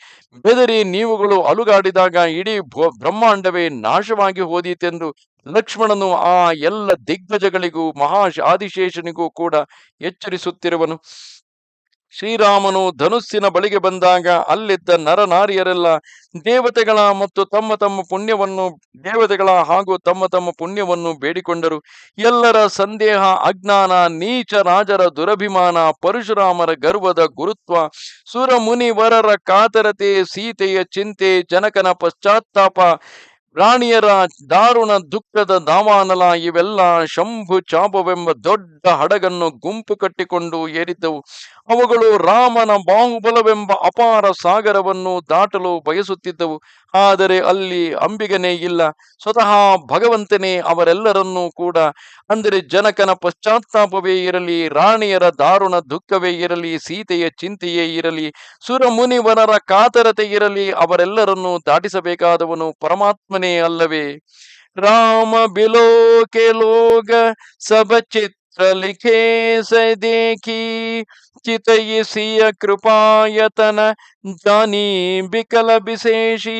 ಬೆದರಿ ನೀವುಗಳು ಅಲುಗಾಡಿದಾಗ ಇಡೀ ಬ್ರಹ್ಮಾಂಡವೇ ನಾಶವಾಗಿ ಹೋದೀತೆಂದು ಲಕ್ಷ್ಮಣನು ಆ ಎಲ್ಲ ದಿಗ್ಗಜಗಳಿಗೂ ಆದಿಶೇಷನಿಗೂ ಕೂಡ ಎಚ್ಚರಿಸುತ್ತಿರುವನು. ಶ್ರೀರಾಮನು ಧನುಸ್ಸಿನ ಬಳಿಗೆ ಬಂದಾಗ ಅಲ್ಲಿದ್ದ ನರನಾರಿಯರೆಲ್ಲ ದೇವತೆಗಳ ಹಾಗೂ ತಮ್ಮ ತಮ್ಮ ಪುಣ್ಯವನ್ನು ಬೇಡಿಕೊಂಡರು. ಎಲ್ಲರ ಸಂದೇಹ, ಅಜ್ಞಾನ, ನೀಚ ರಾಜರ ದುರಭಿಮಾನ, ಪರಶುರಾಮರ ಗರ್ವದ ಗುರುತ್ವ, ಸುರ ಮುನಿವರರ ಕಾತರತೆ, ಸೀತೆಯ ಚಿಂತೆ, ಜನಕನ ಪಶ್ಚಾತ್ತಾಪ, ರಾಣಿಯರ ದಾರುಣ ದುಃಖದ ದಾವಾನಲ ಇವೆಲ್ಲ ಶಂಭು ಚಾಪವೆಂಬ ದೊಡ್ಡ ಹಡಗನ್ನು ಗುಂಪು ಕಟ್ಟಿಕೊಂಡು ಏರಿದ್ದವು. ಅವುಗಳು ರಾಮನ ಬಾಹುಬಲವೆಂಬ ಅಪಾರ ಸಾಗರವನ್ನು ದಾಟಲು ಬಯಸುತ್ತಿದ್ದವು. ಆದರೆ ಅಲ್ಲಿ ಅಂಬಿಗನೇ ಇಲ್ಲ. ಸ್ವತಃ ಭಗವಂತನೇ ಅವರೆಲ್ಲರನ್ನೂ ಕೂಡ, ಅಂದರೆ ಜನಕನ ಪಶ್ಚಾತ್ತಾಪವೇ ಇರಲಿ, ರಾಣಿಯರ ದಾರುಣ ದುಃಖವೇ ಇರಲಿ, ಸೀತೆಯ ಚಿಂತೆಯೇ ಇರಲಿ, ಸುರಮುನಿವರರ ಕಾತರತೆ ಇರಲಿ, ಅವರೆಲ್ಲರನ್ನೂ ದಾಟಿಸಬೇಕಾದವನು ಪರಮಾತ್ಮನೇ ಅಲ್ಲವೇ. ರಾಮ ಬಿಲೋ ಕೆ ಲೋಗ ಸಬ ಚಿತ್ರ ಲಿಖೇ ಸ ದೇಖಿ ಚಿತಯಿಸಿಯ ಕೃಪಾಯತನ ಜಾನಿ ಬಿಕಲ ಬಿಶೇಷಿ.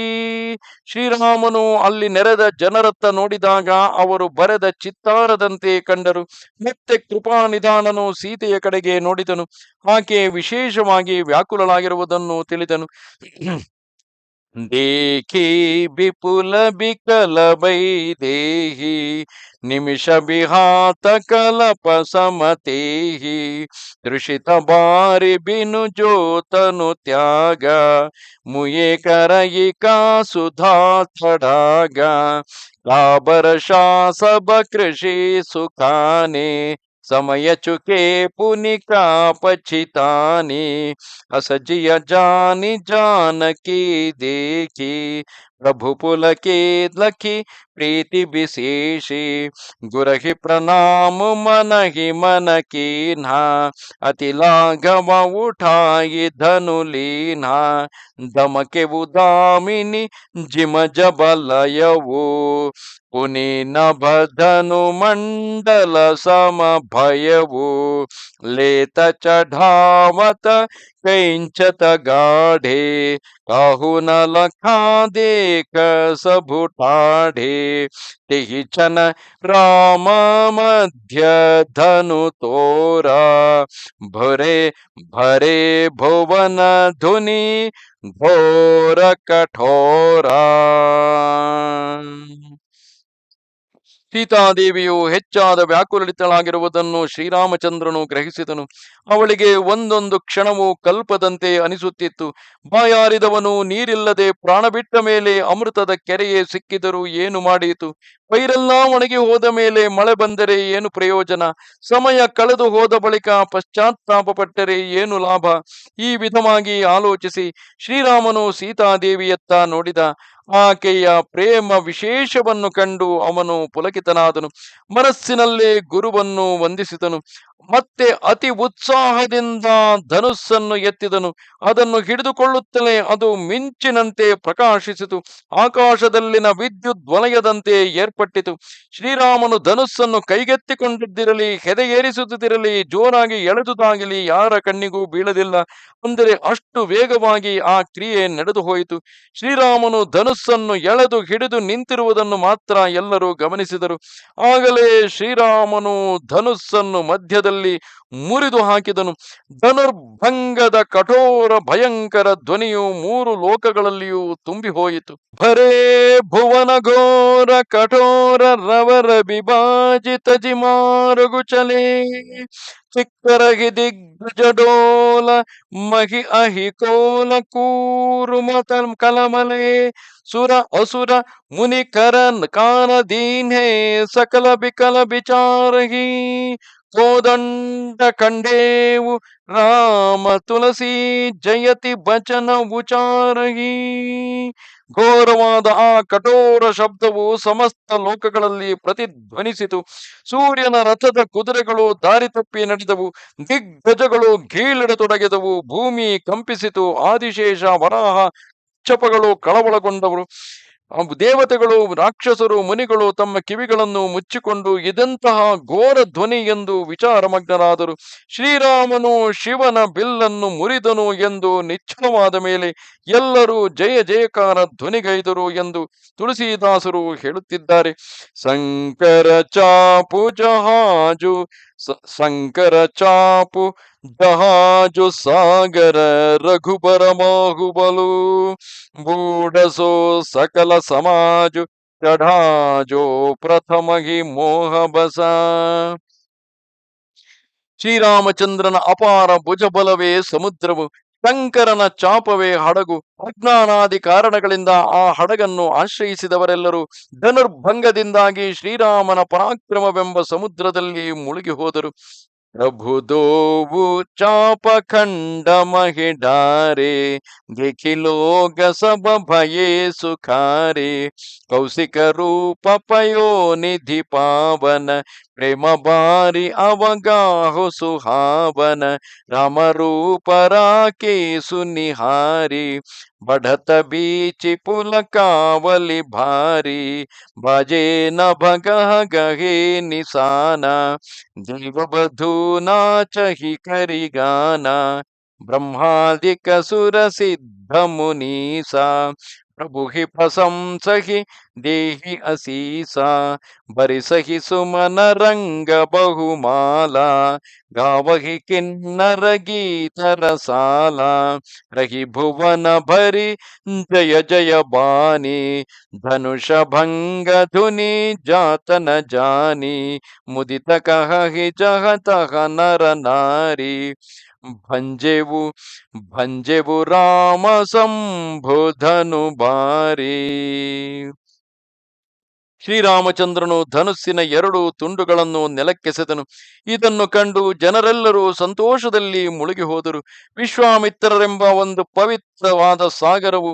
ಶ್ರೀರಾಮನು ಅಲ್ಲಿ ನೆರೆದ ಜನರತ್ತ ನೋಡಿದಾಗ ಅವರು ಬರೆದ ಚಿತ್ತಾರದಂತೆ ಕಂಡರು. ಮತ್ತೆ ಕೃಪಾನಿಧಾನನು ಸೀತೆಯ ಕಡೆಗೆ ನೋಡಿದನು. ಆಕೆ ವಿಶೇಷವಾಗಿ ವ್ಯಾಕುಲಳಾಗಿರುವುದನ್ನು ತಿಳಿದನು. देखी विपुल बिकल वैदेही निमिष विहात कलप समतेही दृषित बारि बिनु जो तनु त्याग मुये करई का सुधा चढ़ागा काबरशा सब कृषि सुखाने समय चुके पुनिका पछितानी असजिय जानी जानकी देखी प्रभु पुलके लखी प्रीति विशेषी गुरहि प्रणाम मनहि मन कीन्हा अति लाघव उठाई धनु लीन्हा दमके उदामिनी जिम जबलयवो पुनि नभधनु मंडल सम भयवो लेत चढ़ावत कैंचत गाढ़े काहू न लखा देख सबु ठाढ़े तेहि छन राम मध्य धनु तोरा भरे भरे भुवन धुनि घोर कठोरा. ಸೀತಾದೇವಿಯು ಹೆಚ್ಚಾದ ವ್ಯಾಕುಲಿತಳಾಗಿರುವುದನ್ನು ಶ್ರೀರಾಮಚಂದ್ರನು ಗ್ರಹಿಸಿದನು. ಅವಳಿಗೆ ಒಂದೊಂದು ಕ್ಷಣವೂ ಕಲ್ಪದಂತೆ ಅನಿಸುತ್ತಿತ್ತು. ಬಾಯಾರಿದವನು ನೀರಿಲ್ಲದೆ ಪ್ರಾಣ ಬಿಟ್ಟ ಮೇಲೆ ಅಮೃತದ ಕೆರೆಯೇ ಸಿಕ್ಕಿದರೂ ಏನು ಮಾಡೀತು? ಪೈರೆಲ್ಲ ಒಣಗಿ ಹೋದ ಮೇಲೆ ಮಳೆ ಬಂದರೆ ಏನು ಪ್ರಯೋಜನ? ಸಮಯ ಕಳೆದು ಹೋದ ಬಳಿಕ ಪಶ್ಚಾತ್ತಾಪ ಪಟ್ಟರೆ ಏನು ಲಾಭ? ಈ ವಿಧವಾಗಿ ಆಲೋಚಿಸಿ ಶ್ರೀರಾಮನು ಸೀತಾದೇವಿಯತ್ತ ನೋಡಿದ. ಆಕೆಯ ಪ್ರೇಮ ವಿಶೇಷವನ್ನು ಕಂಡು ಅವನು ಪುಲಕಿತನಾದನು. ಮನಸ್ಸಿನಲ್ಲೇ ಗುರುವನ್ನು ವಂದಿಸಿದನು. ಮತ್ತೆ ಅತಿ ಉತ್ಸಾಹದಿಂದ ಧನುಸ್ಸನ್ನು ಎತ್ತಿದನು. ಅದನ್ನು ಹಿಡಿದುಕೊಳ್ಳುತ್ತಲೇ ಅದು ಮಿಂಚಿನಂತೆ ಪ್ರಕಾಶಿಸಿತು. ಆಕಾಶದಲ್ಲಿನ ವಿದ್ಯುತ್ ವಲಯದಂತೆ ಏರ್ಪಟ್ಟಿತು. ಶ್ರೀರಾಮನು ಧನುಸ್ಸನ್ನು ಕೈಗೆತ್ತಿಕೊಂಡಿದ್ದಿರಲಿ, ಹೆದೆಯೇರಿಸುತ್ತಿರಲಿ, ಜೋರಾಗಿ ಎಳೆದುದಾಗಲಿ ಯಾರ ಕಣ್ಣಿಗೂ ಬೀಳಲಿಲ್ಲ. ಅಂದರೆ ಅಷ್ಟು ವೇಗವಾಗಿ ಆ ಕ್ರಿಯೆ ನಡೆದು ಹೋಯಿತು. ಶ್ರೀರಾಮನು ಧನುಸ್ಸನ್ನು ಎಳೆದು ಹಿಡಿದು ನಿಂತಿರುವುದನ್ನು ಮಾತ್ರ ಎಲ್ಲರೂ ಗಮನಿಸಿದರು. ಆಗಲೇ ಶ್ರೀರಾಮನು ಧನುಸ್ಸನ್ನು ಮಧ್ಯದಲ್ಲಿ ಮುರಿದು ಹಾಕಿದನು. ಧನುರ್ಭಂಗದ ಕಠೋರ ಭಯಂಕರ ಧ್ವನಿಯು ಮೂರು ಲೋಕಗಳಲ್ಲಿಯೂ ತುಂಬಿ ಹೋಯಿತು. ಭರೇ ಭುವನ ಘೋರ ಕಠೋರ ರವರ ವಿಭಾಜಿತ ಜಿಮಾರುಗುಚಲೇ ಚಿಕ್ಕರಗಿ ದಿಗ್ಗಜಡೋಲ ಮಹಿ ಅಹಿ ಕೋಲ ಕೂರುಮತ ಕಲಮಲೆ ಸುರ ಅಸುರ ಮುನಿ ಕರನ್ ಕಾನ ದೀನ್ಹೇ ಸಕಲ ಬಿಕಲ ಬಿಚಾರಹಿ ಕೋದಂಡ ಕಂಡೇವು ರಾಮ ತುಳಸಿ ಜಯತಿ ಬಚನ ಉಚಾರಹಿ. ಘೋರವಾದ ಆ ಕಠೋರ ಶಬ್ದವು ಸಮಸ್ತ ಲೋಕಗಳಲ್ಲಿ ಪ್ರತಿಧ್ವನಿಸಿತು. ಸೂರ್ಯನ ರಥದ ಕುದುರೆಗಳು ದಾರಿ ತಪ್ಪಿ ನಡೆದವು. ದಿಗ್ಗಜಗಳು ಗೀಳಿಡತೊಡಗಿದವು. ಭೂಮಿ ಕಂಪಿಸಿತು. ಆದಿಶೇಷ ವರಾಹ ಚಪಗಳು ಕಳವಳಗೊಂಡವರು. ದೇವತೆಗಳು, ರಾಕ್ಷಸರು, ಮುನಿಗಳು ತಮ್ಮ ಕಿವಿಗಳನ್ನು ಮುಚ್ಚಿಕೊಂಡು ಇದೆಂತಹ ಘೋರ ಧ್ವನಿ ಎಂದು ವಿಚಾರಮಗ್ನರಾದರು. ಶ್ರೀರಾಮನು ಶಿವನ ಬಿಲ್ಲನ್ನು ಮುರಿದನು ಎಂದು ನಿಶ್ಚಲವಾದ ಮೇಲೆ ಎಲ್ಲರೂ ಜಯ ಜಯಕಾರ ಧ್ವನಿಗೈದರು ಎಂದು ತುಳಸಿದಾಸರು ಹೇಳುತ್ತಿದ್ದಾರೆ. ಶಂಕರ ಚಾಪು ಜಹಾಜು ಶಂಕರ ಚಾಪು ಜಹಾಜು ಸಾಗರ ರಘುಬರ ಬಾಹುಬಲು ಬೂಡಸೋ ಸಕಲ ಸಮಾಜು ಚಢಾಜೋ ಪ್ರಥಮಗಿ ಮೋಹ ಬಸ. ಶ್ರೀರಾಮಚಂದ್ರನ ಅಪಾರ ಭುಜಬಲವೇ ಸಮುದ್ರವು, ಶಂಕರನ ಚಾಪವೇ ಹಡಗು. ಅಜ್ಞಾನಾದಿ ಕಾರಣಗಳಿಂದ ಆ ಹಡಗನ್ನು ಆಶ್ರಯಿಸಿದವರೆಲ್ಲರೂ ಧನುರ್ಭಂಗದಿಂದಾಗಿ ಶ್ರೀರಾಮನ ಪರಾಕ್ರಮವೆಂಬ ಸಮುದ್ರದಲ್ಲಿ ಮುಳುಗಿ ಹೋದರು. ಪ್ರಭುದೋವು ಚಾಪ ಖಂಡ ಮಹಿಡಾರೆ ಗಿಖಿಲೋಗ ಸಬ ಭಯೇ ಸುಖಾರೆ ಕೌಶಿಕ ರೂಪ ಪಯೋ ನಿಧಿ ಪಾವನ ಪ್ರೇಮ ಬಾರಿ ಅವಗಾಹು ಸುಹಾವನ ರಾಮ ರೂಪ ರಾಕೆ ಸುನಿಹಾರಿ ಬಢತ ಬೀಚಿ ಪುಲಕಾವಲಿ ಭಾರಿ ಭಜೆ ನ ಭಗಹ ಗಹೇ ನಿಸಾನ ಜೈವ ಬಧೂ ನಾಚಹಿ ಕರಿಗಾನ ಬ್ರಹ್ಮಾದಿಕ ಸುರ ಸಿದ್ಧ ಮುನೀಸಾ ಪ್ರಭು ಹಿ ಪ್ರಶಂಸಹಿ ದೇಹಿ ಅಸೀಸಾ ಬರಿಸಹಿ ಸುಮನ ರಂಗ ಬಹುಮಾಲ ಗಾವಹಿ ಕಿನ್ನರ ಗೀತ ರಸಾಲ ರಹಿ ಭುವನ ಭರಿ ಜಯ ಜಯ ಬಾನಿ ಧನುಷ ಭಂಗ ಧುನಿ ಜಾತನ ಜಾನಿ ಮುದಿತ ಕಹಿ ಜಹತಃ ನರ ನಾರಿ ಭಂಜೆವು ಭಂಜೆವು ರಾಮ ಸಂಬೋಧನು ಬಾರಿ. ಶ್ರೀರಾಮಚಂದ್ರನು ಧನುಸ್ಸಿನ ಎರಡು ತುಂಡುಗಳನ್ನು ನೆಲಕ್ಕೆಸೆದನು. ಇದನ್ನು ಕಂಡು ಜನರೆಲ್ಲರೂ ಸಂತೋಷದಲ್ಲಿ ಮುಳುಗಿ ಹೋದರು. ವಿಶ್ವಾಮಿತ್ರರೆಂಬ ಒಂದು ಪವಿತ್ರವಾದ ಸಾಗರವು,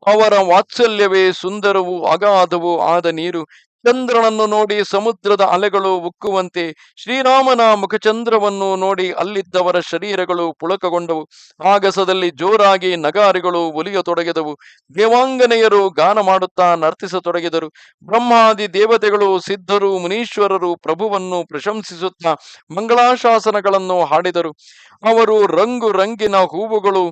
ಅವರ ವಾತ್ಸಲ್ಯವೇ ಸುಂದರವೂ ಅಗಾಧವೂ ಆದ ನೀರು. ಚಂದ್ರನನ್ನು ನೋಡಿ ಸಮುದ್ರದ ಅಲೆಗಳು ಉಕ್ಕುವಂತೆ ಶ್ರೀರಾಮನ ಮುಖಚಂದ್ರವನ್ನು ನೋಡಿ ಅಲ್ಲಿದ್ದವರ ಶರೀರಗಳು ಪುಳಕಗೊಂಡವು. ಆಗಸದಲ್ಲಿ ಜೋರಾಗಿ ನಗಾರಿಗಳು ಒಲಿಯತೊಡಗಿದವು. ದೇವಾಂಗನೆಯರು ಗಾನ ಮಾಡುತ್ತಾ ನರ್ತಿಸತೊಡಗಿದರು. ಬ್ರಹ್ಮಾದಿ ದೇವತೆಗಳು, ಸಿದ್ಧರು, ಮುನೀಶ್ವರರು ಪ್ರಭುವನ್ನು ಪ್ರಶಂಸಿಸುತ್ತಾ ಮಂಗಳಾಶಾಸನಗಳನ್ನು ಹಾಡಿದರು. ಅವರು ರಂಗು ರಂಗಿನ ಹೂವುಗಳು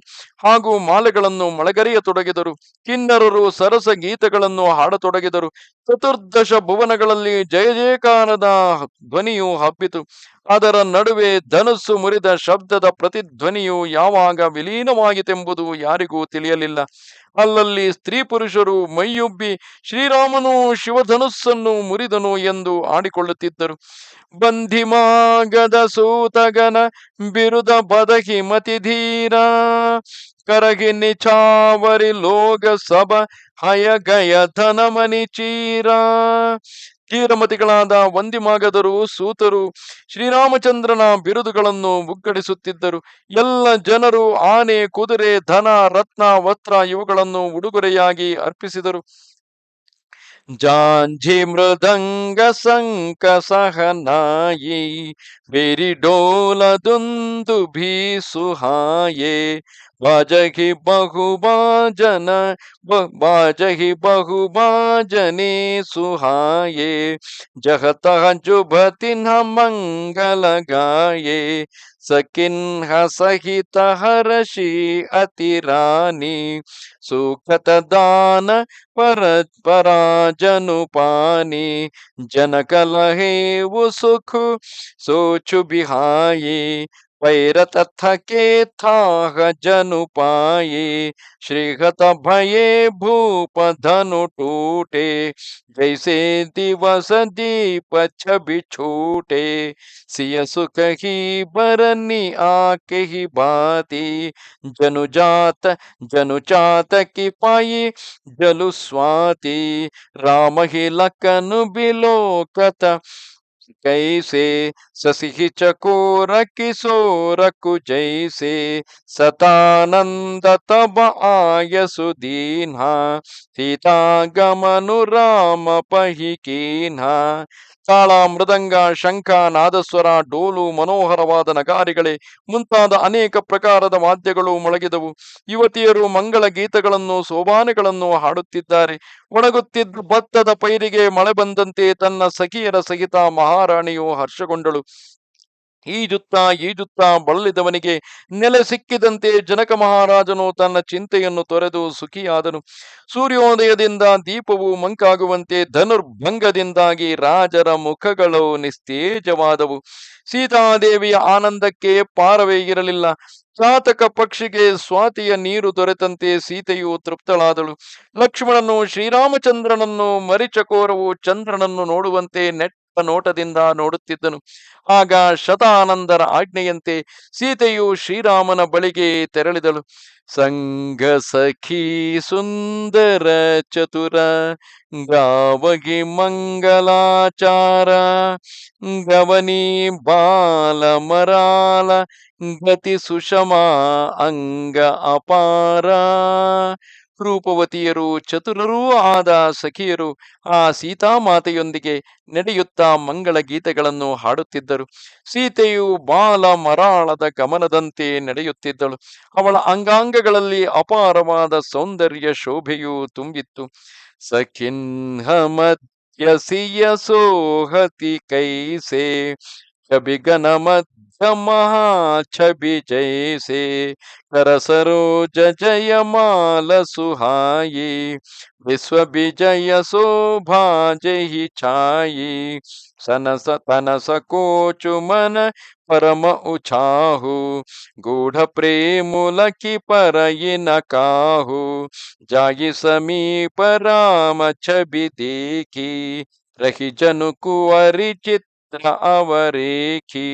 ಹಾಗೂ ಮಾಲೆಗಳನ್ನು ಮೊಳಗರೆಯತೊಡಗಿದರು. ಕಿನ್ನರರು ಸರಸ ಗೀತೆಗಳನ್ನು ಹಾಡತೊಡಗಿದರು. ಚತುರ್ದಶ ಭುವನಗಳಲ್ಲಿ ಜಯ ಜಯಕಾರದ ಧ್ವನಿಯು ಹಬ್ಬಿತು. ಅದರ ನಡುವೆ ಧನುಸ್ಸು ಮುರಿದ ಶಬ್ದದ ಪ್ರತಿಧ್ವನಿಯು ಯಾವಾಗ ವಿಲೀನವಾಯಿತೆಂಬುದು ಯಾರಿಗೂ ತಿಳಿಯಲಿಲ್ಲ. ಅಲ್ಲಲ್ಲಿ ಸ್ತ್ರೀ ಪುರುಷರು ಮೈಯುಬ್ಬಿ ಶ್ರೀರಾಮನು ಶಿವಧನುಸ್ಸನ್ನು ಮುರಿದನು ಎಂದು ಆಡಿಕೊಳ್ಳುತ್ತಿದ್ದರು. ಬಂಧಿಮಾಗದ ಸೂತಗನ ಬಿರುದ ಬದಹಿ ಮತಿಧೀರ ಕರಗಿ ನಿಚಾವರಿ ಲೋಗ ಸಭ ಹಯಗಯ ಧನಮನಿ ಚೀರ. ಧೀರಮತಿಗಳಾದ ವಂದಿಮಾಗದರು, ಸೂತರು ಶ್ರೀರಾಮಚಂದ್ರನ ಬಿರುದುಗಳನ್ನು ಮುಗ್ಗಡಿಸುತ್ತಿದ್ದರು. ಎಲ್ಲ ಜನರು ಆನೆ, ಕುದುರೆ, ಧನ, ರತ್ನ, ವಸ್ತ್ರ ಇವುಗಳನ್ನು ಉಡುಗೊರೆಯಾಗಿ ಅರ್ಪಿಸಿದರು. ಜಾಂಜಿ ಮೃದಂಗ ಸಂಕ ಸಹನಾಯಿ ಬೇರಿ ಡೋಲದೊಂದು ಭೀಸುಹಾಯೆ ಬಾಜಹಿ ಬಹುಬಾಜನ ಬಾಜಹಿ ಬಹುಬಾಜನೆ ಸುಹಾಯೆ ಜಗತಃ ಜುಭತಿನ್ಹ ಮಂಗಲ ಗಾಯೆ ಸಕಿನ್ಹ ಸಹಿತ ಹರಷಿ ಅತಿರಾನಿ ಸುಖತ ದಾನ पराजनुपानी जनक लहे वो सुख सोचु बिहाई पैरत थके थाह जनु पाये श्रीगत भये भूप धनु टूटे जैसे दिवस दीप छवि छूटे सिय सुख ही बरनी आके ही बाती जनु जात की पाई जलु स्वाति राम ही लखन बिलोकत कैसे ससिहि चकोर किशोरकु जैसे सतानंद तब आय सुदीन्हा सीता गमनु राम पहि कीन्हा ತಾಳ ಮೃದಂಗ ಶಂಖ ನಾದಸ್ವರ ಡೋಲು ಮನೋಹರವಾದ ನಗಾರಿಗಳೇ ಮುಂತಾದ ಅನೇಕ ಪ್ರಕಾರದ ವಾದ್ಯಗಳು ಮೊಳಗಿದವು. ಯುವತಿಯರು ಮಂಗಳ ಗೀತಗಳನ್ನು ಸೋಬಾನೆಗಳನ್ನು ಹಾಡುತ್ತಿದ್ದಾರೆ. ಒಣಗುತ್ತಿದ್ದ ಭತ್ತದ ಪೈರಿಗೆ ಮಳೆ ಬಂದಂತೆ ತನ್ನ ಸಖಿಯರ ಸಹಿತ ಮಹಾರಾಣಿಯು ಹರ್ಷಗೊಂಡಳು. ಈಜುತ್ತಾ ಬಳಲಿದವನಿಗೆ ನೆಲೆ ಸಿಕ್ಕಿದಂತೆ ಜನಕ ಮಹಾರಾಜನು ತನ್ನ ಚಿಂತೆಯನ್ನು ತೊರೆದು ಸುಖಿಯಾದನು. ಸೂರ್ಯೋದಯದಿಂದ ದೀಪವು ಮಂಕಾಗುವಂತೆ ಧನುರ್ಭಂಗದಿಂದಾಗಿ ರಾಜರ ಮುಖಗಳು ನಿಸ್ತೇಜವಾದವು. ಸೀತಾದೇವಿಯ ಆನಂದಕ್ಕೆ ಪಾರವೇ ಇರಲಿಲ್ಲ. ಚಾತಕ ಪಕ್ಷಿಗೆ ಸ್ವಾತಿಯ ನೀರು ದೊರೆತಂತೆ ಸೀತೆಯು ತೃಪ್ತಳಾದಳು. ಲಕ್ಷ್ಮಣನು ಶ್ರೀರಾಮಚಂದ್ರನನ್ನು ಮರಿಚಕೋರವು ಚಂದ್ರನನ್ನು ನೋಡುವಂತೆ ನೆಟ್ಟ ನೋಟದಿಂದ ನೋಡುತ್ತಿದ್ದನು. ಆಗ ಶತಾನಂದರ ಆಜ್ಞೆಯಂತೆ ಸೀತೆಯು ಶ್ರೀರಾಮನ ಬಳಿಗೆ ತೆರಳಿದಳು. ಸಂಘ ಸಖಿ ಸುಂದರ ಚತುರ ಗಾವಗಿ ಮಂಗಲಾಚಾರ ಗವನಿ ಬಾಲ ಮರಾಲ ಗತಿ ಸುಷಮಾ ಅಂಗ ಅಪಾರ. ರೂಪವತಿಯರು ಚತುರರೂ ಆದ ಸಖಿಯರು ಆ ಸೀತಾಮಾತೆಯೊಂದಿಗೆ ನಡೆಯುತ್ತಾ ಮಂಗಳ ಗೀತೆಗಳನ್ನು ಹಾಡುತ್ತಿದ್ದರು. ಸೀತೆಯು ಬಾಲ ಮರಾಳದ ಗಮನದಂತೆ ನಡೆಯುತ್ತಿದ್ದಳು. ಅವಳ ಅಂಗಾಂಗಗಳಲ್ಲಿ ಅಪಾರವಾದ ಸೌಂದರ್ಯ ಶೋಭೆಯು ತುಂಬಿತ್ತು. ಸಖಿನ್ಹ ಮಧ್ಯಸಿಯ ಸೋಹತಿ ಕೈಸೆ ಕಬಿಗನ ಮಹಾ छवि जैसे कर सरोज जयमाल सुहाई विश्व विजय शोभा जहि छाई सनस तनस कोचु मन परम उछाहु गूढ़ प्रेम लखी पर न काहू जाई समीप राम छवि देखी रही जनु कुंवरी चित्र अवरेखी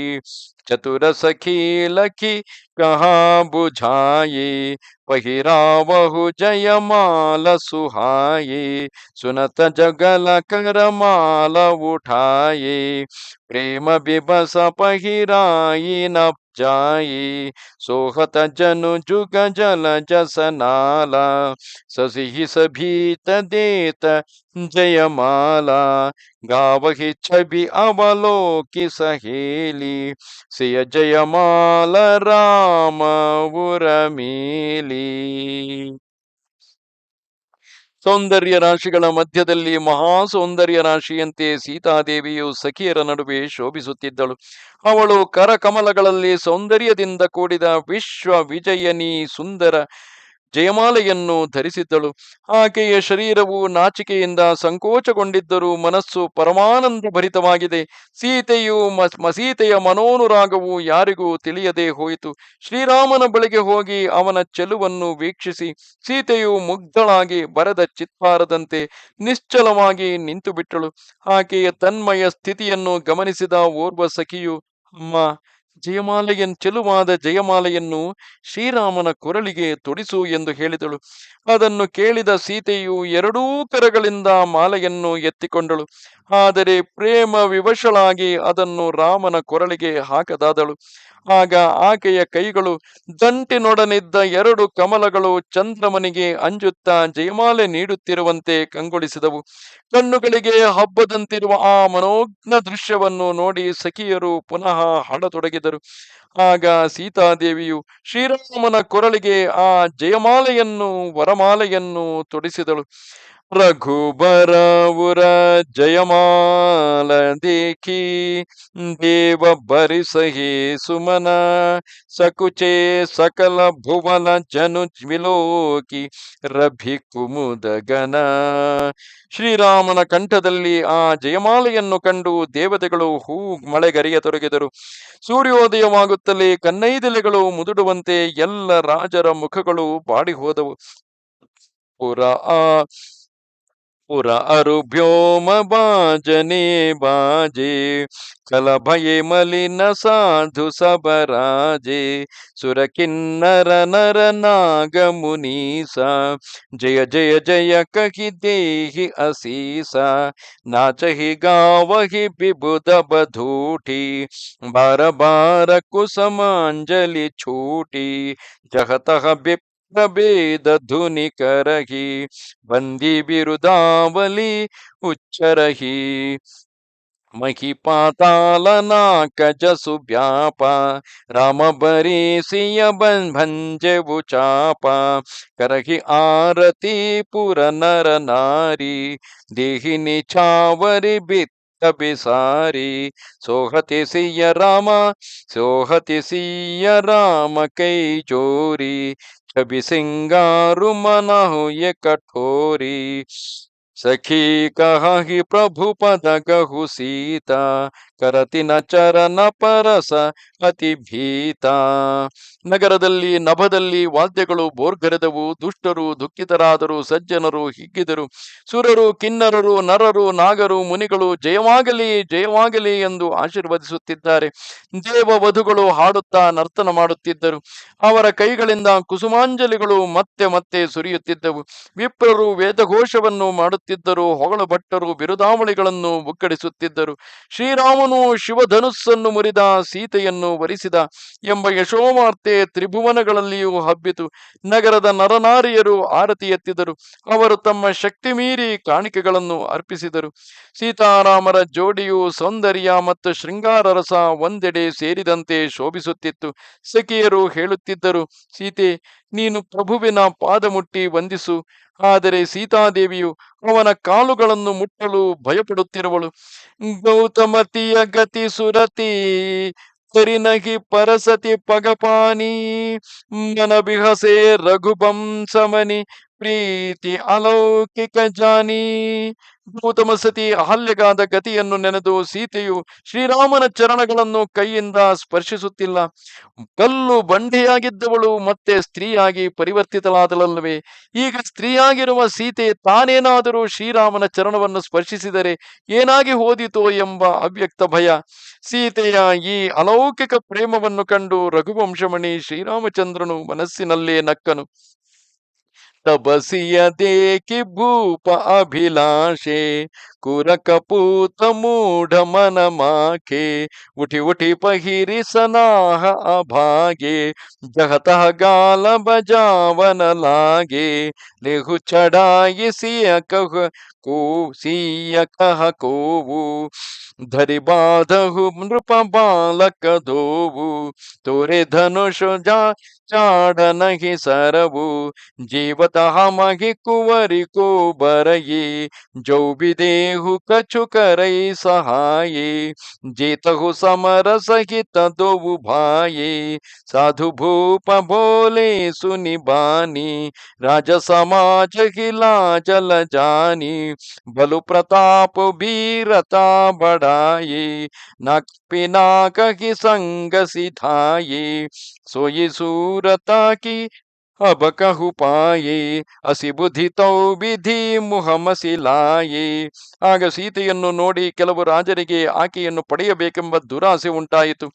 चतुर सखी लखी कहाँ बुझाई पहिरावहु जयमाल सुहाई सुनत जगल कर माल उठाई प्रेम विबस पहिराई न जाई सोहत जनु जुग जल जस नाला ससिहि सभीत देत जयमाला गावहि छवि अवलोकि सहेली सिय जयमाल राम ಉರಮೇಲಿ. ಸೌಂದರ್ಯ ರಾಶಿಗಳ ಮಧ್ಯದಲ್ಲಿ ಮಹಾ ಸೌಂದರ್ಯ ರಾಶಿಯಂತೆ ಸೀತಾದೇವಿಯು ಸಖಿಯರ ನಡುವೆ ಶೋಭಿಸುತ್ತಿದ್ದಳು. ಅವಳು ಕರಕಮಲಗಳಲ್ಲಿ ಸೌಂದರ್ಯದಿಂದ ಕೂಡಿದ ವಿಶ್ವ ವಿಜಯನಿ ಸುಂದರ ಜಯಮಾಲೆಯನ್ನು ಧರಿಸಿದ್ದಳು. ಆಕೆಯ ಶರೀರವು ನಾಚಿಕೆಯಿಂದ ಸಂಕೋಚಗೊಂಡಿದ್ದರೂ ಮನಸ್ಸು ಪರಮಾನಂದ ಭರಿತವಾಗಿದೆ. ಸೀತೆಯ ಮನೋನುರಾಗವು ಯಾರಿಗೂ ತಿಳಿಯದೆ ಹೋಯಿತು. ಶ್ರೀರಾಮನ ಬಳಿಗೆ ಹೋಗಿ ಅವನ ಚೆಲುವನ್ನು ವೀಕ್ಷಿಸಿ ಸೀತೆಯು ಮುಗ್ಧಳಾಗಿ ಬರೆದ ಚಿತ್ತಾರದಂತೆ ನಿಶ್ಚಲವಾಗಿ ನಿಂತು ಬಿಟ್ಟಳು. ಆಕೆಯ ತನ್ಮಯ ಸ್ಥಿತಿಯನ್ನು ಗಮನಿಸಿದ ಓರ್ವ ಸಖಿಯು, ಅಮ್ಮ, ಚೆಲುವಾದ ಜಯಮಾಲೆಯನ್ನು ಶ್ರೀರಾಮನ ಕೊರಳಿಗೆ ತೊಡಿಸು ಎಂದು ಹೇಳಿದಳು. ಅದನ್ನು ಕೇಳಿದ ಸೀತೆಯು ಎರಡೂ ಕರಗಳಿಂದ ಮಾಲೆಯನ್ನು ಎತ್ತಿಕೊಂಡಳು. ಆದರೆ ಪ್ರೇಮ ವಿವಶಳಾಗಿ ಅದನ್ನು ರಾಮನ ಕೊರಳಿಗೆ ಹಾಕದಾದಳು. ಆಗ ಆಕೆಯ ಕೈಗಳು ದಂಟಿನೊಡನಿದ್ದ ಎರಡು ಕಮಲಗಳು ಚಂದ್ರಮನಿಗೆ ಅಂಜುತ್ತಾ ಜಯಮಾಲೆ ನೀಡುತ್ತಿರುವಂತೆ ಕಂಗೊಳಿಸಿದವು. ಕಣ್ಣುಗಳಿಗೆ ಹಬ್ಬದಂತಿರುವ ಆ ಮನೋಜ್ಞ ದೃಶ್ಯವನ್ನು ನೋಡಿ ಸಖಿಯರು ಪುನಃ ಹಾಡತೊಡಗಿದರು. ಆಗ ಸೀತಾದೇವಿಯು ಶ್ರೀರಾಮನ ಕೊರಳಿಗೆ ಆ ಜಯಮಾಲೆಯನ್ನು ವರಮಾಲೆಯನ್ನು ತೊಡಿಸಿದಳು. ರಘುಬರವುರ ಜಯಮಾಲ ದೇಖಿ ದೇವ ಬರಿಸಹಿ ಸುಮನ ಸಕುಚೆ ಸಕಲ ಭುವನ ಜನು ವಿಲೋಕಿ ರಭಿ ಕುಮುದಗನ. ಶ್ರೀರಾಮನ ಕಂಠದಲ್ಲಿ ಆ ಜಯಮಾಲೆಯನ್ನು ಕಂಡು ದೇವತೆಗಳು ಹೂ ಮಳೆಗರೆಯತೊಡಗಿದರು. ಸೂರ್ಯೋದಯವಾಗುತ್ತಲೇ ಕನ್ನೈದೆಲೆಗಳು ಮುದುಡುವಂತೆ ಎಲ್ಲ ರಾಜರ ಮುಖಗಳು ಬಾಡಿ ಹೋದವು. ಪುರ ಆ ಪುರ ಅರು ವ್ಯೋಮ ಬಾಜನೆ ಬಾಜೆ ಕಲಭಯೆ ಮಲಿನ ಸಾಧು ಸಬರಾಜೆ ಸುರ ಕಿನ್ನರ ನರ ನಾಗ ಮುನೀಸ ಜಯ ಜಯ ಜಯ ಕಹಿ ದೇಹಿ ಅಸೀಸ ನಾಚಹಿ ಗಾವಹಿ ಬಿಬುಧ ಬಧೂಟಿ ಬಾರ ಬಾರ ಕುಸಮಾಂಜಲಿ छूटी जहतः ಪ್ರಭೇದ ಧುನಿ ಕರಹಿ ಬಂದಿ ಬಿರುದಾವಲಿ ಉಚ್ಚರಹಿ ಮಹಿಪಾತಾಲನಾಕ ಜಸು ವ್ಯಾಪ ರಾಮ ಬರೀಸಿಯ ಭಂಜವು ಚಾಪ ಕರಹಿ ಆರತಿ ಪುರ ನರ ನಾರಿ ದೇಹಿನಿ ಚಾವರಿ ಬಿತ್ತ ಬಿಸಾರಿ ಸೋಹತಿ ಸಿಯ ರಾಮ ಕೈ ಚೋರಿ छवि सिंगारु मनहु ये कठोरी सखी कहि प्रभु पद कहु सीता ಕರತಿ ನ ಚರಣ ಪರಸ ಅತಿ ಭೀತ. ನಗರದಲ್ಲಿ ನಭದಲ್ಲಿ ವಾದ್ಯಗಳು ಬೋರ್ಗರೆದವು. ದುಷ್ಟರು ದುಃಖಿತರಾದರು, ಸಜ್ಜನರು ಹಿಗ್ಗಿದರು. ಸುರರು ಕಿನ್ನರರು ನರರು ನಾಗರು ಮುನಿಗಳು ಜಯವಾಗಲಿ ಜಯವಾಗಲಿ ಎಂದು ಆಶೀರ್ವದಿಸುತ್ತಿದ್ದಾರೆ. ದೇವವಧುಗಳು ಹಾಡುತ್ತಾ ನರ್ತನ ಮಾಡುತ್ತಿದ್ದರು. ಅವರ ಕೈಗಳಿಂದ ಕುಸುಮಾಂಜಲಿಗಳು ಮತ್ತೆ ಮತ್ತೆ ಸುರಿಯುತ್ತಿದ್ದವು. ವಿಪ್ರರು ವೇದಘೋಷವನ್ನು ಮಾಡುತ್ತಿದ್ದರು. ಹೊಗಳು ಭಟ್ಟರು ಬಿರುದಾವಳಿಗಳನ್ನು ಮುಕ್ಕಡಿಸುತ್ತಿದ್ದರು. ಶ್ರೀರಾಮ ಶಿವಧನುಸ್ಸನ್ನು ಮುರಿದ, ಸೀತೆಯನ್ನು ವರಿಸಿದ ಎಂಬ ಯಶೋವಾರ್ತೆ ತ್ರಿಭುವನಗಳಲ್ಲಿಯೂ ಹಬ್ಬಿತು. ನಗರದ ನರನಾರಿಯರು ಆರತಿ ಎತ್ತಿದರು. ಅವರು ತಮ್ಮ ಶಕ್ತಿ ಮೀರಿ ಕಾಣಿಕೆಗಳನ್ನು ಅರ್ಪಿಸಿದರು. ಸೀತಾರಾಮರ ಜೋಡಿಯು ಸೌಂದರ್ಯ ಮತ್ತು ಶೃಂಗಾರ ರಸ ಒಂದೆಡೆ ಸೇರಿದಂತೆ ಶೋಭಿಸುತ್ತಿತ್ತು. ಸಖಿಯರು ಹೇಳುತ್ತಿದ್ದರು, ಸೀತೆ, ನೀನು ಪ್ರಭುವಿನ ಪಾದ ಮುಟ್ಟಿ ವಂದಿಸು. ಆದರೆ ಸೀತಾದೇವಿಯು ಅವನ ಕಾಲುಗಳನ್ನು ಮುಟ್ಟಲು ಭಯಪಡುತ್ತಿರುವಳು. ಗೌತಮತಿಯ ಗತಿ ಸುರತಿ ಕರಿನಗಿ ಪರಸತಿ ಪಗಪಾನಿ ಮನ ಬಿಹಸೆ ರಘುವಂಶಮನಿ ಪ್ರೀತಿ ಅಲೌಕಿಕ ಜಾನಿ. ಗೌತಮ ಸತಿ ಅಹಲ್ಯಗಾದ ಗತಿಯನ್ನು ನೆನೆದು ಸೀತೆಯು ಶ್ರೀರಾಮನ ಚರಣಗಳನ್ನು ಕೈಯಿಂದ ಸ್ಪರ್ಶಿಸುತ್ತಿಲ್ಲ. ಕಲ್ಲು ಬಂಡೆಯಾಗಿದ್ದವಳು ಮತ್ತೆ ಸ್ತ್ರೀಯಾಗಿ ಪರಿವರ್ತಿತಳಾದಳಲ್ಲವೇ? ಈಗ ಸ್ತ್ರೀಯಾಗಿರುವ ಸೀತೆ ತಾನೇನಾದರೂ ಶ್ರೀರಾಮನ ಚರಣವನ್ನು ಸ್ಪರ್ಶಿಸಿದರೆ ಏನಾಗಿ ಹೋದಿತೋ ಎಂಬ ಅವ್ಯಕ್ತ ಭಯ. ಸೀತೆಯ ಈ ಅಲೌಕಿಕ ಪ್ರೇಮವನ್ನು ಕಂಡು ರಘುವಂಶಮಣಿ ಶ್ರೀರಾಮಚಂದ್ರನು ಮನಸ್ಸಿನಲ್ಲೇ ನಕ್ಕನು. ತಪಸಿಯ ದೇಕಿ ಭೂಪ ಅಭಿಲಾಷೆ ಕುರ ಕಪೂತ ಮೂಢ ಮನ ಮಾಕೆ ಉಠಿ ಉಠಿ ಪಹಿರಿ ಸನಾಹ ಅಭಾಗೆ ಜಹತಃ ಗಾಲ ಬಜಾವನ ಲಾಗೆ ಲೇಹು ಚಢಾಯಿ ಸಿಯ ಕಹ ಕೋವು ಧರಿ ಬಾಧಹು ನೃಪ ಬಾಲಕ ದೋವು ತೋರೆ ಧನುಷ ಚಾಡ ನಹಿ ಸರವು ಜೀವತಃ ಮಹಿ ಕುವರಿ ಕೋ ಬರಯಿ ಜೌ ಬಿದೇಹು ಕछु ಕರೈ ಸಹಾಯೇ ಜೀತಹು ಸಮರ ಸಹಿತ ದೋವು ಭಾಯೇ ಸಾಧು ಭೂಪ ಬೋಲೆ ಸುನಿ ಬಾನಿ ರಾಜ ಸಮಾಜ ಹಿಲಾ ಜಲ ಜಾನಿ ಬಲು ಪ್ರತಾಪ ಬೀರತಾ ಬಡಾಯೇ ನಾಕ ಕಿ ಸಂಗ ಸಿಧಾಯೇ सोई सूरता की ಅಬಕಹು ಪಾಯೇ ಅಸಿ ಬುಧಿತೌ ವಿಧಿ ಮುಹಮಸಿ ಲಾಯೇ. ಆಗ ಸೀತೆಯನ್ನು ನೋಡಿ ಕೆಲವು ರಾಜರಿಗೆ ಆಕೆಯನ್ನು ಪಡೆಯಬೇಕೆಂಬ ದುರಾಸೆ ಉಂಟಾಯಿತು.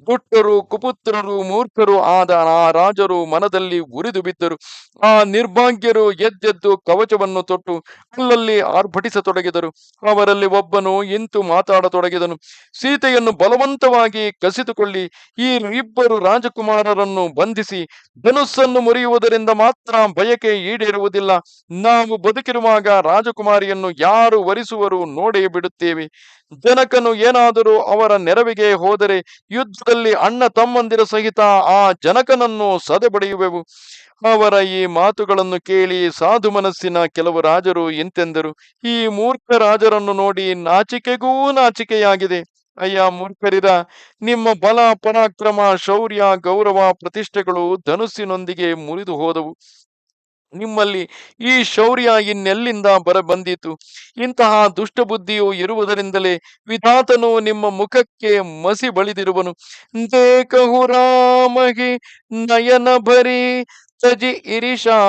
ದುಷ್ಟರು, ಕುಪುತ್ರರು, ಮೂರ್ಖರು ಆದ ಆ ರಾಜರು ಮನದಲ್ಲಿ ಉರಿದು ಬಿದ್ದರು. ಆ ನಿರ್ಭಾಗ್ಯರು ಎದ್ದೆದ್ದು ಕವಚವನ್ನು ತೊಟ್ಟು ಅಲ್ಲಲ್ಲಿ ಆರ್ಭಟಿಸತೊಡಗಿದರು. ಅವರಲ್ಲಿ ಒಬ್ಬನು ಇಂತು ಮಾತಾಡತೊಡಗಿದನು. ಸೀತೆಯನ್ನು ಬಲವಂತವಾಗಿ ಕಸಿದುಕೊಳ್ಳಿ ಈ ಇಬ್ಬರು ರಾಜಕುಮಾರರನ್ನು ಬಂಧಿಸಿ ಧನುಸ್ಸನ್ನು ಮುರಿಯುವುದರಿಂದ ಮಾತ್ರ ಬಯಕೆ ಈಡೇರುವುದಿಲ್ಲ. ನಾವು ಬದುಕಿರುವಾಗ ರಾಜಕುಮಾರಿಯನ್ನು ಯಾರು ವರಿಸುವರು ನೋಡೇ ಬಿಡುತ್ತೇವೆ. ಜನಕನು ಏನಾದರೂ ಅವರ ನೆರವಿಗೆ ಹೋದರೆ ಯುದ್ಧದಲ್ಲಿ ಅಣ್ಣ ತಮ್ಮಂದಿರ ಸಹಿತ ಆ ಜನಕನನ್ನು ಸದೆಬಡಿಯುವೆವು. ಅವರ ಈ ಮಾತುಗಳನ್ನು ಕೇಳಿ ಸಾಧು ಮನಸ್ಸಿನ ಕೆಲವು ರಾಜರು ಎಂತೆಂದರು, ಈ ಮೂರ್ಖ ರಾಜರನ್ನು ನೋಡಿ ನಾಚಿಕೆಗೂ ನಾಚಿಕೆಯಾಗಿದೆ. ಅಯ್ಯ ಮೂರ್ಖರಿರ, ನಿಮ್ಮ ಬಲ ಪರಾಕ್ರಮ ಶೌರ್ಯ ಗೌರವ ಪ್ರತಿಷ್ಠೆಗಳು ಧನುಸ್ಸಿನೊಂದಿಗೆ ಮುರಿದು ಹೋದವು. ನಿಮ್ಮಲ್ಲಿ ಈ ಶೌರ್ಯ ಇನ್ನೆಲ್ಲಿಂದ ಬಂದಿತು? ಇಂತಹ ದುಷ್ಟಬುದ್ಧಿಯು ಇರುವುದರಿಂದಲೇ ವಿಧಾತನು ನಿಮ್ಮ ಮುಖಕ್ಕೆ ಮಸಿ ಬಳಿದಿರುವನು. ದೇಕಹು ರಾಮಹಿ ನಯನ ಭರಿ ತಜಿ ಇರಿಷಾ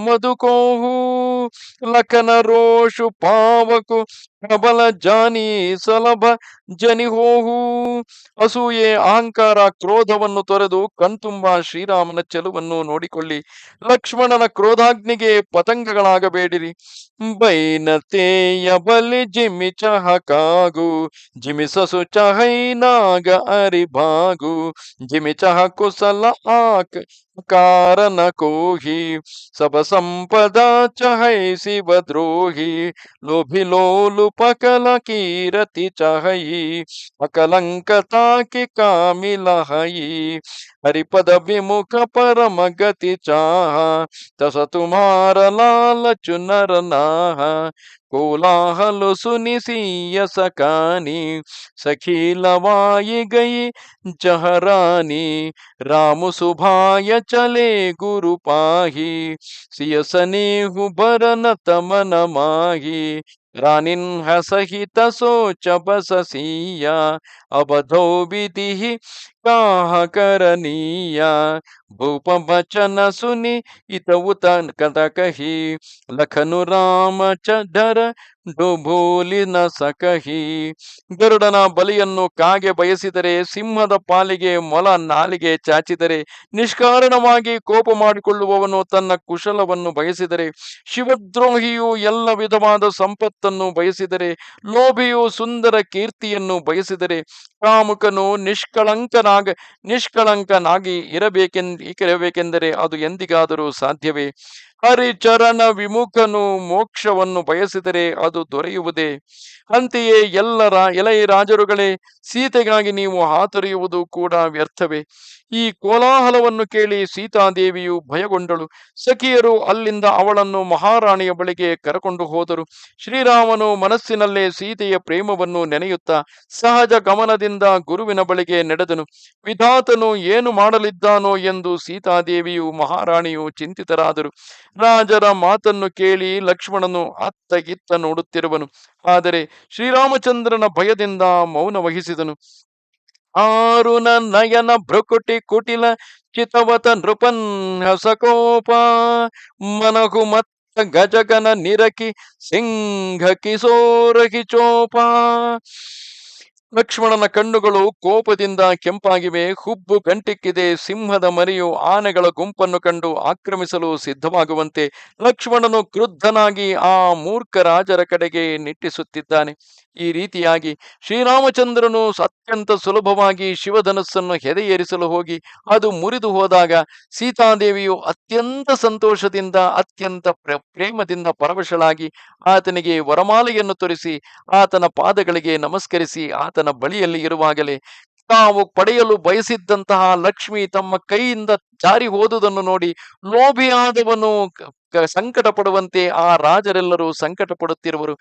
ಮಧುಕೋಹು ಲಖನ ರೋಷು ಪಾವಕು ಪ್ರಬಲ ಜಾನಿ ಸಲಭ ಜನಿಹೋಹು. ಅಸೂಯೆ ಅಹಂಕಾರ ಕ್ರೋಧವನ್ನು ತೊರೆದು ಕಣ್ತುಂಬ ಶ್ರೀರಾಮನ ಚೆಲುವನ್ನು ನೋಡಿಕೊಳ್ಳಿ. ಲಕ್ಷ್ಮಣನ ಕ್ರೋಧಾಗ್ನಿಗೆ ಪತಂಗಗಳಾಗಬೇಡಿರಿ. ಬೈನತೆಯ ಬಲಿ ಜಿಮಿ ಚಹಕಾಗು ಜಿಮಿಸಸು ಚಹೈನಾಗ ಅರಿಭಾಗು ಜಿಮಿ ಚಹ ಕುಸಲ ಆಕ್ ಕಾರಣ ಕೋಹಿ ಸಬ ಸಂಪದ ಚಹೈ ಶಿವ ದ್ರೋಹಿ ಲೋಭಿ ಲೋಲು ಪಕಲ ಕೀರತಿ ಚಹಯಿ ಅಕಲಂಕತಾಕಿ ಕಾಮಿಲಹಯಿ ಹರಿಪದ ವಿಮುಖ ಪರಮ ಗತಿ ಚಾಹ तस तुम्हारा लालच नर नाह कोलाहल सुनि सिय सकानी सखी लवाई गई जहरानी राम सुभाय चले गुरु पाही सिय सनेहु बरन तमन माही रानिन हसहित सोच बस सिया अबधो विधि काह करनीय भूप बचन सुनि इतउत कथ कही लखनु राम डर ಡೋಬೋಲಿ ನ ಸಕಹಿ. ಗರುಡನ ಬಲಿಯನ್ನು ಕಾಗೆ ಬಯಸಿದರೆ, ಸಿಂಹದ ಪಾಲಿಗೆ ಮೊಲ ನಾಲಿಗೆ ಚಾಚಿದರೆ, ನಿಷ್ಕಾರಣವಾಗಿ ಕೋಪ ಮಾಡಿಕೊಳ್ಳುವವನು ತನ್ನ ಕುಶಲವನ್ನು ಬಯಸಿದರೆ, ಶಿವದ್ರೋಹಿಯು ಎಲ್ಲ ವಿಧವಾದ ಸಂಪತ್ತನ್ನು ಬಯಸಿದರೆ, ಲೋಭಿಯು ಸುಂದರ ಕೀರ್ತಿಯನ್ನು ಬಯಸಿದರೆ, ಕಾಮುಕನು ನಿಷ್ಕಳಂಕನಾಗಿ ಇರಬೇಕೆಂದರೆ ಅದು ಎಂದಿಗಾದರೂ ಸಾಧ್ಯವೇ? ಹರಿಚರಣ ವಿಮುಖನು ಮೋಕ್ಷವನ್ನು ಬಯಸಿದರೆ ಅದು ದೊರೆಯುವುದೇ? ಅಂತೆಯೇ ಎಲೈ ರಾಜರುಗಳೇ, ಸೀತೆಗಾಗಿ ನೀವು ಹಾತೊರೆಯುವುದು ಕೂಡ ವ್ಯರ್ಥವೇ. ಈ ಕೋಲಾಹಲವನ್ನು ಕೇಳಿ ಸೀತಾದೇವಿಯು ಭಯಗೊಂಡಳು. ಸಖಿಯರು ಅಲ್ಲಿಂದ ಅವಳನ್ನು ಮಹಾರಾಣಿಯ ಬಳಿಗೆ ಕರೆಕೊಂಡು ಹೋದರು. ಶ್ರೀರಾಮನು ಮನಸ್ಸಿನಲ್ಲೇ ಸೀತೆಯ ಪ್ರೇಮವನ್ನು ನೆನೆಯುತ್ತಾ ಸಹಜ ಗಮನದಿಂದ ಗುರುವಿನ ಬಳಿಗೆ ನಡೆದನು. ವಿಧಾತನು ಏನು ಮಾಡಲಿದ್ದಾನೋ ಎಂದು ಸೀತಾದೇವಿಯು ಮಹಾರಾಣಿಯು ಚಿಂತಿತರಾದರು. ರಾಜರ ಮಾತನ್ನು ಕೇಳಿ ಲಕ್ಷ್ಮಣನು ಅತ್ತ ಇತ್ತ ನೋಡುತ್ತಿರುವನು. ಆದರೆ ಶ್ರೀರಾಮಚಂದ್ರನ ಭಯದಿಂದ ಮೌನ ವಹಿಸಿದನು. ಆರುನ ನಯನ ಭ್ರುಕುಟಿ ಕುಟಿಲ ಚಿತವತ ನೃಪನ್ ಹಸಕೋಪ ಮನಹು ಮತ್ತ ಗಜಗನ ನಿರಕಿ ಸಿಂಹ ಕಿಶೋರಹಿ ಚೋಪ. ಲಕ್ಷ್ಮಣನ ಕಣ್ಣುಗಳು ಕೋಪದಿಂದ ಕೆಂಪಾಗಿವೆ, ಹುಬ್ಬು ಗಂಟಿಕ್ಕಿದೆ. ಸಿಂಹದ ಮರಿಯು ಆನೆಗಳ ಗುಂಪನ್ನು ಕಂಡು ಆಕ್ರಮಿಸಲು ಸಿದ್ಧವಾಗುವಂತೆ ಲಕ್ಷ್ಮಣನು ಕ್ರುದ್ಧನಾಗಿ ಆ ಮೂರ್ಖ ರಾಜರ ಕಡೆಗೆ ನಿಟ್ಟಿಸುತ್ತಿದ್ದಾನೆ. ಈ ರೀತಿಯಾಗಿ ಶ್ರೀರಾಮಚಂದ್ರನು ಅತ್ಯಂತ ಸುಲಭವಾಗಿ ಶಿವಧನಸ್ಸನ್ನು ಹೆದೆಯೇರಿಸಲು ಹೋಗಿ ಅದು ಮುರಿದು ಹೋದಾಗ ಸೀತಾದೇವಿಯು ಅತ್ಯಂತ ಸಂತೋಷದಿಂದ ಅತ್ಯಂತ ಪ್ರೇಮದಿಂದ ಪರವಶಳಾಗಿ ಆತನಿಗೆ ವರಮಾಲೆಯನ್ನು ತೋರಿಸಿ ಆತನ ಪಾದಗಳಿಗೆ ನಮಸ್ಕರಿಸಿ ಆತನ ಬಳಿಯಲ್ಲಿ ಇರುವಾಗಲೇ ತಾವು ಪಡೆಯಲು ಬಯಸಿದ್ದಂತಹ ಲಕ್ಷ್ಮಿ ತಮ್ಮ ಕೈಯಿಂದ ಜಾರಿ ಹೋದುದನ್ನು ನೋಡಿ ಲೋಭಿಯಾದವನು ಸಂಕಟ ಪಡುವಂತೆ ಆ ರಾಜರೆಲ್ಲರೂ ಸಂಕಟ ಪಡುತ್ತಿರುವರು.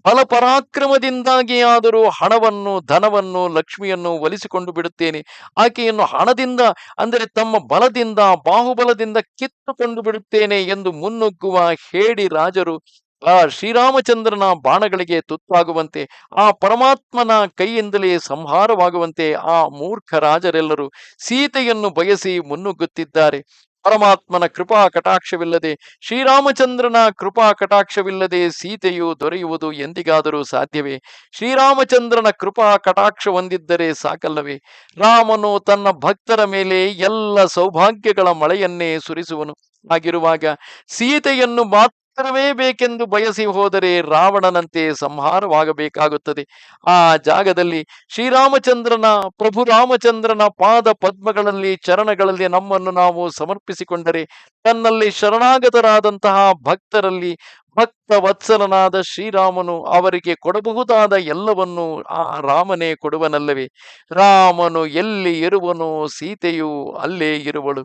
ಬಲ ಪರಾಕ್ರಮದಿಂದಾಗಿ ಆದರೂ ಹಣವನ್ನು ಧನವನ್ನು ಲಕ್ಷ್ಮಿಯನ್ನು ಒಲಿಸಿಕೊಂಡು ಬಿಡುತ್ತೇನೆ, ಆಕೆಯನ್ನು ಹಣದಿಂದ ಅಂದರೆ ತಮ್ಮ ಬಲದಿಂದ ಬಾಹುಬಲದಿಂದ ಕಿತ್ತುಕೊಂಡು ಬಿಡುತ್ತೇನೆ ಎಂದು ಮುನ್ನುಗ್ಗುವ ಹೇಡಿ ರಾಜರು ಆ ಶ್ರೀರಾಮಚಂದ್ರನ ಬಾಣಗಳಿಗೆ ತುತ್ತಾಗುವಂತೆ, ಆ ಪರಮಾತ್ಮನ ಕೈಯಿಂದಲೇ ಸಂಹಾರವಾಗುವಂತೆ ಆ ಮೂರ್ಖ ರಾಜರೆಲ್ಲರೂ ಸೀತೆಯನ್ನು ಬಯಸಿ ಮುನ್ನುಗ್ಗುತ್ತಿದ್ದಾರೆ. ಪರಮಾತ್ಮನ ಕೃಪಾ ಕಟಾಕ್ಷವಿಲ್ಲದೆ, ಶ್ರೀರಾಮಚಂದ್ರನ ಕೃಪಾ ಕಟಾಕ್ಷವಿಲ್ಲದೆ ಸೀತೆಯು ದೊರೆಯುವುದು ಎಂದಿಗಾದರೂ ಸಾಧ್ಯವೇ? ಶ್ರೀರಾಮಚಂದ್ರನ ಕೃಪಾ ಕಟಾಕ್ಷ ಹೊಂದಿದ್ದರೆ ಸಾಕಲ್ಲವೇ? ರಾಮನು ತನ್ನ ಭಕ್ತರ ಮೇಲೆ ಎಲ್ಲ ಸೌಭಾಗ್ಯಗಳ ಮಳೆಯನ್ನೇ ಸುರಿಸುವನು. ಹಾಗಿರುವಾಗ ಸೀತೆಯನ್ನು ಮಾತ್ರವೇ ಬೇಕೆಂದು ಬಯಸಿ ಹೋದರೆ ರಾವಣನಂತೆ ಸಂಹಾರವಾಗಬೇಕಾಗುತ್ತದೆ. ಆ ಜಾಗದಲ್ಲಿ ಶ್ರೀರಾಮಚಂದ್ರನ, ಪ್ರಭು ರಾಮಚಂದ್ರನ ಪಾದ ಪದ್ಮಗಳಲ್ಲಿ, ಚರಣಗಳಲ್ಲಿ ನಮ್ಮನ್ನು ನಾವು ಸಮರ್ಪಿಸಿಕೊಂಡರೆ, ತನ್ನಲ್ಲಿ ಶರಣಾಗತರಾದಂತಹ ಭಕ್ತರಲ್ಲಿ ಭಕ್ತ ವತ್ಸಲನಾದ ಶ್ರೀರಾಮನು ಅವರಿಗೆ ಕೊಡಬಹುದಾದ ಎಲ್ಲವನ್ನು ಆ ರಾಮನೇ ಕೊಡುವನಲ್ಲವೇ? ರಾಮನು ಎಲ್ಲಿ ಇರುವನೋ ಸೀತೆಯು ಅಲ್ಲೇ ಇರುವಳು.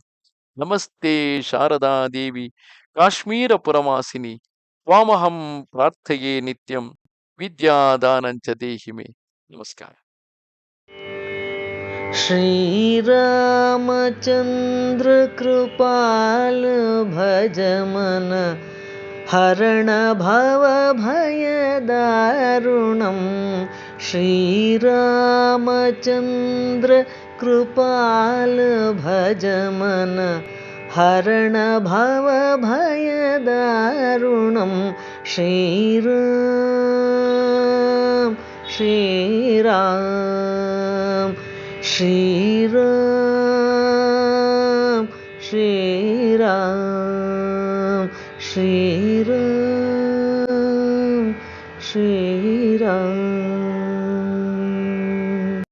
ನಮಸ್ತೆ ಶಾರದಾ ದೇವಿ, ಕಾಶ್ಮೀರ ಪುರಮಾಸಿನಿ, ತ್ವಾಮಹಂ ಪ್ರಾರ್ಥಯೇ ನಿತ್ಯಂ, ವಿದ್ಯಾದಾನಂಚ ದೇಹಿಮೆ. ನಮಸ್ಕಾರ. श्रीरामचन्द्र कृपाल भज मन, हरण भव भय दारुणं। श्रीरामचन्द्र कृपाल भज मन, हरण भव भय दारुणं। श्रीराम श्रीराम श्रीराम श्रीराम श्री